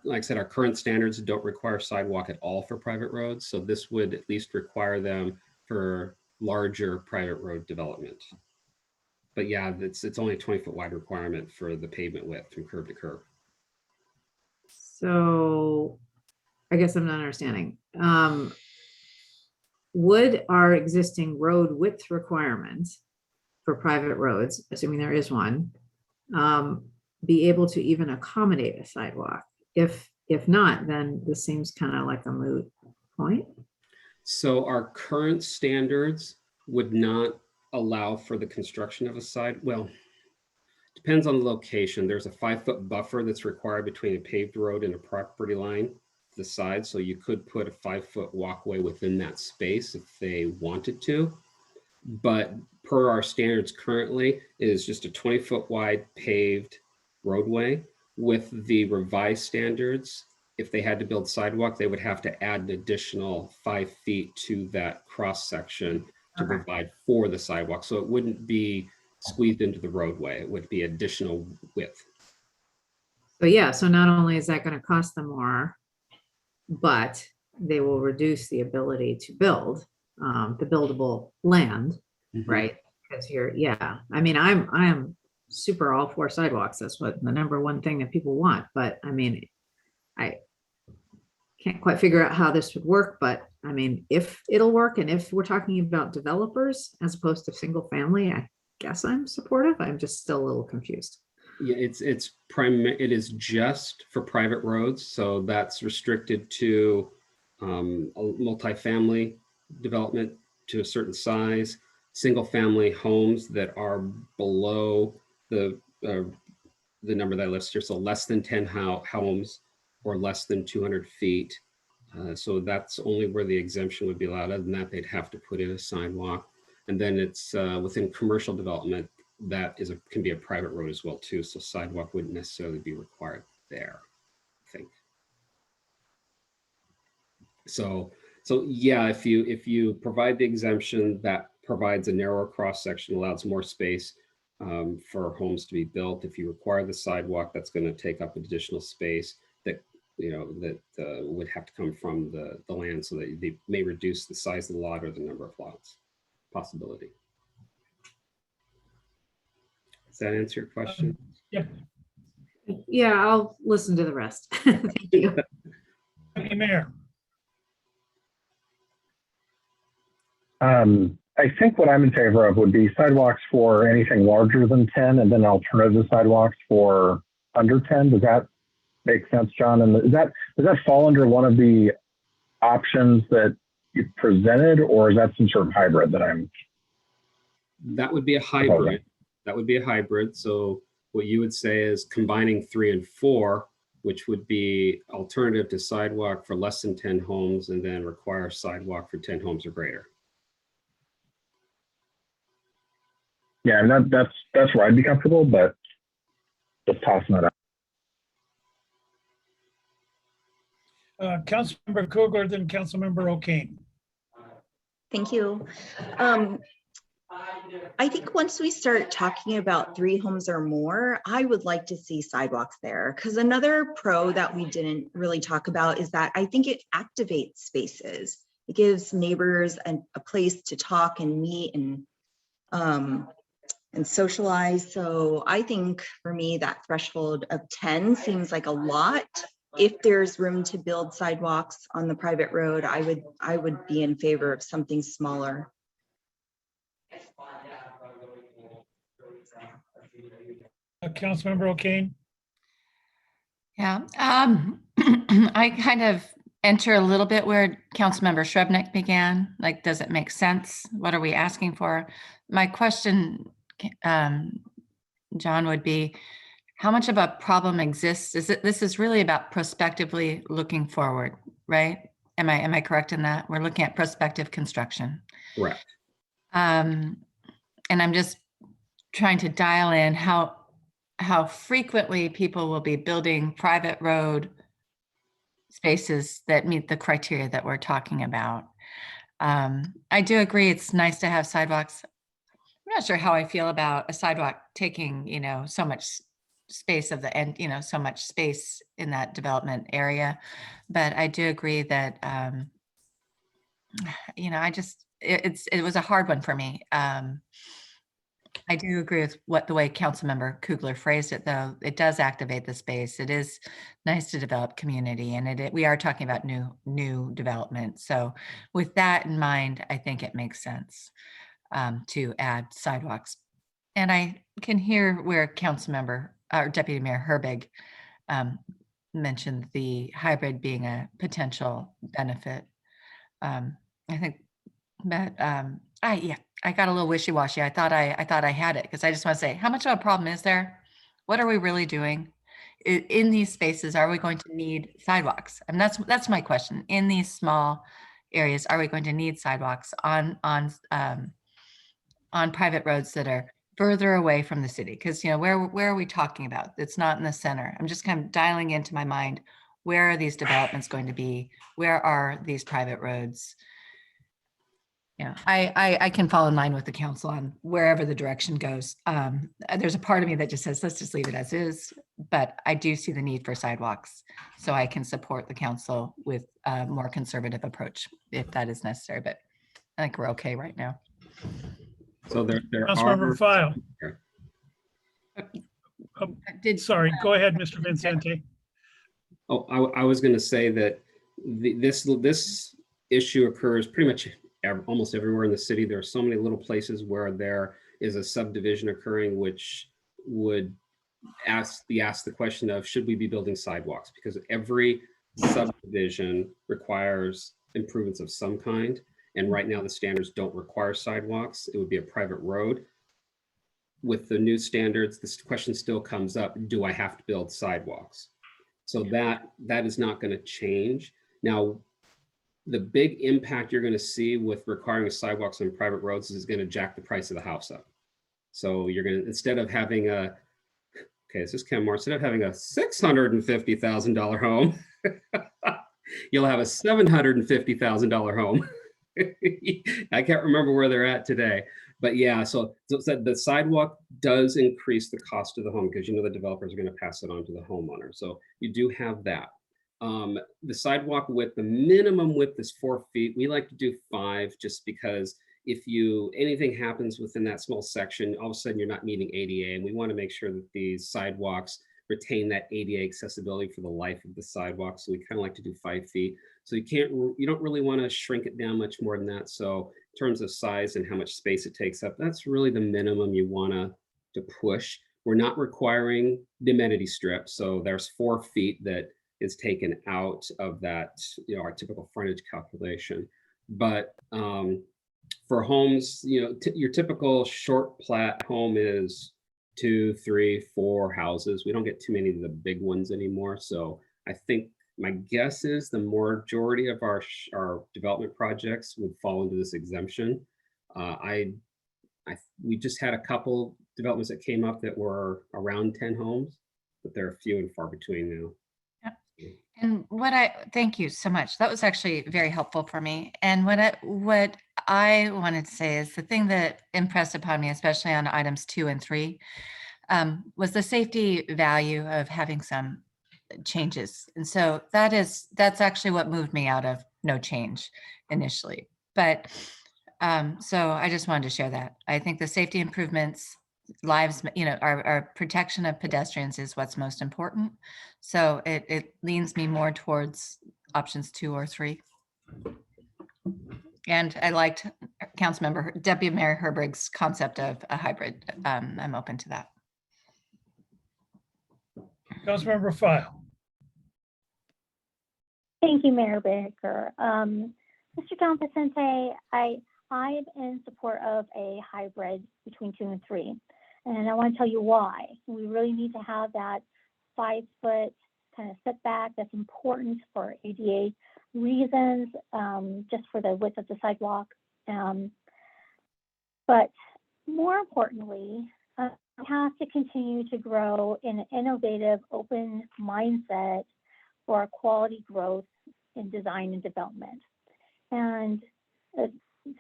Like I said, our current standards don't require sidewalk at all for private roads. So this would at least require them for larger private road development. But yeah, it's only a 20-foot wide requirement for the pavement width from curb to curb. So I guess I'm not understanding. Would our existing road width requirements for private roads, assuming there is one, be able to even accommodate a sidewalk? If not, then this seems kind of like a moot point. So our current standards would not allow for the construction of a side. Well, depends on the location. There's a 5-foot buffer that's required between a paved road and a property line to the side. So you could put a 5-foot walkway within that space if they wanted to. But per our standards currently, it is just a 20-foot wide paved roadway. With the revised standards, if they had to build sidewalk, they would have to add an additional 5 feet to that cross section to provide for the sidewalk. So it wouldn't be squeezed into the roadway. It would be additional width. So yeah, so not only is that going to cost them more, but they will reduce the ability to build the buildable land, right? Because I am super all for sidewalks. That's what the number one thing that people want. But I can't quite figure out how this would work. But if it'll work, and if we're talking about developers as opposed to single family, I guess I'm supportive. I'm just still a little confused. Yeah, it is just for private roads, so that's restricted to a multifamily development to a certain size, single family homes that are below the number that I listed here, so less than 10 homes or less than 200 feet. So that's only where the exemption would be allowed. Other than that, they'd have to put in a sidewalk. And then it's within commercial development, that can be a private road as well too. So sidewalk wouldn't necessarily be required there, I think. So yeah, if you provide the exemption that provides a narrower cross section, allows more space for homes to be built. If you require the sidewalk, that's going to take up additional space that would have to come from the land, so that they may reduce the size of the lot or the number of lots. Possibility. Does that answer your question? Yeah. Yeah, I'll listen to the rest. Thank you. Deputy Mayor. I think what I'm in favor of would be sidewalks for anything larger than 10, and then alternative sidewalks for under 10. Does that make sense, John? And does that fall under one of the options that you presented, or is that some sort of hybrid that I'm? That would be a hybrid. That would be a hybrid. So what you would say is combining 3 and 4, which would be alternative to sidewalk for less than 10 homes, and then require sidewalk for 10 homes or greater. Yeah, and that's where I'd be comfortable, but just tossing it out. Councilmember Coogler, then Councilmember O'Kane. Thank you. I think once we start talking about 3 homes or more, I would like to see sidewalks there, because another pro that we didn't really talk about is that I think it activates spaces. It gives neighbors a place to talk and meet and socialize. So I think for me, that threshold of 10 seems like a lot. If there's room to build sidewalks on the private road, I would be in favor of something smaller. Councilmember O'Kane. Yeah, I kind of enter a little bit where Councilmember Shrubnik began. Like, does it make sense? What are we asking for? My question, John, would be, how much of a problem exists? This is really about prospectively looking forward, right? Am I correct in that? We're looking at prospective construction. Correct. And I'm just trying to dial in how frequently people will be building private road spaces that meet the criteria that we're talking about. I do agree it's nice to have sidewalks. I'm not sure how I feel about a sidewalk taking, so much space of the end, so much space in that development area. But I do agree that, it was a hard one for me. I do agree with the way Councilmember Coogler phrased it, though. It does activate the space. It is nice to develop community, and we are talking about new development. So with that in mind, I think it makes sense to add sidewalks. And I can hear where Councilmember or Deputy Mayor Herbig mentioned the hybrid being a potential benefit. I think that I got a little wishy-washy. I thought I had it, because I just want to say, how much of a problem is there? What are we really doing in these spaces? Are we going to need sidewalks? And that's my question. In these small areas, are we going to need sidewalks on private roads that are further away from the city? Because where are we talking about? It's not in the center. I'm just kind of dialing into my mind, where are these developments going to be? Where are these private roads? Yeah, I can fall in line with the council on wherever the direction goes. There's a part of me that just says, let's just leave it as is, but I do see the need for sidewalks. So I can support the council with a more conservative approach if that is necessary, but I think we're okay right now. So there Councilmember are. File. Did Sorry, go ahead, Mr. Vicente. Oh, I was going to say that this issue occurs pretty much almost everywhere in the city. There are so many little places where there is a subdivision occurring, which would ask the question of, should we be building sidewalks? Because every subdivision requires improvements of some kind. And right now the standards don't require sidewalks. It would be a private road. With the new standards, this question still comes up, do I have to build sidewalks? So that is not going to change. Now, the big impact you're going to see with requiring sidewalks on private roads is going to jack the price of the house up. So you're going to, instead of having a, okay, this is Kenmore, instead of having a $650,000 home, you'll have a $750,000 home. I can't remember where they're at today, but yeah, so the sidewalk does increase the cost of the home because, you know, the developers are going to pass it on to the homeowner. So you do have that. The sidewalk width, the minimum width is 4 feet. We like to do 5 just because if anything happens within that small section, all of a sudden you're not meeting ADA, and we want to make sure that these sidewalks retain that ADA accessibility for the life of the sidewalk. So we kind of like to do 5 feet. So you don't really want to shrink it down much more than that. So in terms of size and how much space it takes up, that's really the minimum you want to push. We're not requiring the amenity strip. So there's 4 feet that is taken out of that, you know, our typical frontage calculation. But for homes, you know, your typical short plat home is 2, 3, 4 houses. We don't get too many of the big ones anymore. So I think my guess is the majority of our development projects would fall into this exemption. We just had a couple developments that came up that were around 10 homes, but they're few and far between now. And thank you so much. That was actually very helpful for me. And what I wanted to say is the thing that impressed upon me, especially on items 2 and 3, was the safety value of having some changes. And so that's actually what moved me out of no change initially. But so I just wanted to share that. I think the safety improvements, lives, you know, our protection of pedestrians is what's most important. So it leans me more towards options 2 or 3. And I liked Councilmember Deputy Mayor Herberg's concept of a hybrid. I'm open to that. Councilmember File. Thank you, Mayor Baker. Mr. John Vicente, I'm in support of a hybrid between 2 and 3. And I want to tell you why. We really need to have that 5-foot kind of setback that's important for ADA reasons, just for the width of the sidewalk. But more importantly, we have to continue to grow in an innovative, open mindset for our quality growth in design and development. And the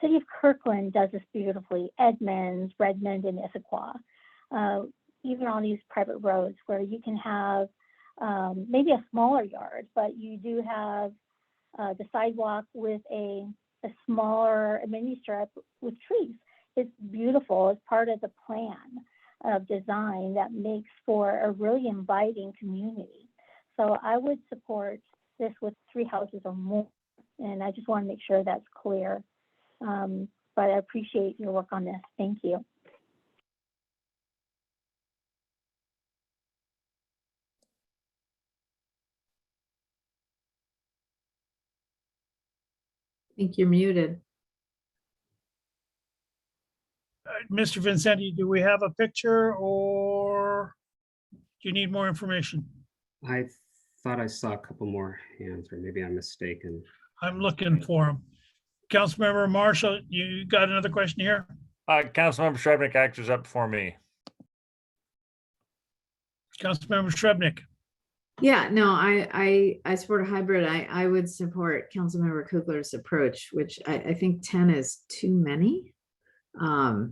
city of Kirkland does this beautifully, Edmonds, Redmond, and Issaquah. Even on these private roads where you can have maybe a smaller yard, but you do have the sidewalk with a smaller amenity strip with trees. It's beautiful. It's part of the plan of design that makes for a really inviting community. So I would support this with 3 houses or more. And I just want to make sure that's clear. But I appreciate your work on this. Thank you. I think you're muted. Mr. Vincenti, do we have a picture or do you need more information? I thought I saw a couple more hands, or maybe I'm mistaken. I'm looking for them. Councilmember Marshall, you got another question here? Councilmember Shrubnik actually is up before me. Councilmember Shrubnik. Yeah, no, I support a hybrid. I would support Councilmember Coogler's approach, which I think 10 is too many. You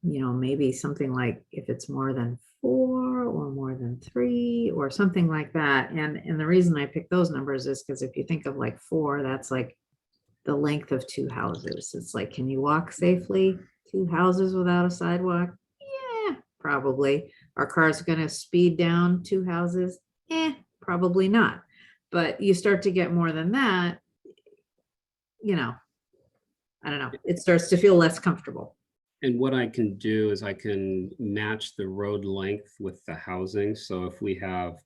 know, maybe something like if it's more than 4 or more than 3 or something like that. And the reason I picked those numbers is because if you think of like 4, that's like the length of 2 houses. It's like, can you walk safely 2 houses without a sidewalk? Yeah, probably. Are cars going to speed down 2 houses? Probably not. But you start to get more than that, you know, I don't know, it starts to feel less comfortable. And what I can do is I can match the road length with the housing. So if we have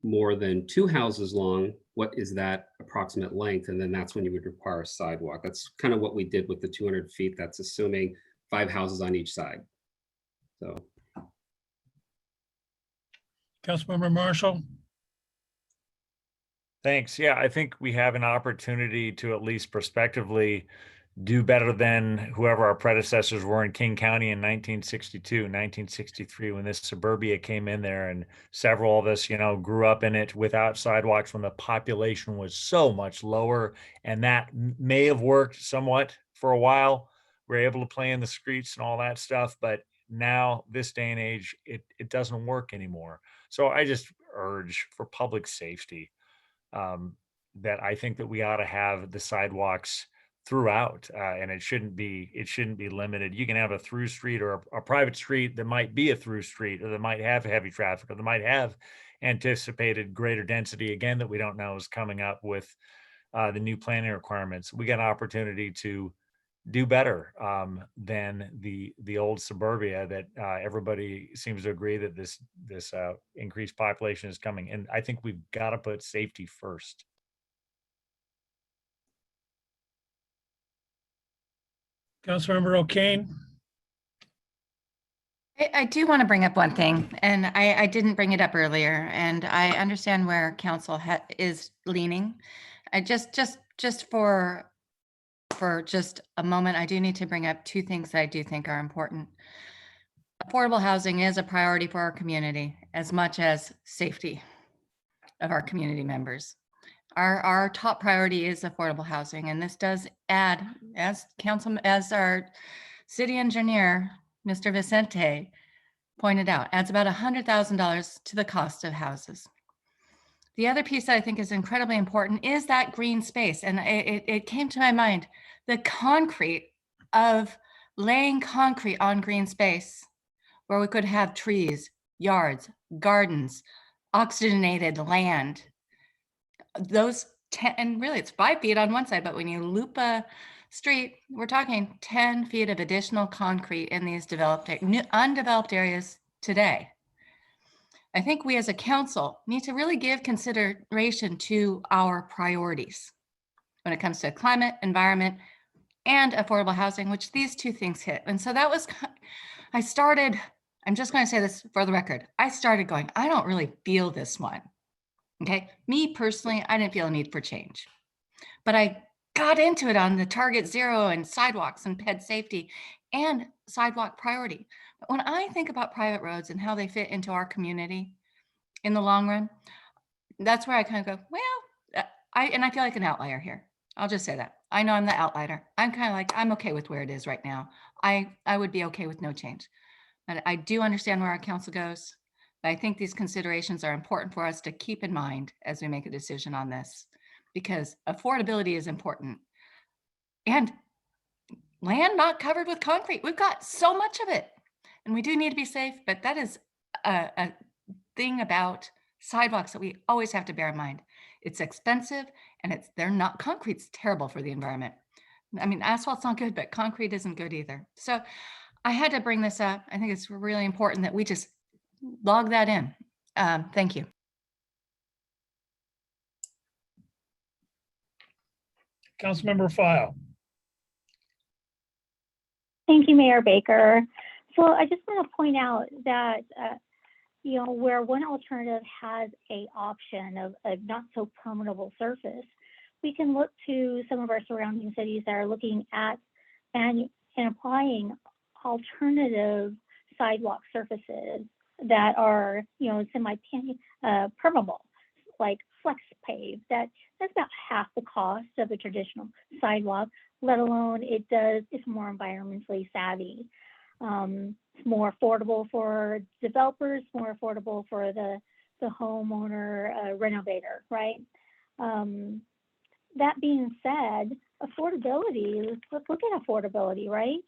more than 2 houses long, what is that approximate length? And then that's when you would require a sidewalk. That's kind of what we did with the 200 feet. That's assuming 5 houses on each side. So. Councilmember Marshall. Thanks. Yeah, I think we have an opportunity to at least prospectively do better than whoever our predecessors were in King County in 1962, 1963, when this suburbia came in there, and several of us, grew up in it without sidewalks when the population was so much lower. And that may have worked somewhat for a while. We're able to play in the streets and all that stuff, but now this day and age, it doesn't work anymore. So I just urge, for public safety, that I think that we ought to have the sidewalks throughout, and it shouldn't be limited. You can have a through street or a private street that might be a through street, or that might have heavy traffic, or that might have anticipated greater density again that we don't know is coming up with the new planning requirements. We got an opportunity to do better than the old suburbia that everybody seems to agree that this increased population is coming. And I think we've got to put safety first. Councilmember O'Kane. I do want to bring up one thing, and I didn't bring it up earlier, and I understand where council is leaning. I just for just a moment, I do need to bring up two things that I do think are important. Affordable housing is a priority for our community as much as safety of our community members. Our top priority is affordable housing, and this does add, as our city engineer, Mr. Vicente, pointed out, adds about $100,000 to the cost of houses. The other piece that I think is incredibly important is that green space, and it came to my mind, the concrete of laying concrete on green space, where we could have trees, yards, gardens, oxygenated land. Those 10, and really it's 5 feet on one side, but when you loop a street, we're talking 10 feet of additional concrete in these undeveloped areas today. I think we as a council need to really give consideration to our priorities when it comes to climate, environment, and affordable housing, which these two things hit. And so that was, I'm just going to say this for the record. I started going, I don't really feel this one. Okay, me personally, I didn't feel a need for change, but I got into it on the target zero and sidewalks and ped safety and sidewalk priority. But when I think about private roads and how they fit into our community in the long run, that's where I kind of go, well, I feel like an outlier here. I'll just say that. I know I'm the outlier. I'm kind of like, I'm okay with where it is right now. I would be okay with no change. But I do understand where our council goes. I think these considerations are important for us to keep in mind as we make a decision on this, because affordability is important. And land not covered with concrete, we've got so much of it, and we do need to be safe, but that is a thing about sidewalks that we always have to bear in mind. It's expensive, and concrete's terrible for the environment. I mean, asphalt's not good, but concrete isn't good either. So I had to bring this up. I think it's really important that we just log that in. Thank you. Councilmember File. Thank you, Mayor Baker. So I just want to point out that, where one alternative has a option of a not so permeable surface, we can look to some of our surrounding cities that are looking at and applying alternative sidewalk surfaces that are, semi-permeable, like flex pave. That's about half the cost of a traditional sidewalk, let alone it's more environmentally savvy. It's more affordable for developers, more affordable for the homeowner renovator, right? That being said, affordability, let's look at affordability, right?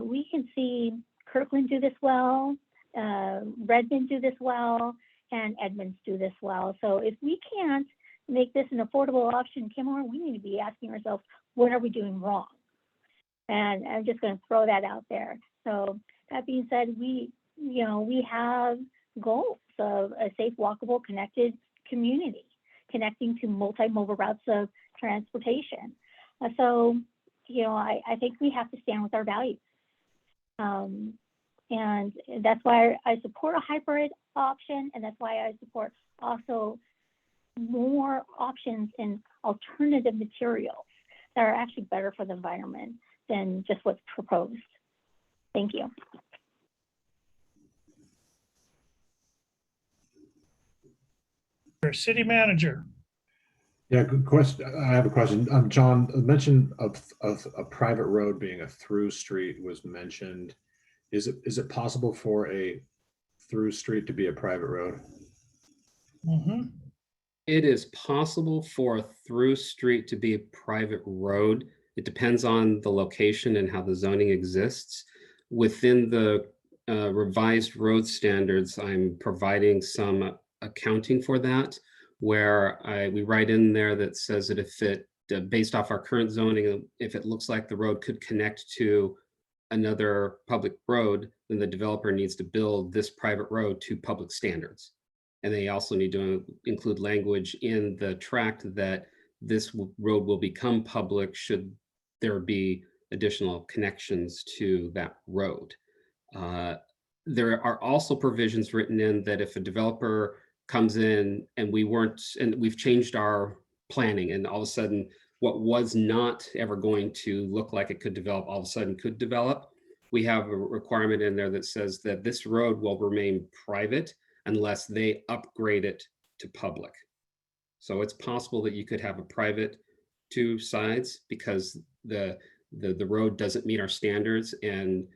We can see Kirkland do this well, Redmond do this well, and Edmonds do this well. So if we can't make this an affordable option, Kenmore, we need to be asking ourselves, what are we doing wrong? And I'm just going to throw that out there. So that being said, we have goals of a safe, walkable, connected community, connecting to multimodal routes of transportation. So, I think we have to stand with our values. And that's why I support a hybrid option, and that's why I support also more options in alternative materials that are actually better for the environment than just what's proposed. Thank you. City manager. Yeah, good question. I have a question. John, mention of a private road being a through street was mentioned. Is it possible for a through street to be a private road? Mhm. It is possible for a through street to be a private road. It depends on the location and how the zoning exists. Within the revised road standards, I'm providing some accounting for that, where we write in there that says that if it, based off our current zoning, if it looks like the road could connect to another public road, then the developer needs to build this private road to public standards. And they also need to include language in the tract that this road will become public should there be additional connections to that road. There are also provisions written in that if a developer comes in and we've changed our planning, and all of a sudden what was not ever going to look like it could develop, all of a sudden could develop, we have a requirement in there that says that this road will remain private unless they upgrade it to public. So it's possible that you could have a private two sides because the road doesn't meet our standards, and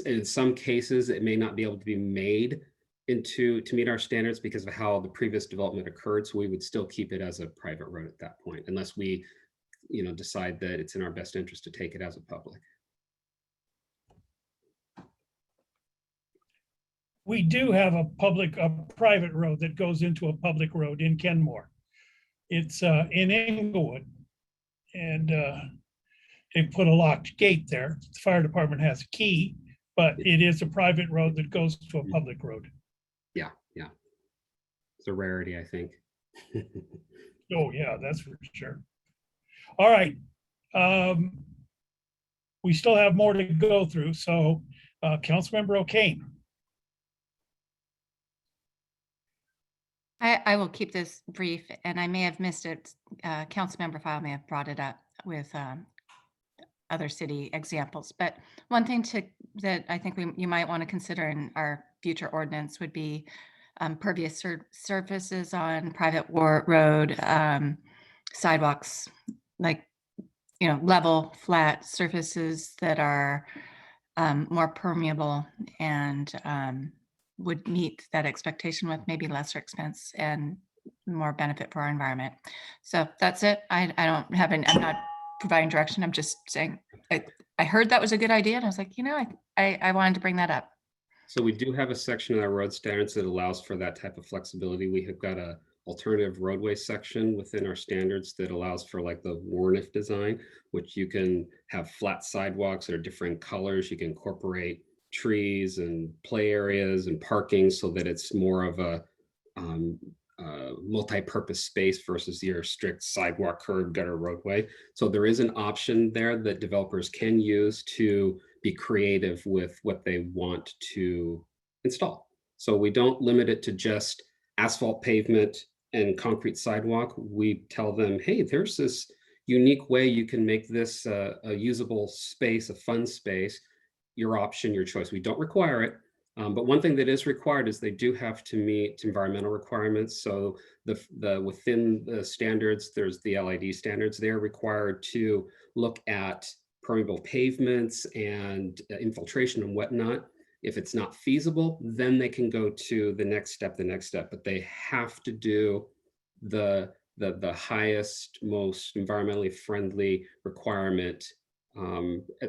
in some cases it may not be able to be made to meet our standards because of how the previous development occurred. So we would still keep it as a private road at that point, unless we, decide that it's in our best interest to take it as a public. We do have a private road that goes into a public road in Kenmore. It's in Inglewood, and they put a locked gate there. The fire department has a key, but it is a private road that goes to a public road. Yeah. It's a rarity, I think. Oh yeah, that's for sure. All right. We still have more to go through. So Councilmember O'Kane. I will keep this brief, and I may have missed it. Councilmember File may have brought it up with other city examples. But one thing that I think you might want to consider in our future ordinance would be pervious surfaces on private road, sidewalks, like, level, flat surfaces that are more permeable and would meet that expectation with maybe lesser expense and more benefit for our environment. So that's it. I'm not providing direction. I'm just saying, I heard that was a good idea. And I was like, I wanted to bring that up. So we do have a section in our road standards that allows for that type of flexibility. We have got a alternative roadway section within our standards that allows for like the Warniff design, which you can have flat sidewalks that are different colors. You can incorporate trees and play areas and parking so that it's more of a multi-purpose space versus your strict sidewalk, curb, gutter, roadway. So there is an option there that developers can use to be creative with what they want to install. So we don't limit it to just asphalt pavement and concrete sidewalk. We tell them, hey, there's this unique way you can make this a usable space, a fun space. Your option, your choice. We don't require it. But one thing that is required is they do have to meet environmental requirements. So within the standards, there's the LID standards. They're required to look at permeable pavements and infiltration and whatnot. If it's not feasible, then they can go to the next step, but they have to do the highest, most environmentally friendly requirement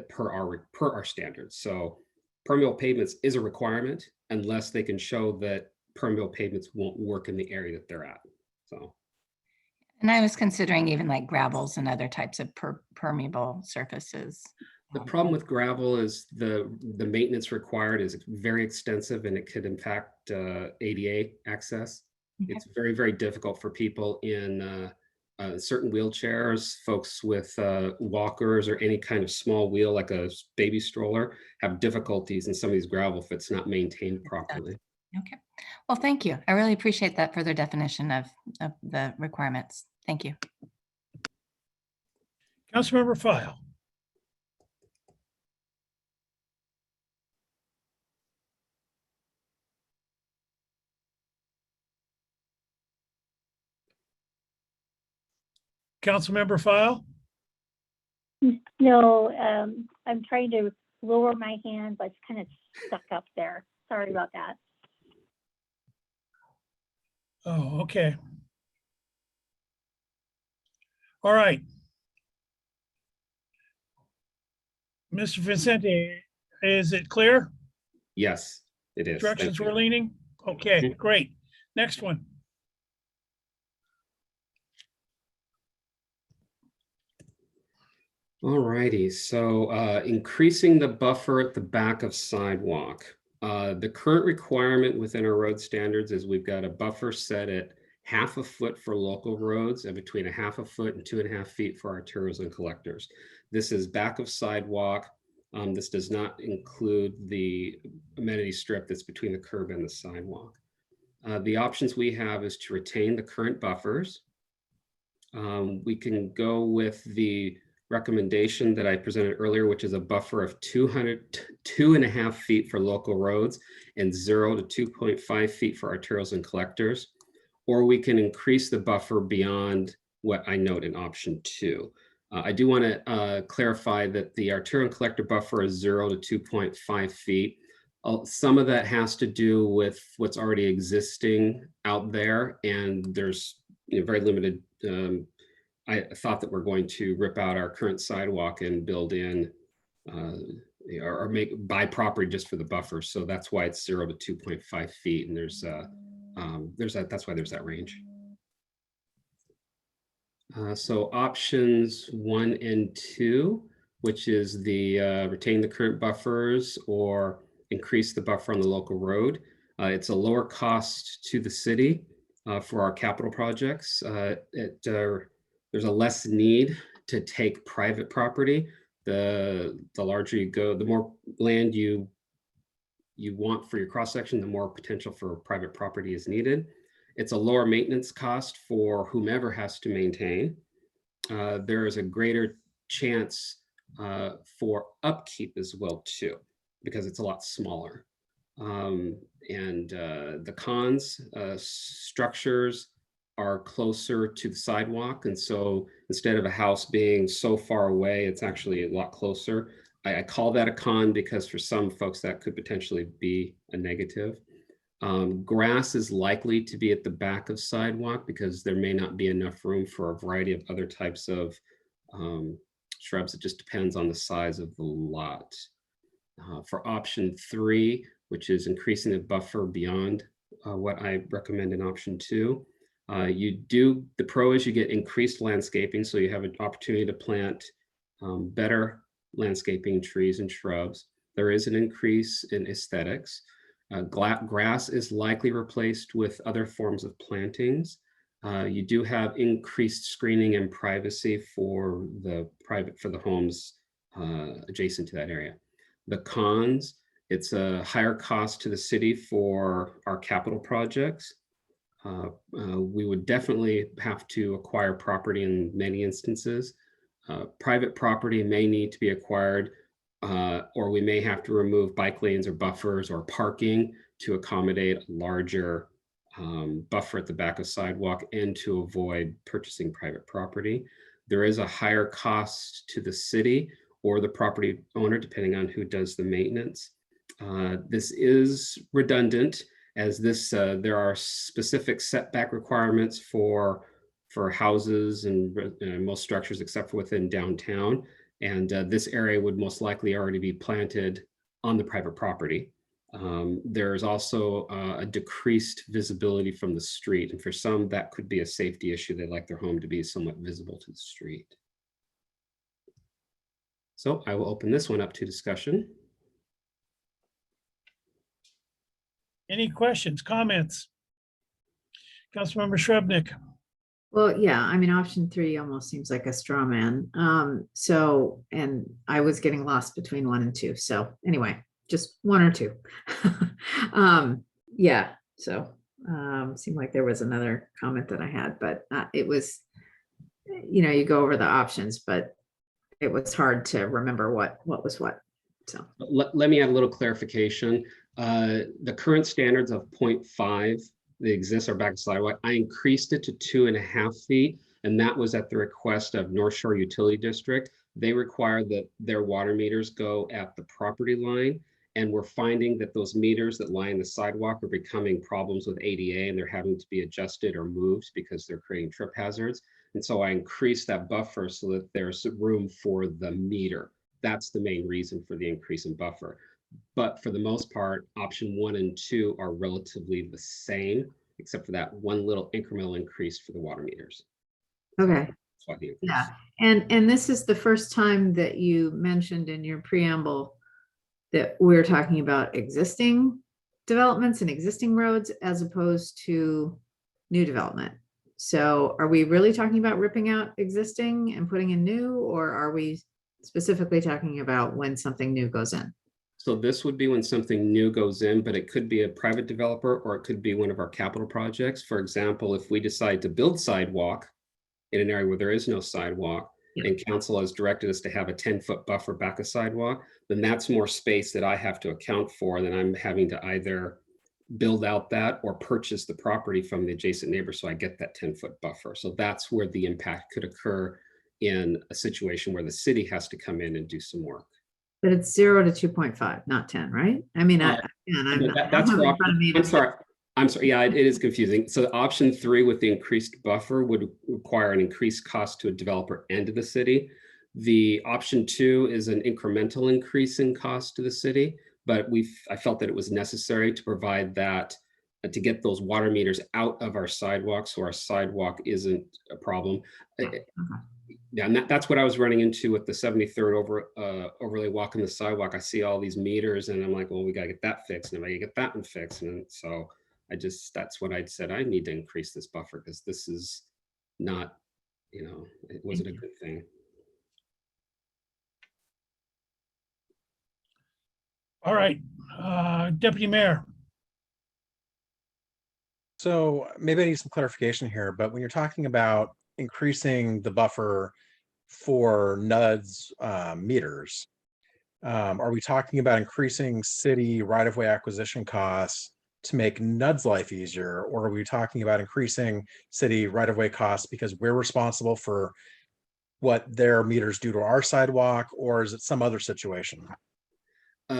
per our standards. So permeable pavements is a requirement unless they can show that permeable pavements won't work in the area that they're at. So. And I was considering even like gravels and other types of permeable surfaces. The problem with gravel is the maintenance required is very extensive, and it could impact ADA access. Okay. It's very, very difficult for people in certain wheelchairs. Folks with walkers or any kind of small wheel like a baby stroller have difficulties in some of these gravel if it's not maintained properly. Okay. Well, thank you. I really appreciate that further definition of the requirements. Thank you. Councilmember File. Councilmember File. No, I'm trying to lower my hand, but it's kind of stuck up there. Sorry about that. Oh, okay. All right. Mr. Vicente, is it clear? Yes, it is. Thank Directions you. we're leaning? Okay, great. Next one. All righty, so increasing the buffer at the back of sidewalk. The current requirement within our road standards is we've got a buffer set at 1/2 foot for local roads and between 1/2 foot and 2.5 feet for arterials and collectors. This is back of sidewalk. This does not include the amenity strip that's between the curb and the sidewalk. The options we have is to retain the current buffers. We can go with the recommendation that I presented earlier, which is a buffer of 2.5 feet for local roads and 0 to 2.5 feet for arterials and collectors. Or we can increase the buffer beyond what I note in option 2. I do want to clarify that the arterial and collector buffer is 0 to 2.5 feet. Some of that has to do with what's already existing out there, and there's very limited. I thought that we're going to rip out our current sidewalk and build in or buy property just for the buffer. So that's why it's 0 to 2.5 feet, and that's why there's that range. So options 1 and 2, which is the retain the current buffers or increase the buffer on the local road. It's a lower cost to the city for our capital projects. There's a less need to take private property. The larger you go, the more land you want for your cross section, the more potential for private property is needed. It's a lower maintenance cost for whomever has to maintain. There is a greater chance for upkeep as well too, because it's a lot smaller. The cons, structures are closer to the sidewalk. And so instead of a house being so far away, it's actually a lot closer. I call that a con because for some folks that could potentially be a negative. Grass is likely to be at the back of sidewalk because there may not be enough room for a variety of other types of shrubs. It just depends on the size of the lot. For option 3, which is increasing the buffer beyond what I recommend in option 2, the pro is you get increased landscaping. So you have an opportunity to plant better landscaping, trees and shrubs. There is an increase in aesthetics. Grass is likely replaced with other forms of plantings. You do have increased screening and privacy for the homes adjacent to that area. The cons, it's a higher cost to the city for our capital projects. We would definitely have to acquire property in many instances. Private property may need to be acquired, or we may have to remove bike lanes or buffers or parking to accommodate a larger buffer at the back of sidewalk and to avoid purchasing private property. There is a higher cost to the city or the property owner, depending on who does the maintenance. This is redundant, as there are specific setback requirements for houses and most structures except for within downtown. And this area would most likely already be planted on the private property. There's also a decreased visibility from the street. And for some, that could be a safety issue. They like their home to be somewhat visible to the street. So I will open this one up to discussion. Any questions, comments? Councilmember Shrubnik. Well, yeah, I mean, option 3 almost seems like a straw man. And I was getting lost between 1 and 2. So anyway, just 1 or 2. Yeah, so seemed like there was another comment that I had, but it was, you go over the options, but it was hard to remember what was what. So, Let me add a little clarification. The current standards of 0.5 that exist are back to sidewalk. I increased it to 2.5 feet, and that was at the request of North Shore Utility District. They require that their water meters go at the property line, and we're finding that those meters that lie in the sidewalk are becoming problems with ADA, and they're having to be adjusted or moved because they're creating trip hazards. And so I increased that buffer so that there's room for the meter. That's the main reason for the increase in buffer. But for the most part, option 1 and 2 are relatively the same, except for that one little incremental increase for the water meters. okay. That's why the increase. Yeah. And this is the first time that you mentioned in your preamble that we're talking about existing developments and existing roads as opposed to new development. So are we really talking about ripping out existing and putting in new, or are we specifically talking about when something new goes in? So this would be when something new goes in, but it could be a private developer or it could be one of our capital projects. For example, if we decide to build sidewalk in an area where there is no sidewalk, and council has directed us to have a 10-foot buffer back a sidewalk, then that's more space that I have to account for. Then I'm having to either build out that or purchase the property from the adjacent neighbor so I get that 10-foot buffer. So that's where the impact could occur in a situation where the city has to come in and do some work. But it's 0 to 2.5, not 10, right? I mean, That's for I'm sorry. Yeah, it is confusing. So option 3 with the increased buffer would require an increased cost to a developer and to the city. The option 2 is an incremental increase in cost to the city, but I felt that it was necessary to provide that to get those water meters out of our sidewalks so our sidewalk isn't a problem. Yeah, and that's what I was running into with the 73rd overlay walking the sidewalk. I see all these meters and I'm like, well, we gotta get that fixed and I gotta get that one fixed. And so that's what I'd said. I need to increase this buffer because this is not, it wasn't a good thing. All right, Deputy Mayor. So maybe I need some clarification here, but when you're talking about increasing the buffer for NUDS meters, are we talking about increasing city right-of-way acquisition costs to make NUDS life easier, or are we talking about increasing city right-of-way costs because we're responsible for what their meters do to our sidewalk, or is it some other situation?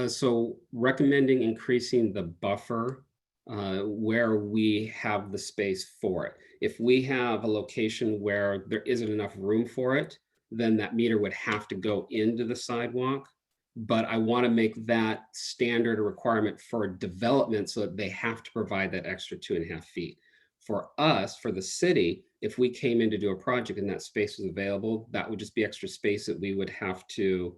So recommending increasing the buffer where we have the space for it. If we have a location where there isn't enough room for it, then that meter would have to go into the sidewalk. But I want to make that standard a requirement for development so that they have to provide that extra 2.5 feet. For us, for the city, if we came in to do a project and that space was available, that would just be extra space that we would have to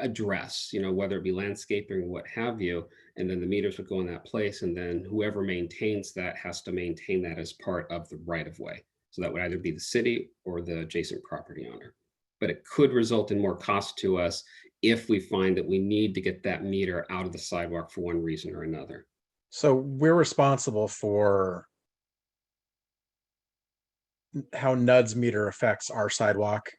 address, whether it be landscaping or what have you, and then the meters would go in that place, and then whoever maintains that has to maintain that as part of the right of way. So that would either be the city or the adjacent property owner. But it could result in more cost to us if we find that we need to get that meter out of the sidewalk for one reason or another. So we're responsible for how NUDS meter affects our sidewalk?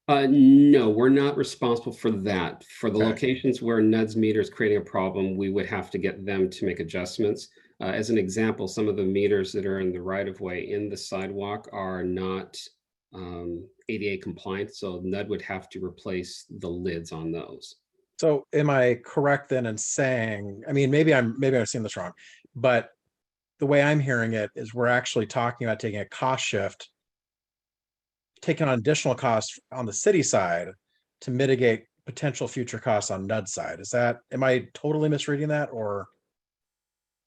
No, we're not responsible for that. For the locations where NUDS meter is creating a problem, we would have to get them to make adjustments. As an example, some of the meters that are in the right of way in the sidewalk are not ADA compliant, so NUD would have to replace the lids on those. So am I correct then in saying, I mean, maybe I'm seeing this wrong, but the way I'm hearing it is we're actually talking about taking a cost shift, taking on additional costs on the city side to mitigate potential future costs on NUD side. Am I totally misreading that, or?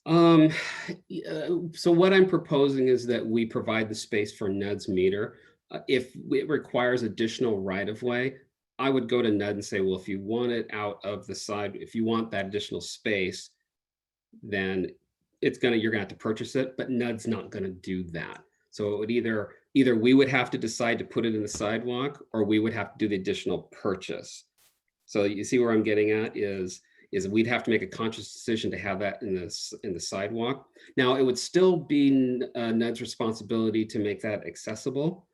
So what I'm proposing is that we provide the space for NUD's meter. If it requires additional right of way, I would go to NUD and say, well, if you want it out of the side, if you want that additional space, then you're gonna have to purchase it, but NUD's not gonna do that. So it would either we would have to decide to put it in the sidewalk, or we would have to do the additional purchase. So you see where I'm getting at is we'd have to make a conscious decision to have that in the sidewalk. Now, it would still be NUD's responsibility to make that accessible,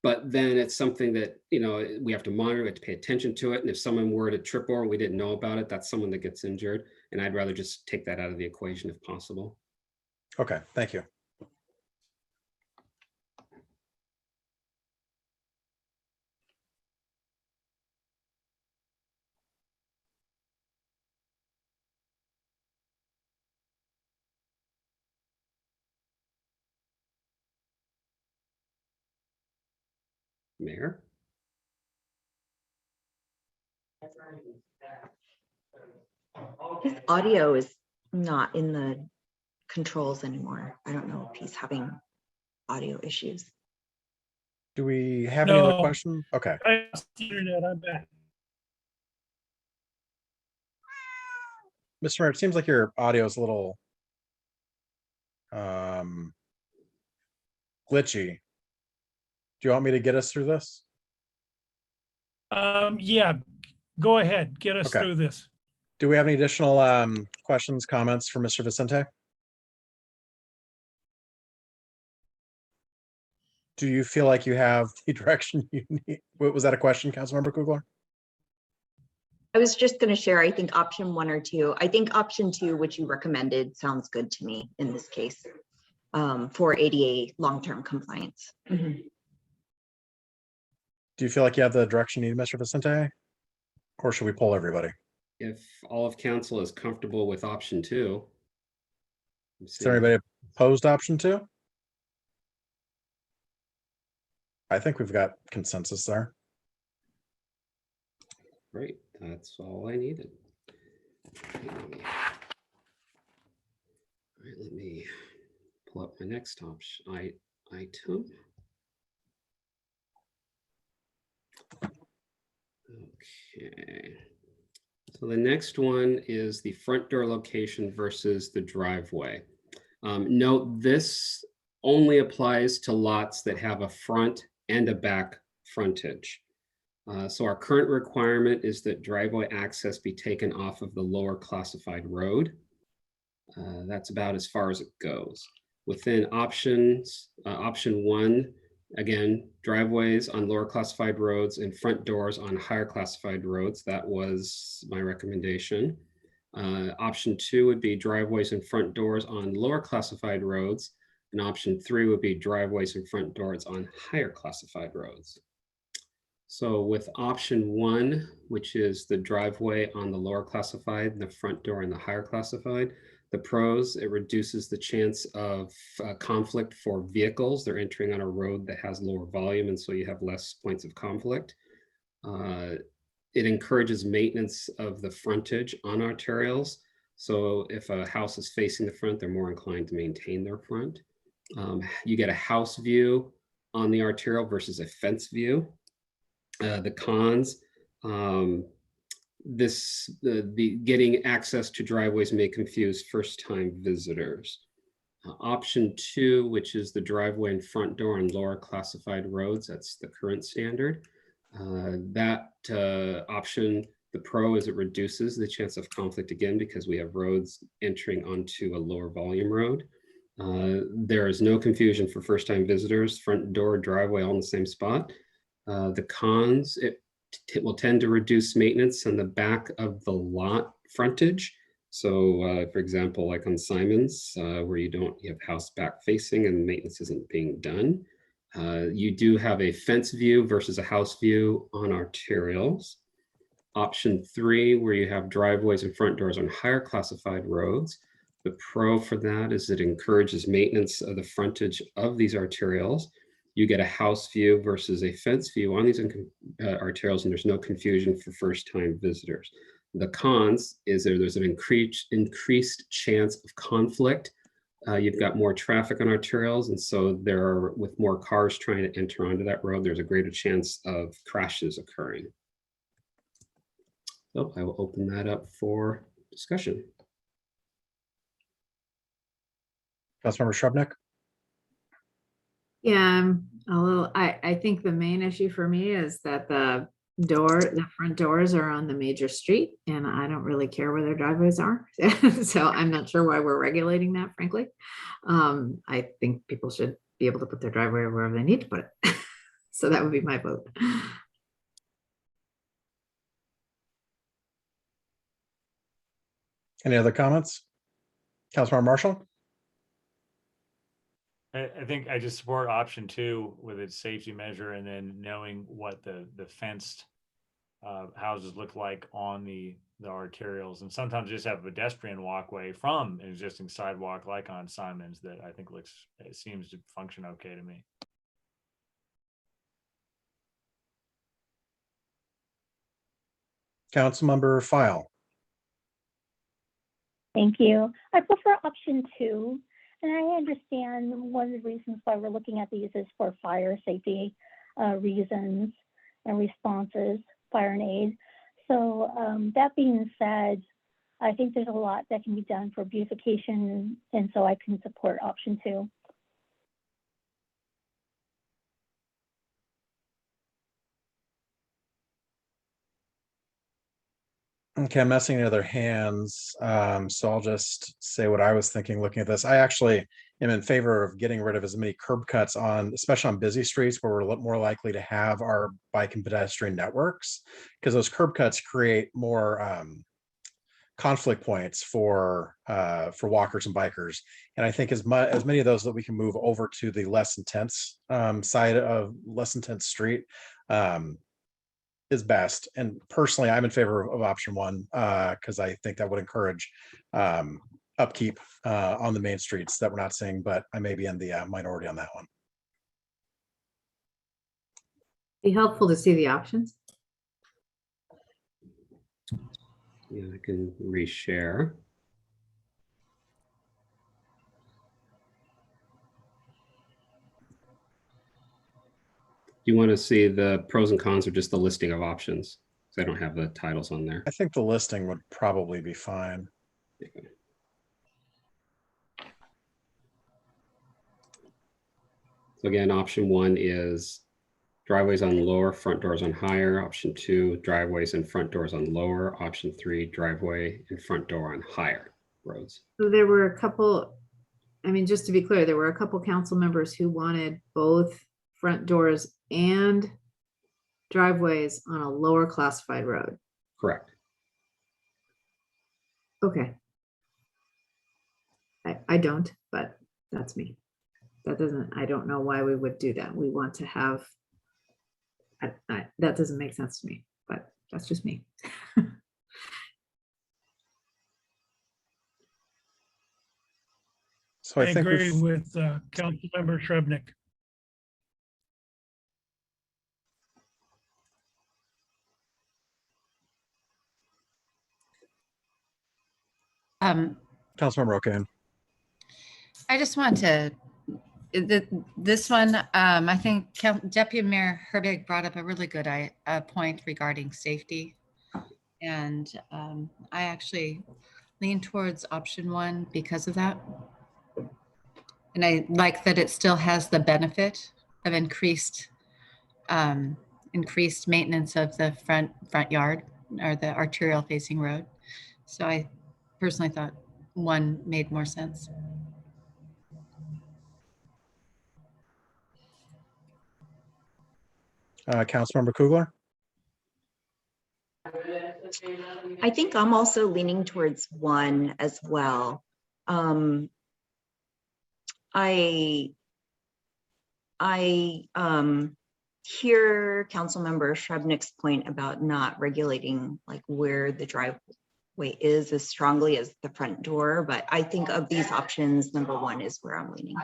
But then it's something that, you know, we have to monitor, we have to pay attention to it. And if someone were to trip over and we didn't know about it, that's someone that gets injured. And I'd rather just take that out of the equation if possible. Okay, thank you. Mayor? His audio is not in the controls anymore. I don't know if he's having audio issues. Do we have any other No. questions? Okay. I lost the internet, I'm back. Mr. Mayor, it seems like your audio is a little glitchy. Do you want me to get us through this? Yeah, go ahead, get us Okay. through this. Do we have any additional questions, comments for Mr. Vicente? Do you feel like you have the direction you need? Was that a question, Councilmember Coogler? I was just going to share, I think option 1 or 2. I think option 2, which you recommended, sounds good to me in this case for ADA long-term compliance. Do you feel like you have the direction you need, Mr. Vicente? Or should we poll everybody? If all of council is comfortable with option 2. Is there anybody opposed to option 2? I think we've got consensus there. Great, that's all I needed. All right, let me pull up my next option item. Okay. So the next one is the front door location versus the driveway. Note this only applies to lots that have a front and a back frontage. So our current requirement is that driveway access be taken off of the lower classified road. That's about as far as it goes. Within options, option 1, again, driveways on lower classified roads and front doors on higher classified roads. That was my recommendation. Option 2 would be driveways and front doors on lower classified roads. And option 3 would be driveways and front doors on higher classified roads. So with option 1, which is the driveway on the lower classified and the front door on the higher classified, the pros, it reduces the chance of conflict for vehicles. They're entering on a road that has lower volume, and so you have less points of conflict. It encourages maintenance of the frontage on arterials. So if a house is facing the front, they're more inclined to maintain their front. You get a house view on the arterial versus a fence view. The cons, getting access to driveways may confuse first-time visitors. Option 2, which is the driveway and front door on lower classified roads, that's the current standard. That option, the pro is it reduces the chance of conflict again because we have roads entering onto a lower volume road. There is no confusion for first-time visitors, front door, driveway, all in the same spot. The cons, it will tend to reduce maintenance on the back of the lot frontage. So for example, like on Simon's, where you have house back facing and maintenance isn't being done. You do have a fence view versus a house view on arterials. Option 3, where you have driveways and front doors on higher classified roads. The pro for that is it encourages maintenance of the frontage of these arterials. You get a house view versus a fence view on these arterials, and there's no confusion for first-time visitors. The cons is there's an increased chance of conflict. You've got more traffic on arterials, and so with more cars trying to enter onto that road, there's a greater chance of crashes occurring. So I will open that up for discussion. Councilmember Shrubnik? Yeah, I think the main issue for me is that the front doors are on the major street, and I don't really care where their driveways are. So I'm not sure why we're regulating that, frankly. I think people should be able to put their driveway wherever they need to put it. So that would be my vote. Any other comments? Councilmember Marshall? I think I just support option 2 with its safety measure, and then knowing what the fenced houses look like on the arterials, and sometimes just have a pedestrian walkway from an existing sidewalk like on Simons that I think it seems to function okay to me. Councilmember File. Thank you. I prefer option 2, and I understand one of the reasons why we're looking at these is for fire safety reasons and responses, fire and aid. So that being said, I think there's a lot that can be done for beautification, and so I can support option 2. Okay, I'm not seeing any other hands. So I'll just say what I was thinking looking at this. I actually am in favor of getting rid of as many curb cuts on, especially on busy streets where we're more likely to have our bike and pedestrian networks, because those curb cuts create more conflict points for walkers and bikers. And I think as many of those that we can move over to the less intense side of less intense street is best. And personally, I'm in favor of option 1 because I think that would encourage upkeep on the main streets that we're not seeing, but I may be in the minority on that one. Be helpful to see the options. Yeah, I can reshare. You want to see the pros and cons or just the listing of options? Because I don't have the titles on there. I think the listing would probably be fine. Okay. So again, option 1 is driveways on lower, front doors on higher. Option 2, driveways and front doors on lower. Option 3, driveway and front door on higher roads. So there were a couple, I mean, just to be clear, there were a couple council members who wanted both front doors and driveways on a lower classified road. Correct. Okay. I don't, but that's me. That doesn't, I don't know why we would do that. We want to have, that doesn't make sense to me, but that's just me. So I I think agree we've, with Councilmember Shrubnik. Councilmember O'Kane. I just want to, this one, I think Deputy Mayor Herbig brought up a really good point regarding safety. And I actually lean towards option 1 because of that. And I like that it still has the benefit of increased maintenance of the front yard or the arterial facing road. So I personally thought 1 made more sense. Councilmember Coogler. I think I'm also leaning towards 1 as well. I hear Councilmember Shrubnik's point about not regulating like where the driveway is as strongly as the front door, but I think of these options, number 1 is where I'm leaning.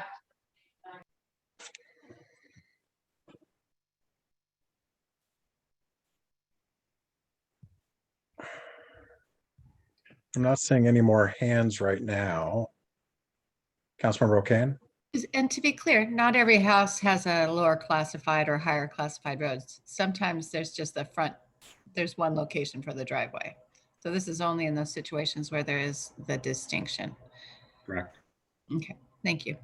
I'm not seeing any more hands right now. Councilmember O'Kane. And to be clear, not every house has a lower classified or higher classified roads. Sometimes there's just the front, there's 1 location for the driveway. So this is only in those situations where there is the distinction. Correct. Okay, thank you.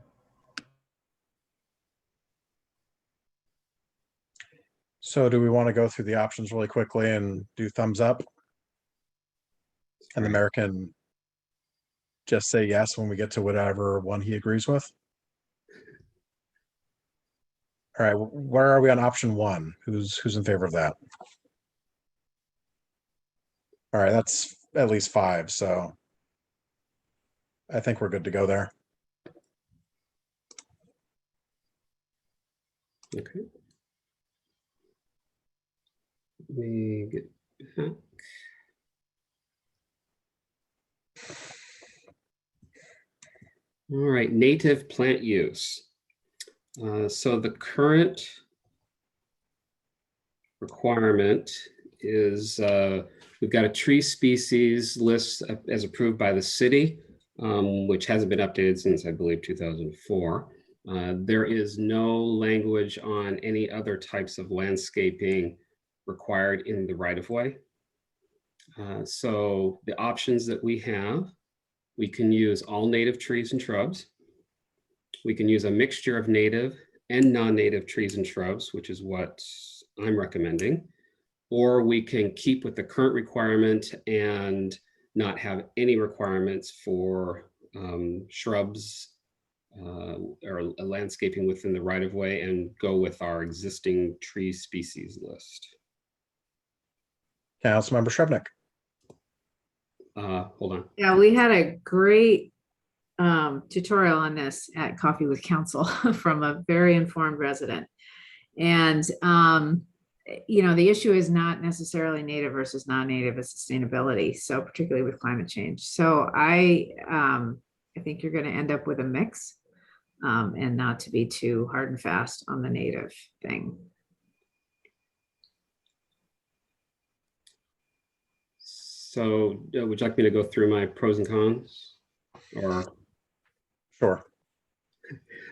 So do we want to go through the options really quickly and do thumbs up? And the mayor can just say yes when we get to whatever one he agrees with? All right, where are we on option one? Who's in favor of that? All right, that's at least 5, so I think we're good to go there. Okay. Let me get back. All right, native plant use. So the current requirement is we've got a tree species list as approved by the city, which hasn't been updated since I believe 2004. There is no language on any other types of landscaping required in the right-of-way. So the options that we have, we can use all native trees and shrubs. We can use a mixture of native and non-native trees and shrubs, which is what I'm recommending. Or we can keep with the current requirement and not have any requirements for shrubs or landscaping within the right-of-way and go with our existing tree species list. Councilmember Shrubnik. Hold on. Yeah, we had a great tutorial on this at Coffee with Council from a very informed resident. And, you know, the issue is not necessarily native versus non-native, it's sustainability. So particularly with climate change. So I think you're going to end up with a mix and not to be too hard and fast on the native thing. So would you like me to go through my pros and cons? Or sure.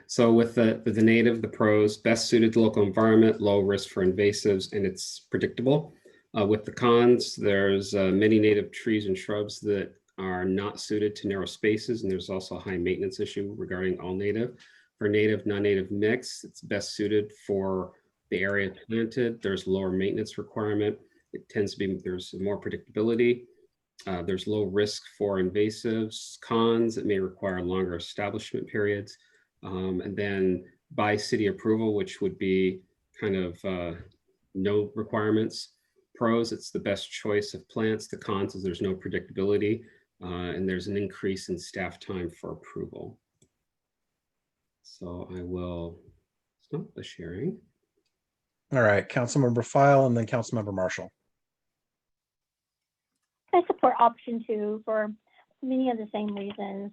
So with the native, the pros, best suited to local environment, low risk for invasives, and it's predictable. With the cons, there's many native trees and shrubs that are not suited to narrow spaces, and there's also a high maintenance issue regarding all native. For native, non-native mix, it's best suited for the area planted. There's lower maintenance requirement. It tends to be, there's more predictability. There's low risk for invasives. Cons, it may require longer establishment periods. And then by city approval, which would be kind of no requirements. Pros, it's the best choice of plants. The cons is there's no predictability and there's an increase in staff time for approval. So I will stop the sharing. All right, Councilmember File and then Councilmember Marshall. I support option 2 for many of the same reasons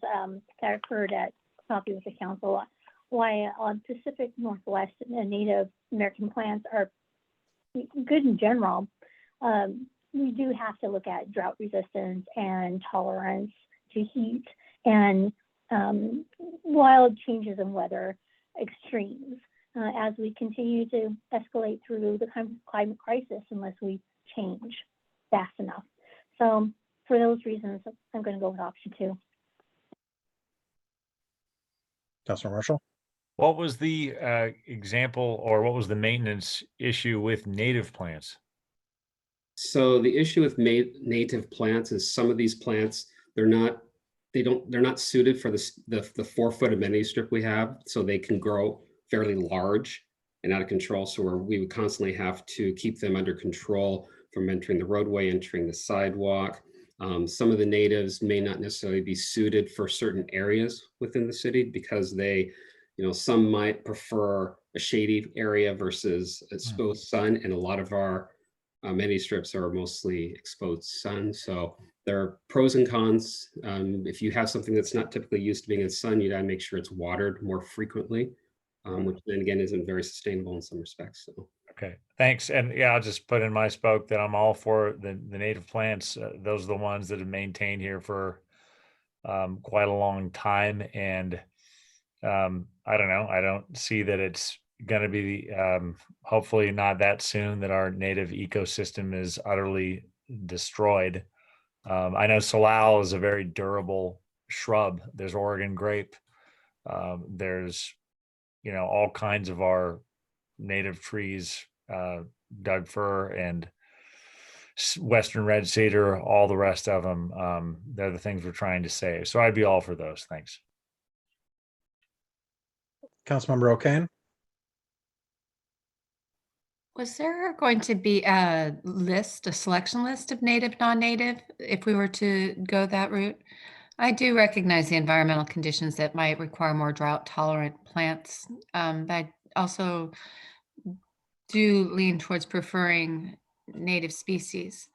that occurred at Coffee with the Council. Why on Pacific Northwest Native American plants are good in general. We do have to look at drought resistance and tolerance to heat and wild changes in weather extremes as we continue to escalate through the climate crisis unless we change fast enough. So for those reasons, I'm going to go with option 2. Councilor Marshall. What was the example or what was the maintenance issue with native plants? So the issue with native plants is some of these plants, they're not suited for the 4-foot amenity strip we have, so they can grow fairly large and out of control. So we would constantly have to keep them under control from entering the roadway, entering the sidewalk. Some of the natives may not necessarily be suited for certain areas within the city because they, some might prefer a shady area versus exposed sun, and a lot of our amenity strips are mostly exposed sun. So there are pros and cons. If you have something that's not typically used to being in sun, you gotta make sure it's watered more frequently, which then again isn't very sustainable in some respects. So. Okay, thanks. And yeah, I'll just put in my spoke that I'm all for the native plants. Those are the ones that have maintained here for quite a long time. And I don't know, I don't see that it's going to be hopefully not that soon that our native ecosystem is utterly destroyed. I know salal is a very durable shrub. There's Oregon grape. There's, all kinds of our native trees, Doug fir and Western red cedar, all the rest of them. They're the things we're trying to save. So I'd be all for those. Thanks. Councilmember O'Kane. Was there going to be a list, a selection list of native, non-native, if we were to go that route? I do recognize the environmental conditions that might require more drought-tolerant plants, but I also do lean towards preferring native species.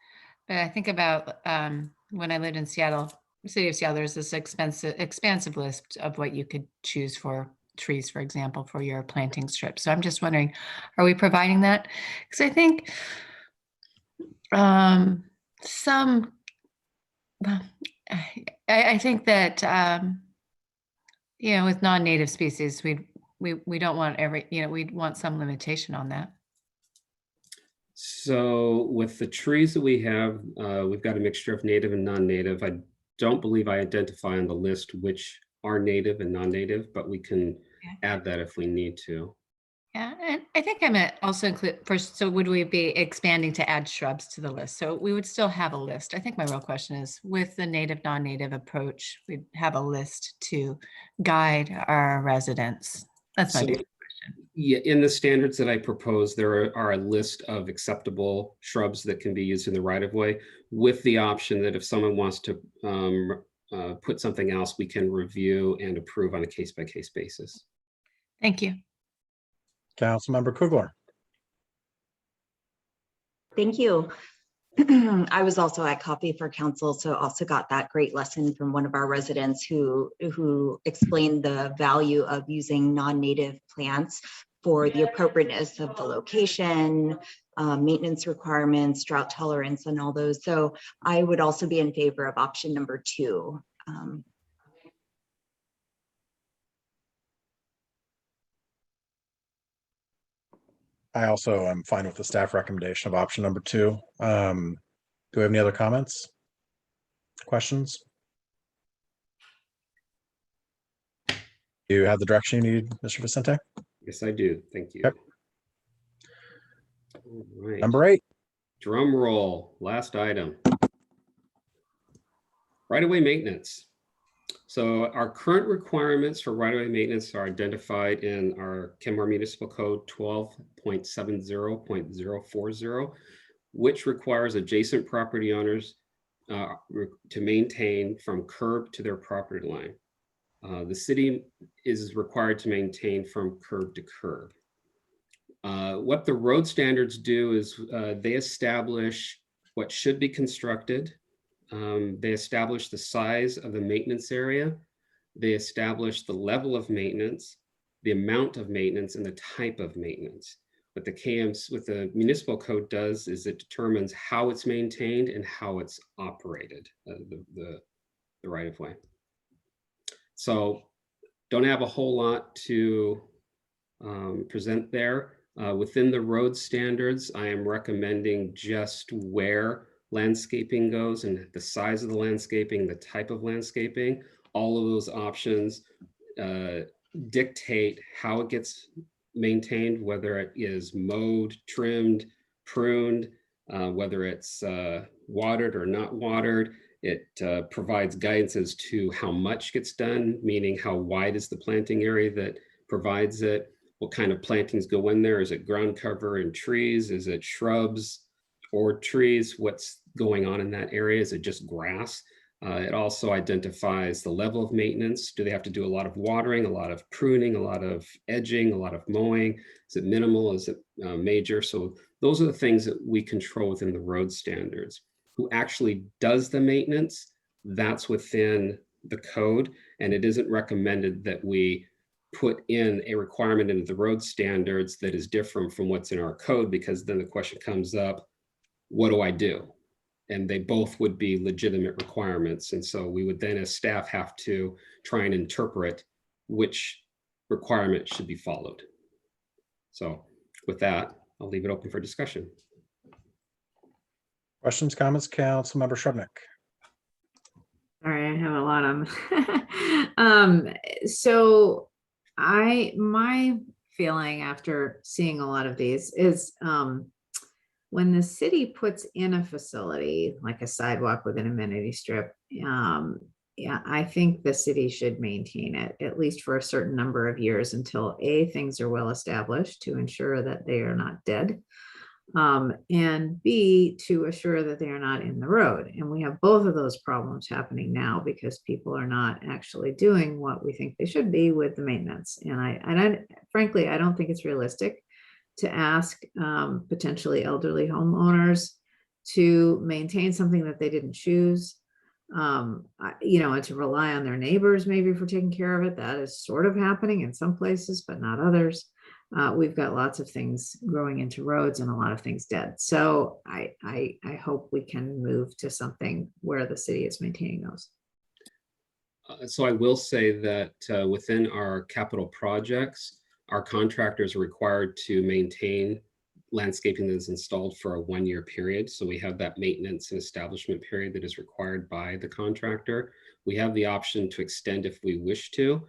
But I think about when I lived in Seattle, the city of Seattle, there's this expansive list of what you could choose for trees, for example, for your planting strip. So I'm just wondering, are we providing that? Because I think some, well, I think that you know, with non-native species, we don't want every, you know, we'd want some limitation on that. So with the trees that we have, we've got a mixture of native and non-native. I don't believe I identify on the list which are native and non-native, but we can add that if we need to. Yeah, and I think I meant also include first. So would we be expanding to add shrubs to the list? So we would still have a list. I think my real question is, with the native, non-native approach, we'd have a list to guide our residents. That's my So, big question. yeah, in the standards that I propose, there are a list of acceptable shrubs that can be used in the right of way, with the option that if someone wants to put something else, we can review and approve on a case-by-case basis. Thank you. Councilmember Coogler. Thank you. I was also at Coffee for Council, so also got that great lesson from one of our residents who explained the value of using non-native plants for the appropriateness of the location, maintenance requirements, drought tolerance, and all those. So I would also be in favor of option number 2. I also am fine with the staff recommendation of option number 2. Do we have any other comments? Questions? Do you have the direction you need, Mr. Vicente? Yes, I do. Thank you. Yep. All right. Number 8. Drum roll, last item. Right-of-way maintenance. So our current requirements for right-of-way maintenance are identified in our Kenmore Municipal Code 12.70.040, which requires adjacent property owners to maintain from curb to their property line. The city is required to maintain from curb to curb. What the road standards do is they establish what should be constructed. They establish the size of the maintenance area. They establish the level of maintenance, the amount of maintenance, and the type of maintenance. What the municipal code does is it determines how it's maintained and how it's operated, the right of way. So don't have a whole lot to present there. Within the road standards, I am recommending just where landscaping goes and the size of the landscaping, the type of landscaping. All of those options dictate how it gets maintained, whether it is mowed, trimmed, pruned, whether it's watered or not watered. It provides guidance as to how much gets done, meaning how wide is the planting area that provides it, what kind of plantings go in there. Is it ground cover and trees? Is it shrubs or trees? What's going on in that area? Is it just grass? It also identifies the level of maintenance. Do they have to do a lot of watering, a lot of pruning, a lot of edging, a lot of mowing? Is it minimal? Is it major? So those are the things that we control within the road standards. Who actually does the maintenance, that's within the code. And it isn't recommended that we put in a requirement into the road standards that is different from what's in our code, because then the question comes up, what do I do? And they both would be legitimate requirements. And so we would then as staff have to try and interpret which requirement should be followed. So with that, I'll leave it open for discussion. Questions, comments, Councilmember Shrubnik. Sorry, I have a lot of them. So my feeling after seeing a lot of these is when the city puts in a facility like a sidewalk with an amenity strip, yeah, I think the city should maintain it at least for a certain number of years until things are well established to ensure that they are not dead. and B, to assure that they are not in the road. And we have both of those problems happening now because people are not actually doing what we think they should be with the maintenance. And frankly, I don't think it's realistic to ask potentially elderly homeowners to maintain something that they didn't choose, and to rely on their neighbors maybe for taking care of it. That is sort of happening in some places, but not others. We've got lots of things growing into roads and a lot of things dead. So I hope we can move to something where the city is maintaining those. So I will say that within our capital projects, our contractors are required to maintain landscaping that is installed for a 1-year period. So we have that maintenance and establishment period that is required by the contractor. We have the option to extend if we wish to.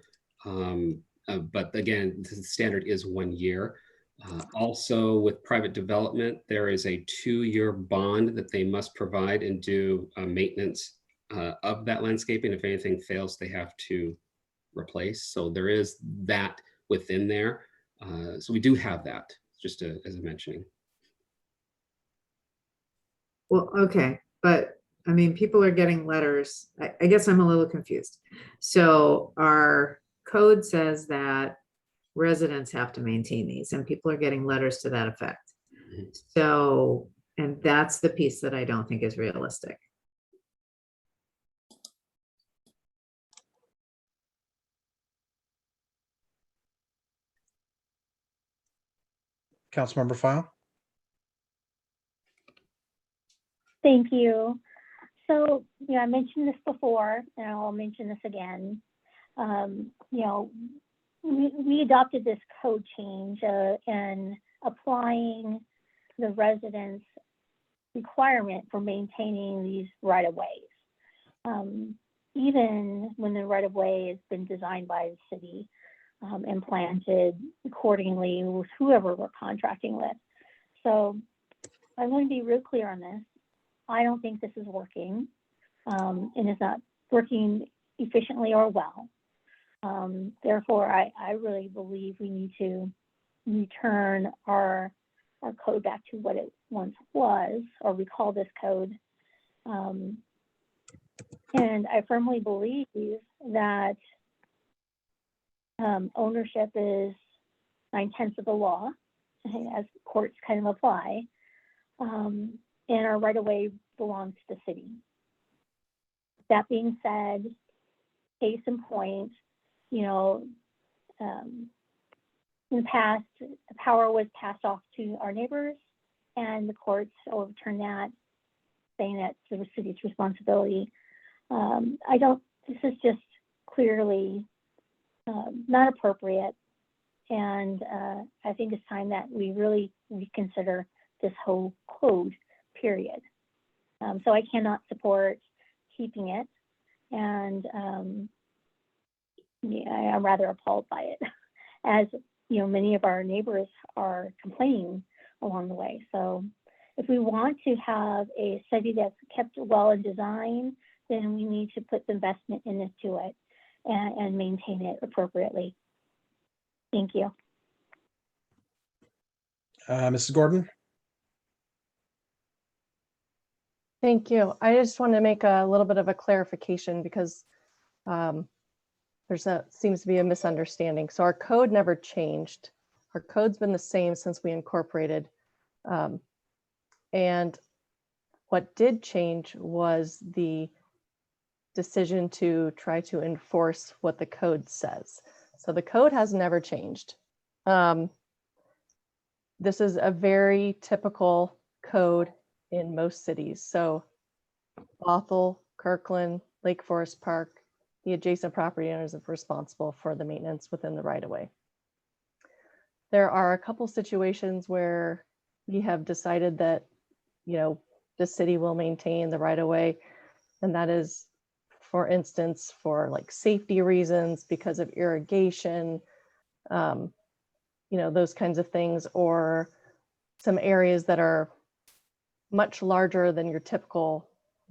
But again, the standard is 1 year. Also with private development, there is a 2-year bond that they must provide and do maintenance of that landscaping. If anything fails, they have to replace. So there is that within there. So we do have that, just as a mentioning. Well, okay, but I mean, people are getting letters. I guess I'm a little confused. So our code says that residents have to maintain these, and people are getting letters to that effect. So, and that's the piece that I don't think is realistic. Councilmember File. Thank you. So, I mentioned this before, and I'll mention this again. We adopted this code change and applying the residents' requirement for maintaining these right-of-ways. Even when the right-of-way has been designed by the city and planted accordingly with whoever we're contracting with. So I want to be real clear on this. I don't think this is working, and it's not working efficiently or well. Therefore, I really believe we need to return our code back to what it once was, or recall this code. And I firmly believe that ownership is 9/10 of the law, as courts kind of apply, and our right-of-way belongs to the city. That being said, case in point, in the past, the power was passed off to our neighbors, and the courts overturned that, saying that it's the city's responsibility. This is just clearly not appropriate, and I think it's time that we really reconsider this whole code, period. So I cannot support keeping it, and I'm rather appalled by it, as many of our neighbors are complaining along the way. So if we want to have a city that's kept well in design, then we need to put the investment into it and maintain it appropriately. Thank you. Mrs. Gordon. Thank you. I just want to make a little bit of a clarification because seems to be a misunderstanding. So our code never changed. Our code's been the same since we incorporated. And what did change was the decision to try to enforce what the code says. So the code has never changed. This is a very typical code in most cities. So Bothell, Kirkland, Lake Forest Park, the adjacent property owners are responsible for the maintenance within the right-of-way. There are a couple situations where we have decided that, the city will maintain the right-of-way, and that is, for instance, for like safety reasons, because of irrigation, those kinds of things, or some areas that are much larger than your typical,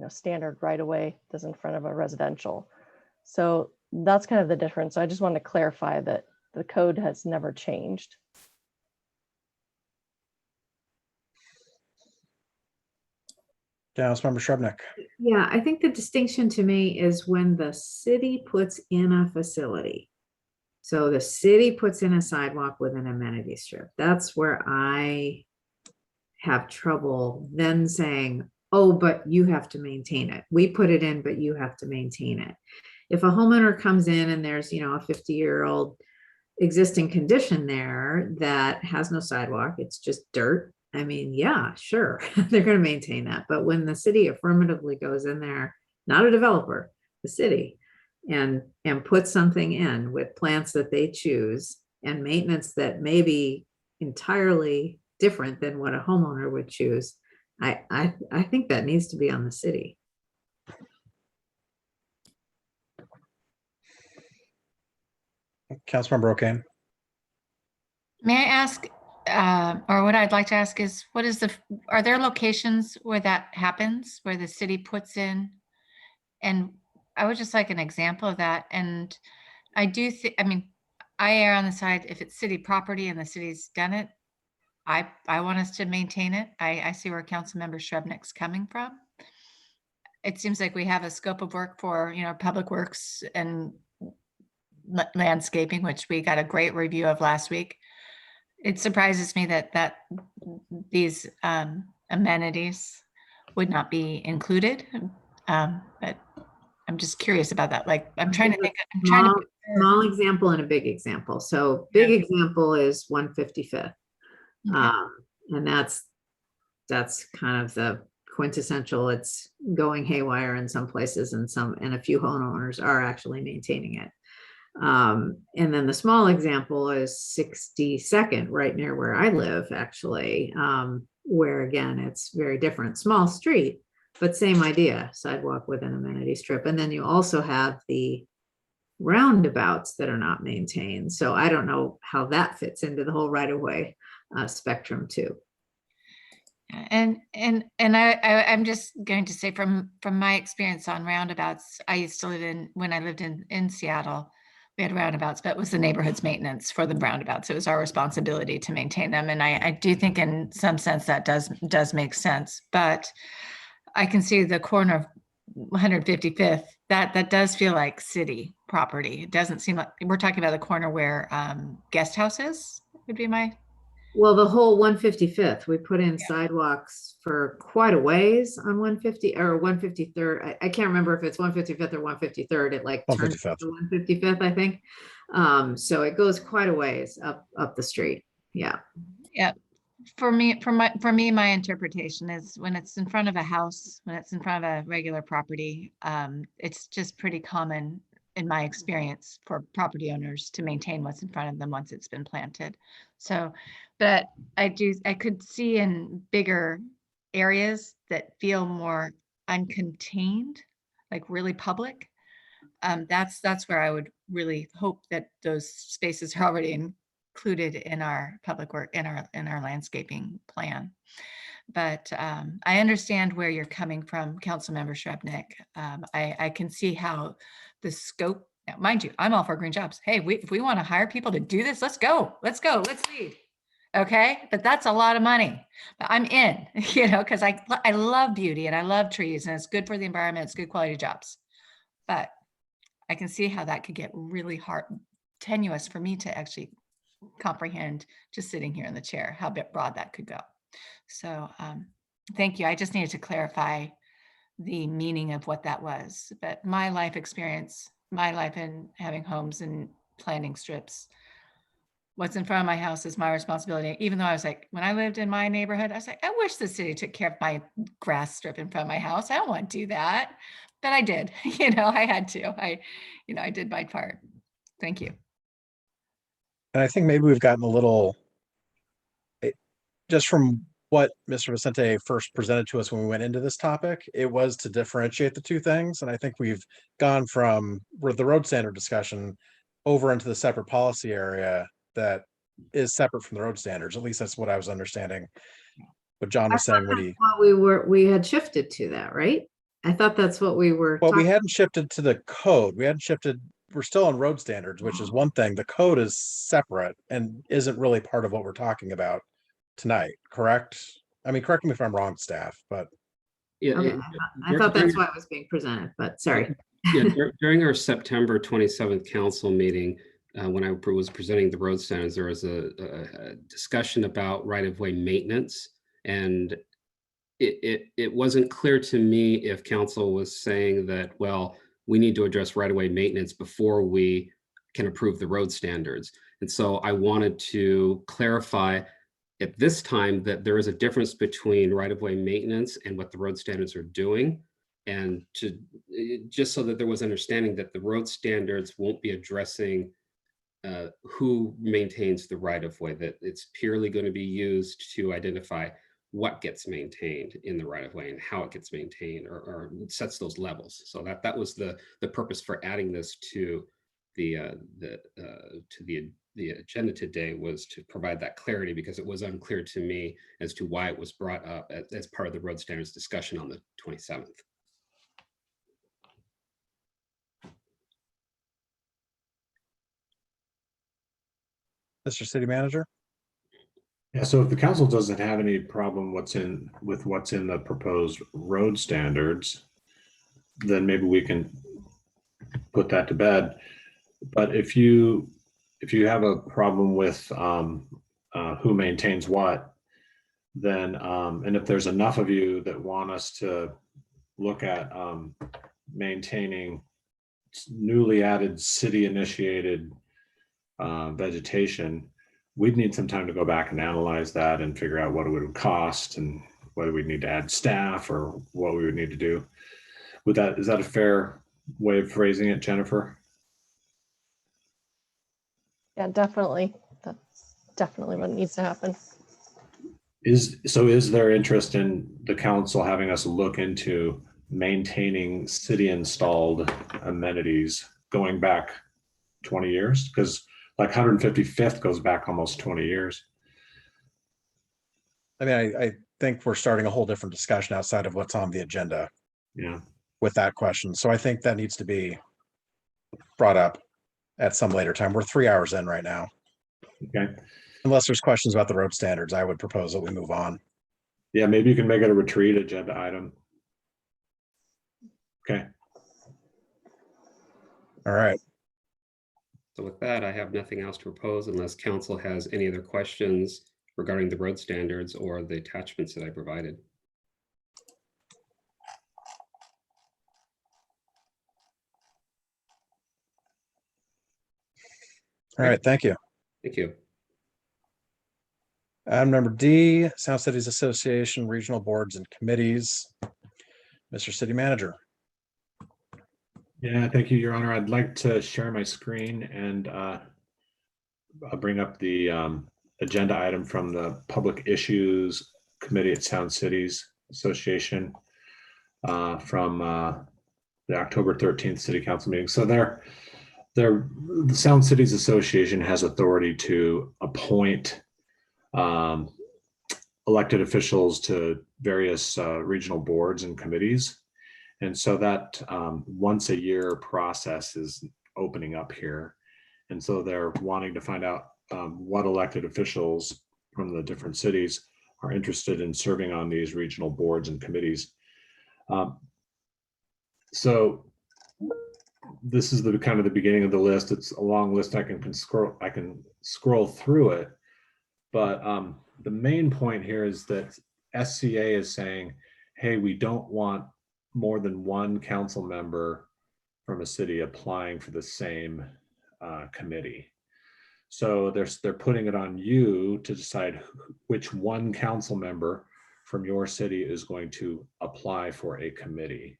standard right-of-way that's in front of a residential. So that's kind of the difference. So I just wanted to clarify that the code has never changed. Councilmember Shrubnik. Yeah, I think the distinction to me is when the city puts in a facility. So the city puts in a sidewalk with an amenity strip. That's where I have trouble then saying, oh, but you have to maintain it. We put it in, but you have to maintain it. If a homeowner comes in and there's, you know, a 50-year-old existing condition there that has no sidewalk, it's just dirt. I mean, yeah, sure, they're going to maintain that. But when the city affirmatively goes in there, not a developer, the city, and puts something in with plants that they choose and maintenance that may be entirely different than what a homeowner would choose, I think that needs to be on the city. Councilmember O'Kane. May I ask, or what I'd like to ask is, are there locations where that happens, where the city puts in? And I would just like an example of that. And I do think, I mean, I err on the side, if it's city property and the city's done it, I want us to maintain it. I see where Councilmember Shrubnik's coming from. It seems like we have a scope of work for, you know, public works and landscaping, which we got a great review of last week. It surprises me that these amenities would not be included, but I'm just curious about that. Like, I'm trying to think. I'm trying to small example and a big example. So big example is 155th, and that's kind of the quintessential. It's going haywire in some places, and a few homeowners are actually maintaining it. And then the small example is 62nd, right near where I live, actually, where again, it's very different, small street, but same idea, sidewalk with an amenity strip. And then you also have the roundabouts that are not maintained. So I don't know how that fits into the whole right-of-way spectrum too. And I'm just going to say from my experience on roundabouts, I used to live when I lived in Seattle, we had roundabouts, but it was the neighborhood's maintenance for the roundabouts. It was our responsibility to maintain them. And I do think in some sense that does make sense, but I can see the corner of 155th, that does feel like city property. It doesn't seem like we're talking about the corner where guest houses would be my. Well, the whole 155th, we put in sidewalks for quite a ways on 150 or 153rd. I can't remember if it's 155th or 153rd. It like turns to 155th, I think. So it goes quite a ways up the street. Yeah. Yeah. For me, my interpretation is when it's in front of a house, when it's in front of a regular property, it's just pretty common in my experience for property owners to maintain what's in front of them once it's been planted. So, but I could see in bigger areas that feel more uncontained, like really public. That's where I would really hope that those spaces are already included in our public work, in our landscaping plan. But I understand where you're coming from, Councilmember Shrubnik. I can see how the scope, now, mind you, I'm all for green jobs. Hey, if we want to hire people to do this, let's go, let's lead. Okay, but that's a lot of money. But I'm in, you know, because I love beauty and I love trees and it's good for the environment. It's good quality jobs. But I can see how that could get really hard, tenuous for me to actually comprehend just sitting here in the chair, how broad that could go. So thank you. I just needed to clarify the meaning of what that was. But my life experience, my life in having homes and planting strips, what's in front of my house is my responsibility. Even though I was like, when I lived in my neighborhood, I was like, I wish the city took care of my grass strip in front of my house. I don't want to do that. But I did, you know, I had to. I did my part. Thank you. And I think maybe we've gotten a little, just from what Mr. Vicente first presented to us when we went into this topic, it was to differentiate the two things. And I think we've gone from the road standard discussion over into the separate policy area that is separate from the road standards. At least that's what I was understanding. What John was saying when we had shifted to that, right? I thought that's what we were. Well, we hadn't shifted to the code. We hadn't shifted. We're still on road standards, which is one thing. The code is separate and isn't really part of what we're talking about tonight, correct? I mean, correct me if I'm wrong, staff, but. Yeah, Okay, I thought during- that's why it was being presented, but sorry. Yeah, during our September 27th council meeting, when I was presenting the road standards, there was a discussion about right-of-way maintenance. And it wasn't clear to me if council was saying that, well, we need to address right-of-way maintenance before we can approve the road standards. And so I wanted to clarify at this time that there is a difference between right-of-way maintenance and what the road standards are doing. And just so that there was understanding that the road standards won't be addressing who maintains the right-of-way, that it's purely going to be used to identify what gets maintained in the right-of-way and how it gets maintained, or sets those levels. So that was the purpose for adding this to the agenda today, was to provide that clarity, because it was unclear to me as to why it was brought up as part of the road standards discussion on the 27th. Mr. City Manager? Yeah, so if the council doesn't have any problem with what's in the proposed road standards, then maybe we can put that to bed. But if you have a problem with who maintains what, then and if there's enough of you that want us to look at maintaining newly added city initiated vegetation, we'd need some time to go back and analyze that and figure out what it would cost and whether we'd need to add staff or what we would need to do. Is that a fair way of phrasing it, Jennifer? Yeah, definitely. That's definitely what needs to happen. Is there interest in the council having us look into maintaining city installed amenities going back 20 years? Because like 155th goes back almost 20 years. I mean, I think we're starting a whole different discussion outside of what's on the agenda. Yeah. With that question. So I think that needs to be brought up at some later time. We're 3 hours in right now. Okay. Unless there's questions about the road standards, I would propose that we move on. Yeah, maybe you can make it a retreat agenda item. Okay. All right. So with that, I have nothing else to propose unless council has any other questions regarding the road standards or the attachments that I provided. All right. Thank you. Thank you. Item number D, Sound Cities Association Regional Boards and Committees. Mr. City Manager. Yeah, thank you, Your Honor. I'd like to share my screen and I'll bring up the agenda item from the Public Issues Committee at Sound Cities Association from the October 13th City Council meeting. So the Sound Cities Association has authority to appoint elected officials to various regional boards and committees. And so that once a year process is opening up here. And so they're wanting to find out what elected officials from the different cities are interested in serving on these regional boards and committees. So this is the kind of the beginning of the list. It's a long list. I can scroll through it. But the main point here is that SCA is saying, hey, we don't want more than one council member from a city applying for the same committee. So they're putting it on you to decide which one council member from your city is going to apply for a committee.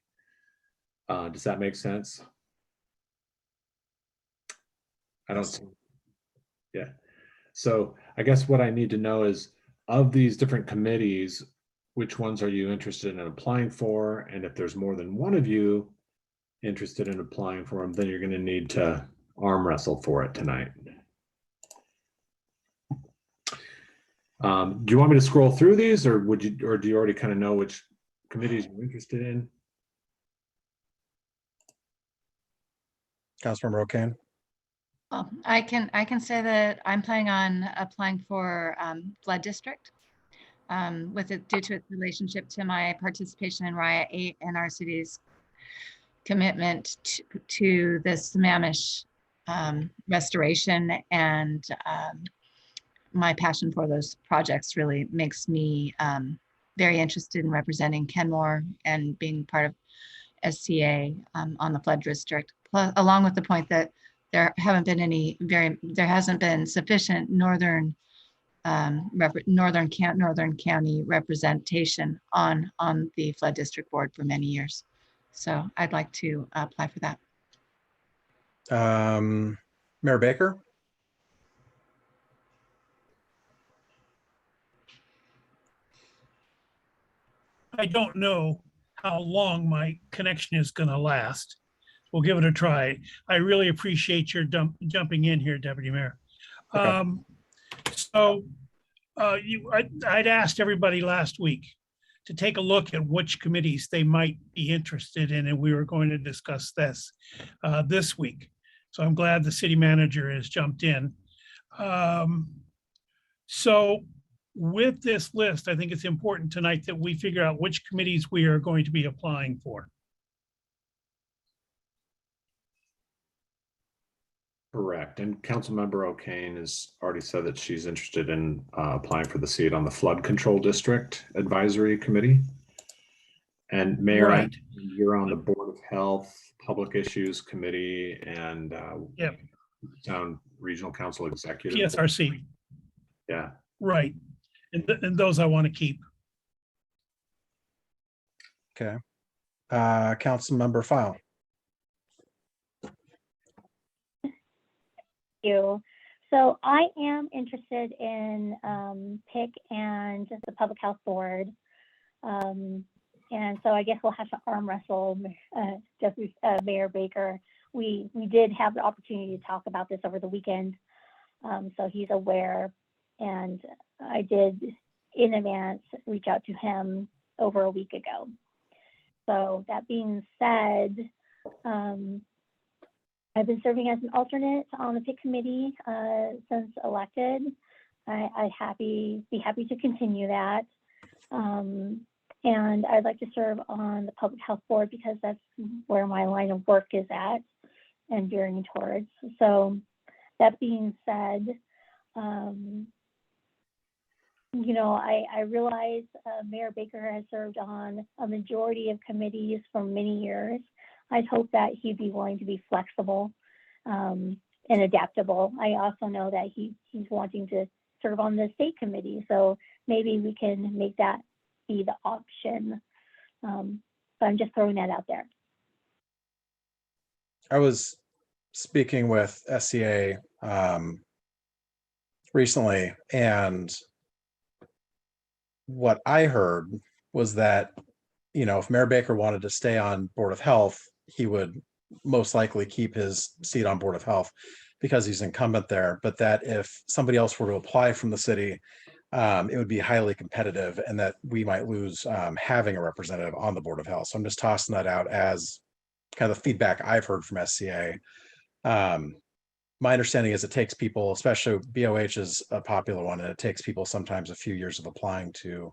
Does that make sense? I don't see. Yeah. So I guess what I need to know is, of these different committees, which ones are you interested in applying for? And if there's more than one of you interested in applying for them, then you're going to need to arm wrestle for it tonight. Do you want me to scroll through these, or do you already kind of know which committees you're interested in? Councilmember O'Kane. Well, I can say that I'm planning on applying for flood district. with it due to its relationship to my participation in Riot 8 and our city's commitment to this Sammamish restoration, and my passion for those projects really makes me very interested in representing Kenmore and being part of SCA on the flood district, along with the point that there hasn't been sufficient northern county representation on the flood district board for many years. So I'd like to apply for that. Mayor Baker? I don't know how long my connection is going to last. We'll give it a try. I really appreciate your jumping in here, Deputy Mayor. Okay. I'd asked everybody last week to take a look at which committees they might be interested in, and we were going to discuss this week. So I'm glad the city manager has jumped in. So with this list, I think it's important tonight that we figure out which committees we are going to be applying for. Correct. And Councilmember O'Kane has already said that she's interested in applying for the seat on the Flood Control District Advisory Committee. And Mayor, Right. You're on the Board of Health, Public Issues Committee, and Town Regional Council Executive. PSRC. Yeah. Right. And those I want to keep. Okay. Councilmember File. You. So I am interested in PIC and the Public Health Board. And so I guess we'll have to arm wrestle Mayor Baker. We did have the opportunity to talk about this over the weekend. So he's aware, and I did in advance reach out to him over a week ago. So that being said, I've been serving as an alternate on the PIC committee since elected. I'd be happy to continue that. And I'd like to serve on the Public Health Board because that's where my line of work is at and veering towards. So that being said, you know, I realize Mayor Baker has served on a majority of committees for many years. I'd hope that he'd be willing to be flexible and adaptable. I also know that he's wanting to serve on the state committee, so maybe we can make that be the option. But I'm just throwing that out there. I was speaking with SCA recently, and what I heard was that, you know, if Mayor Baker wanted to stay on Board of Health, he would most likely keep his seat on Board of Health because he's incumbent there. But that if somebody else were to apply from the city, it would be highly competitive, and that we might lose having a representative on the Board of Health. So I'm just tossing that out as kind of the feedback I've heard from SCA. My understanding is it takes people, especially BOH is a popular one, and it takes people sometimes a few years of applying to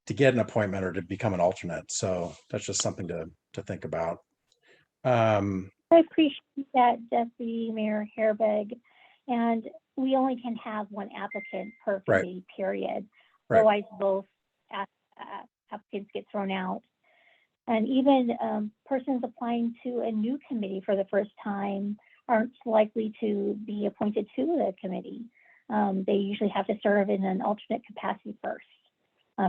get an appointment or to become an alternate. So that's just something to think about. I appreciate that, Deputy Mayor Herberg, and we only can have one applicant per committee, period. Right. Otherwise, both applicants get thrown out. And even persons applying to a new committee for the first time aren't likely to be appointed to the committee. They usually have to serve in an alternate capacity first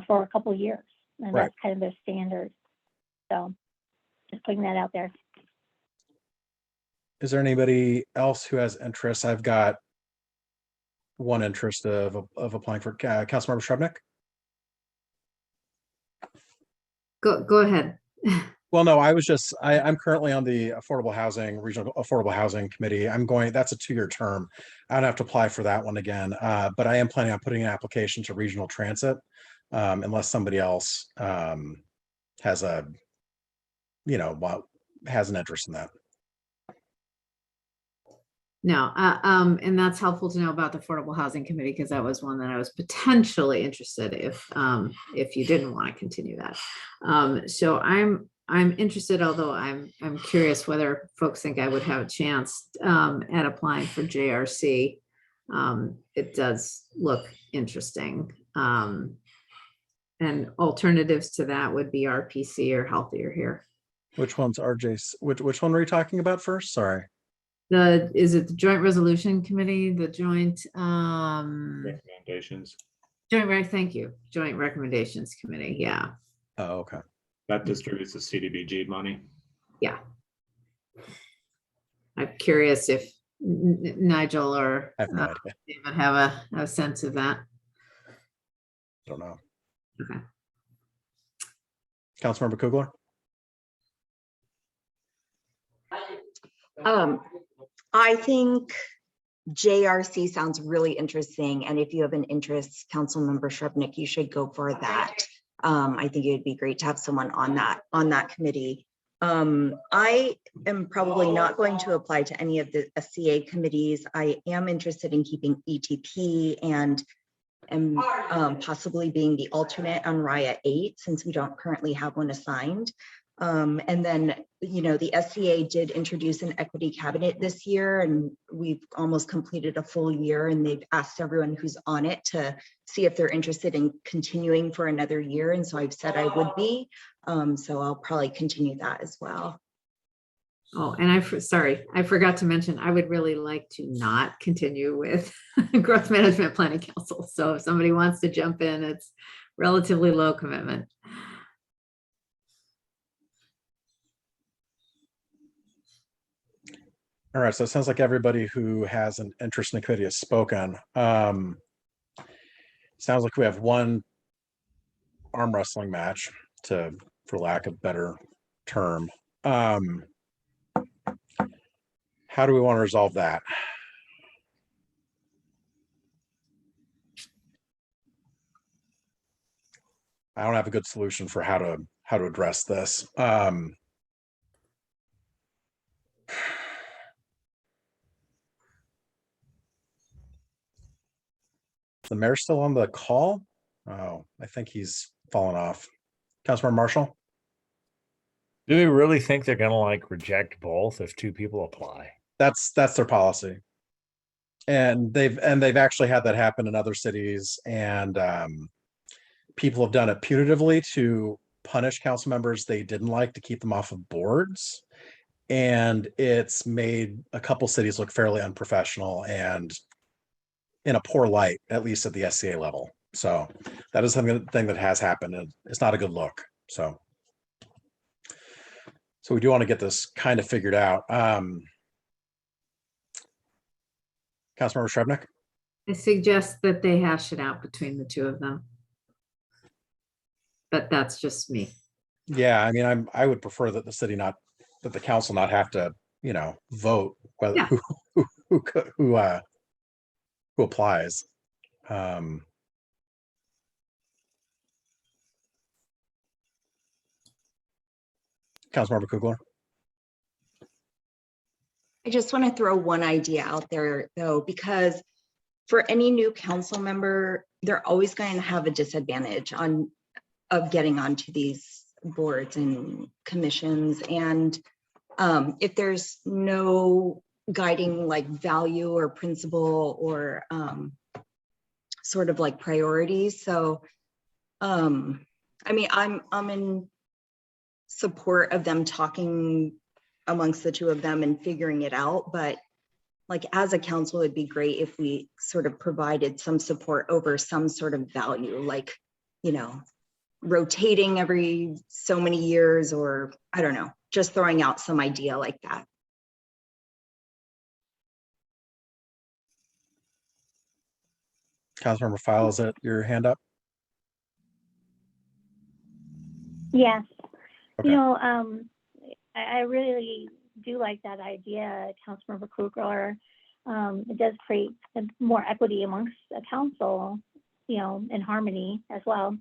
for a couple of years, and Right. that's kind of their standard. So just putting that out there. Is there anybody else who has interest? I've got one interest of applying for Councilmember Shrubnik. Go ahead. Well, no, I'm currently on the Regional Affordable Housing Committee. That's a 2-year term. I don't have to apply for that one again, but I am planning on putting an application to Regional Transit unless somebody else has an interest in that. No, and that's helpful to know about the Affordable Housing Committee, because that was one that I was potentially interested if you didn't want to continue that. So I'm interested, although I'm curious whether folks think I would have a chance at applying for JRC. It does look interesting. And alternatives to that would be RPC or Healthier Here. Which one's RJ's? Which one were you talking about first? Sorry. Is it the Joint Resolution Committee, the Joint Recommendations. Thank you. Joint Recommendations Committee, yeah. Oh, okay. That distributes the CDBG money. Yeah. I'm curious if Nigel or I have no idea. David have a sense of that. I don't know. Okay. Councilmember Coogler? I think JRC sounds really interesting. And if you have an interest, Councilmember Shrubnik, you should go for that. I think it would be great to have someone on that committee. I am probably not going to apply to any of the SCA committees. I am interested in keeping ETP and possibly being the alternate on RIA 8, since we don't currently have one assigned. And then, you know, the SCA did introduce an equity cabinet this year, and we've almost completed a full year, and they've asked everyone who's on it to see if they're interested in continuing for another year. And so I've said I would be, so I'll probably continue that as well. Oh, and sorry, I forgot to mention, I would really like to not continue with Growth Management Planning Council. So if somebody wants to jump in, it's relatively low commitment. All right, so it sounds like everybody who has an interest in the committee has spoken. Sounds like we have one arm wrestling match, for lack of better term. How do we want to resolve that? I don't have a good solution for how to address this. The mayor's still on the call? Oh, I think he's fallen off. Councilmember Marshall? Do we really think they're gonna like reject both if two people apply? That's their policy. And they've actually had that happen in other cities, and people have done it punitively to punish council members they didn't like, to keep them off of boards. And it's made a couple cities look fairly unprofessional and in a poor light, at least at the SCA level. So that is something that has happened, and it's not a good look. So we do want to get this kind of figured out. Councilmember Shrubnik? I suggest that they hash it out between the two of them. But that's just me. Yeah, I mean, I would prefer that the council not have to, you know, vote whether Yeah. who applies. Councilmember Coogler? I just want to throw one idea out there, though, because for any new council member, they're always going to have a disadvantage of getting onto these boards and commissions. And if there's no guiding like value or principle or sort of like priorities. So, I mean, I'm in support of them talking amongst the two of them and figuring it out, but like as a council, it'd be great if we sort of provided some support over some sort of value, like, you know, rotating every so many years, or I don't know, just throwing out some idea like that. Councilmember File, is that your hand up? Yes. Okay. You know, I really do like that idea, Councilmember Coogler. It does create more equity amongst a council, you know, in harmony as well.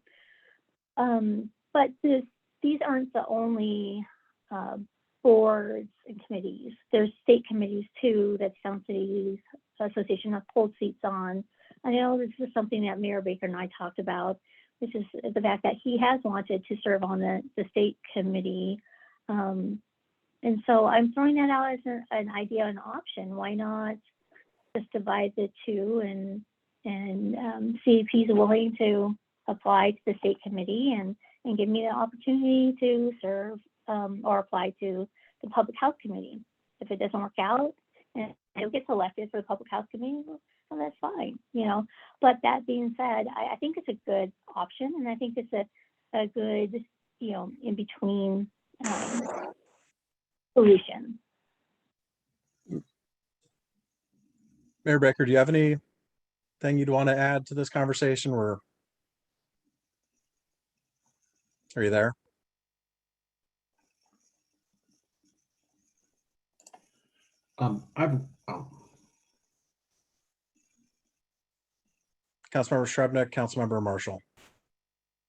But these aren't the only boards and committees. There's state committees too that Sound Cities Association has pulled seats on. I know this is something that Mayor Baker and I talked about, which is the fact that he has wanted to serve on the state committee. And so I'm throwing that out as an idea, an option. Why not just divide the two and see if he's willing to apply to the state committee and give me the opportunity to serve or apply to the public health committee. If it doesn't work out and it gets elected for the public health committee, well, that's fine, you know. But that being said, I think it's a good option, and I think it's a good, you know, in between solution. Mayor Baker, do you have anything you'd want to add to this conversation? Or are you there? Councilmember Shrubnik, Councilmember Marshall.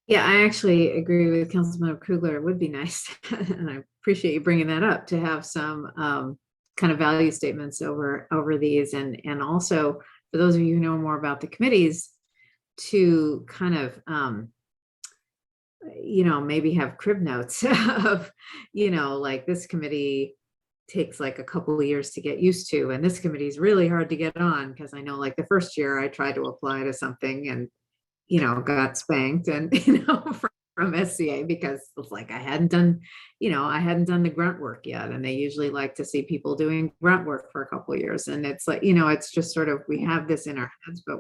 Yeah, I actually agree with Councilmember Coogler. It would be nice, and I appreciate you bringing that up, to have some kind of value statements over these, and also for those of you who know more about the committees, to kind of you know, maybe have crib notes of, you know, like this committee takes like a couple of years to get used to, and this committee is really hard to get on, because I know like the first year I tried to apply to something and, you know, got spanked, and, you know, from SCA, because it's like I hadn't done the grunt work yet, and they usually like to see people doing grunt work for a couple of years, and it's like, you know, it's just sort of, we have this in our heads, but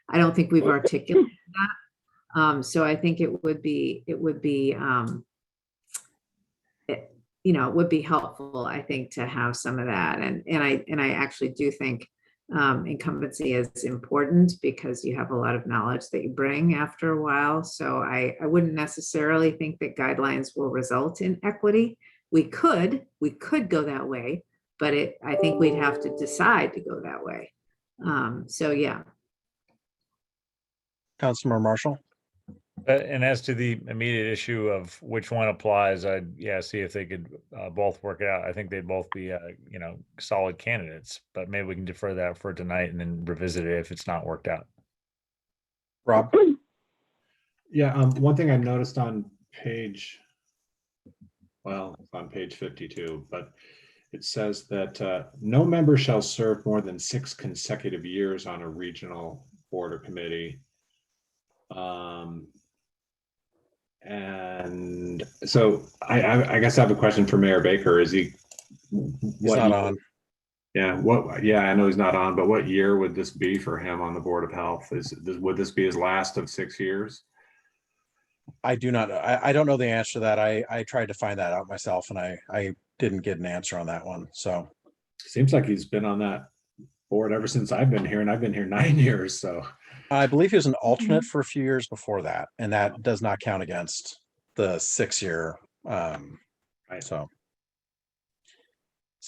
I don't think we've articulated that. So I think it would be you know, it would be helpful, I think, to have some of that. And I actually do think incumbency is important, because you have a lot of knowledge that you bring after a while. So I wouldn't necessarily think that guidelines will result in equity. We could go that way, but I think we'd have to decide to go that way. So yeah. Councilmember Marshall. And as to the immediate issue of which one applies, I'd see if they could both work it out. I think they'd both be you know, solid candidates, but maybe we can defer that for tonight and then revisit it if it's not worked out. Rob. Yeah, one thing I noticed on page 52, but it says that no member shall serve more than 6 consecutive years on a regional board or committee. And so I guess I have a question for Mayor Baker. Is he? He's not on. Yeah. Yeah, I know he's not on, but what year would this be for him on the Board of Health? Would this be his last of 6 years? I do not. I don't know the answer to that. I tried to find that out myself, and I didn't get an answer on that one. So seems like he's been on that board ever since I've been here, and I've been here 9 years. So I believe he was an alternate for a few years before that, and that does not count against the 6-year. So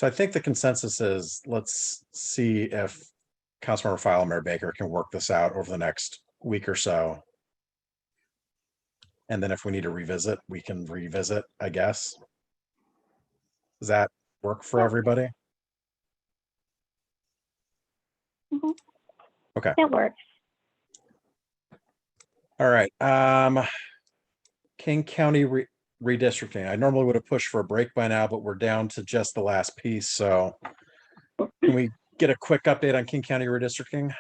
I think the consensus is, let's see if Councilmember File and Mayor Baker can work this out over the next week or so. And then if we need to revisit, we can revisit, I guess. Does that work for everybody? Mm-hmm. Okay. That works. All right. King County redistricting. I normally would have pushed for a break by now, but we're down to just the last piece. So can we get a quick update on King County redistricting?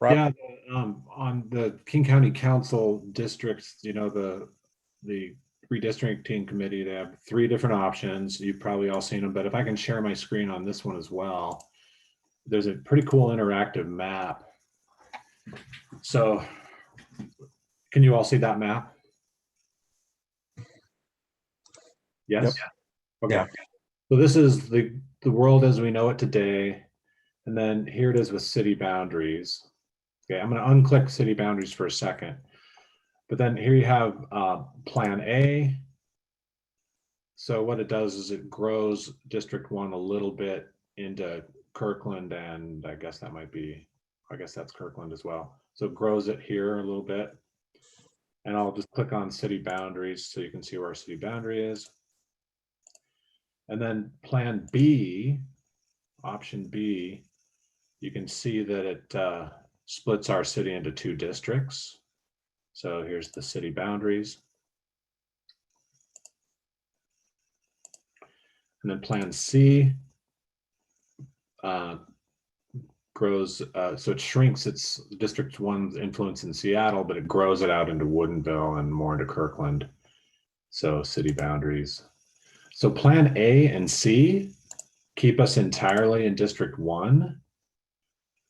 Rob? Yeah, on the King County Council districts, you know, the redistricting committee, they have 3 different options. You've probably all seen them, but if I can share my screen on this one as well, there's a pretty cool interactive map. So can you all see that map? Yes. Yep. Okay. Yeah. So this is the world as we know it today. And then here it is with city boundaries. Okay, I'm going to unclick city boundaries for a second. But then here you have Plan A. So what it does is it grows District 1 a little bit into Kirkland, and I guess that's Kirkland as well. So it grows it here a little bit. And I'll just click on city boundaries so you can see where our city boundary is. And then Plan B, option B, you can see that it splits our city into 2 districts. So here's the city boundaries. And then Plan C grows, so it shrinks its District 1's influence in Seattle, but it grows it out into Woodinville and more into Kirkland. So city boundaries. So Plan A and C keep us entirely in District 1,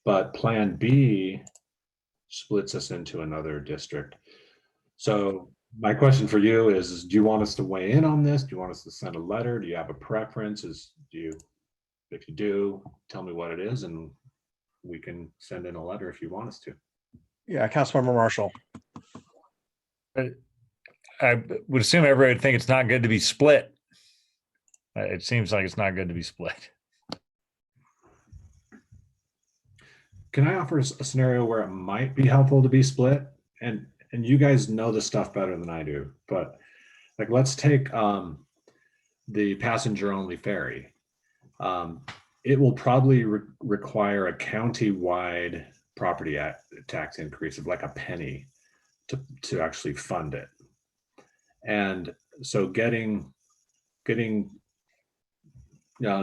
but Plan B splits us into another district. So my question for you is, do you want us to weigh in on this? Do you want us to send a letter? Do you have a preference? If you do, tell me what it is and we can send in a letter if you want us to. Yeah, Councilmember Marshall. I would assume everybody would think it's not good to be split. It seems like it's not good to be split. Can I offer a scenario where it might be helpful to be split? And you guys know this stuff better than I do, but like, let's take the passenger only ferry. It will probably require a county-wide property tax increase of like a penny to actually fund it. And so getting a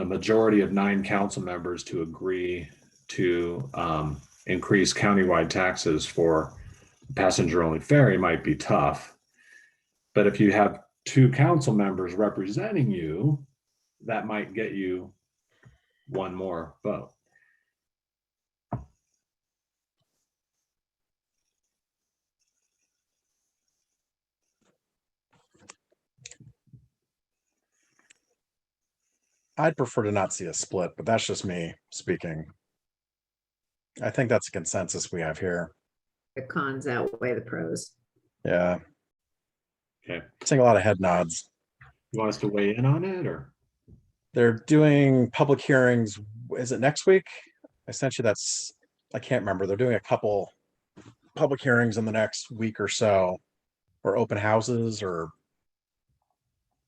majority of 9 council members to agree to increase countywide taxes for passenger only ferry might be tough. But if you have 2 council members representing you, that might get you 1 more vote. I'd prefer to not see a split, but that's just me speaking. I think that's a consensus we have here. The cons outweigh the pros. Yeah. Okay. Seeing a lot of head nods. You want us to weigh in on it, or? They're doing public hearings. Is it next week? Essentially, I can't remember. They're doing a couple public hearings in the next week or so, or open houses or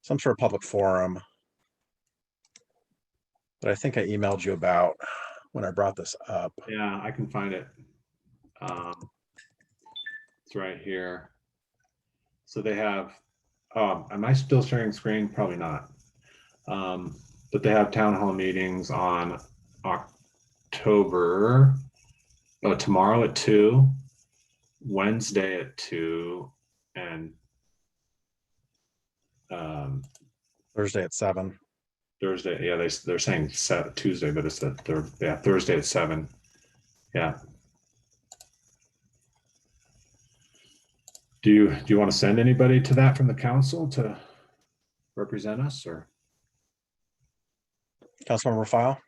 some sort of public forum. But I think I emailed you about when I brought this up. Yeah, I can find it. It's right here. So they have, am I still sharing screen? Probably not. But they have town hall meetings on tomorrow at 2, Wednesday at 2, and Thursday at 7. Thursday, yeah, they're saying Tuesday, but it's Thursday at 7. Yeah. Do you want to send anybody to that from the council to represent us, or? Councilmember File?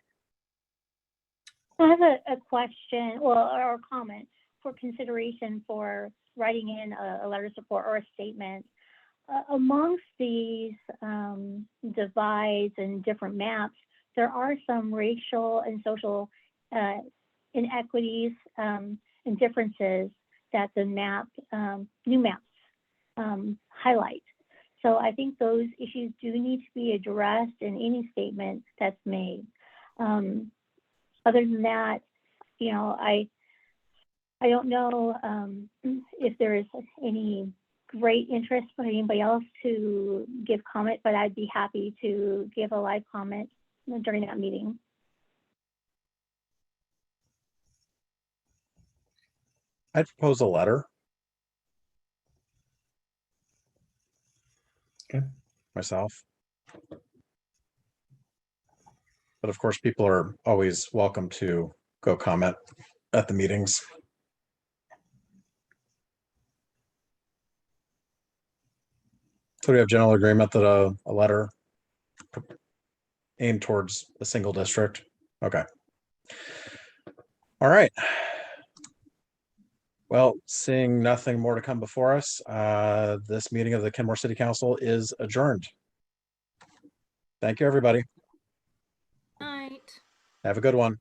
I have a question, or a comment for consideration for writing in a letter of support or a statement. Amongst these divides and different maps, there are some racial and social inequities and differences that the new maps highlight. So I think those issues do need to be addressed in any statement that's made. Other than that, I don't know if there is any great interest for anybody else to give comment, but I'd be happy to give a live comment during that meeting. I'd propose a letter. Okay. Myself. But of course, people are always welcome to go comment at the meetings. So we have general agreement that a letter aimed towards a single district. Okay. All right. Well, seeing nothing more to come before us, this meeting of the Kenmore City Council is adjourned. Thank you, everybody. Night. Have a good one.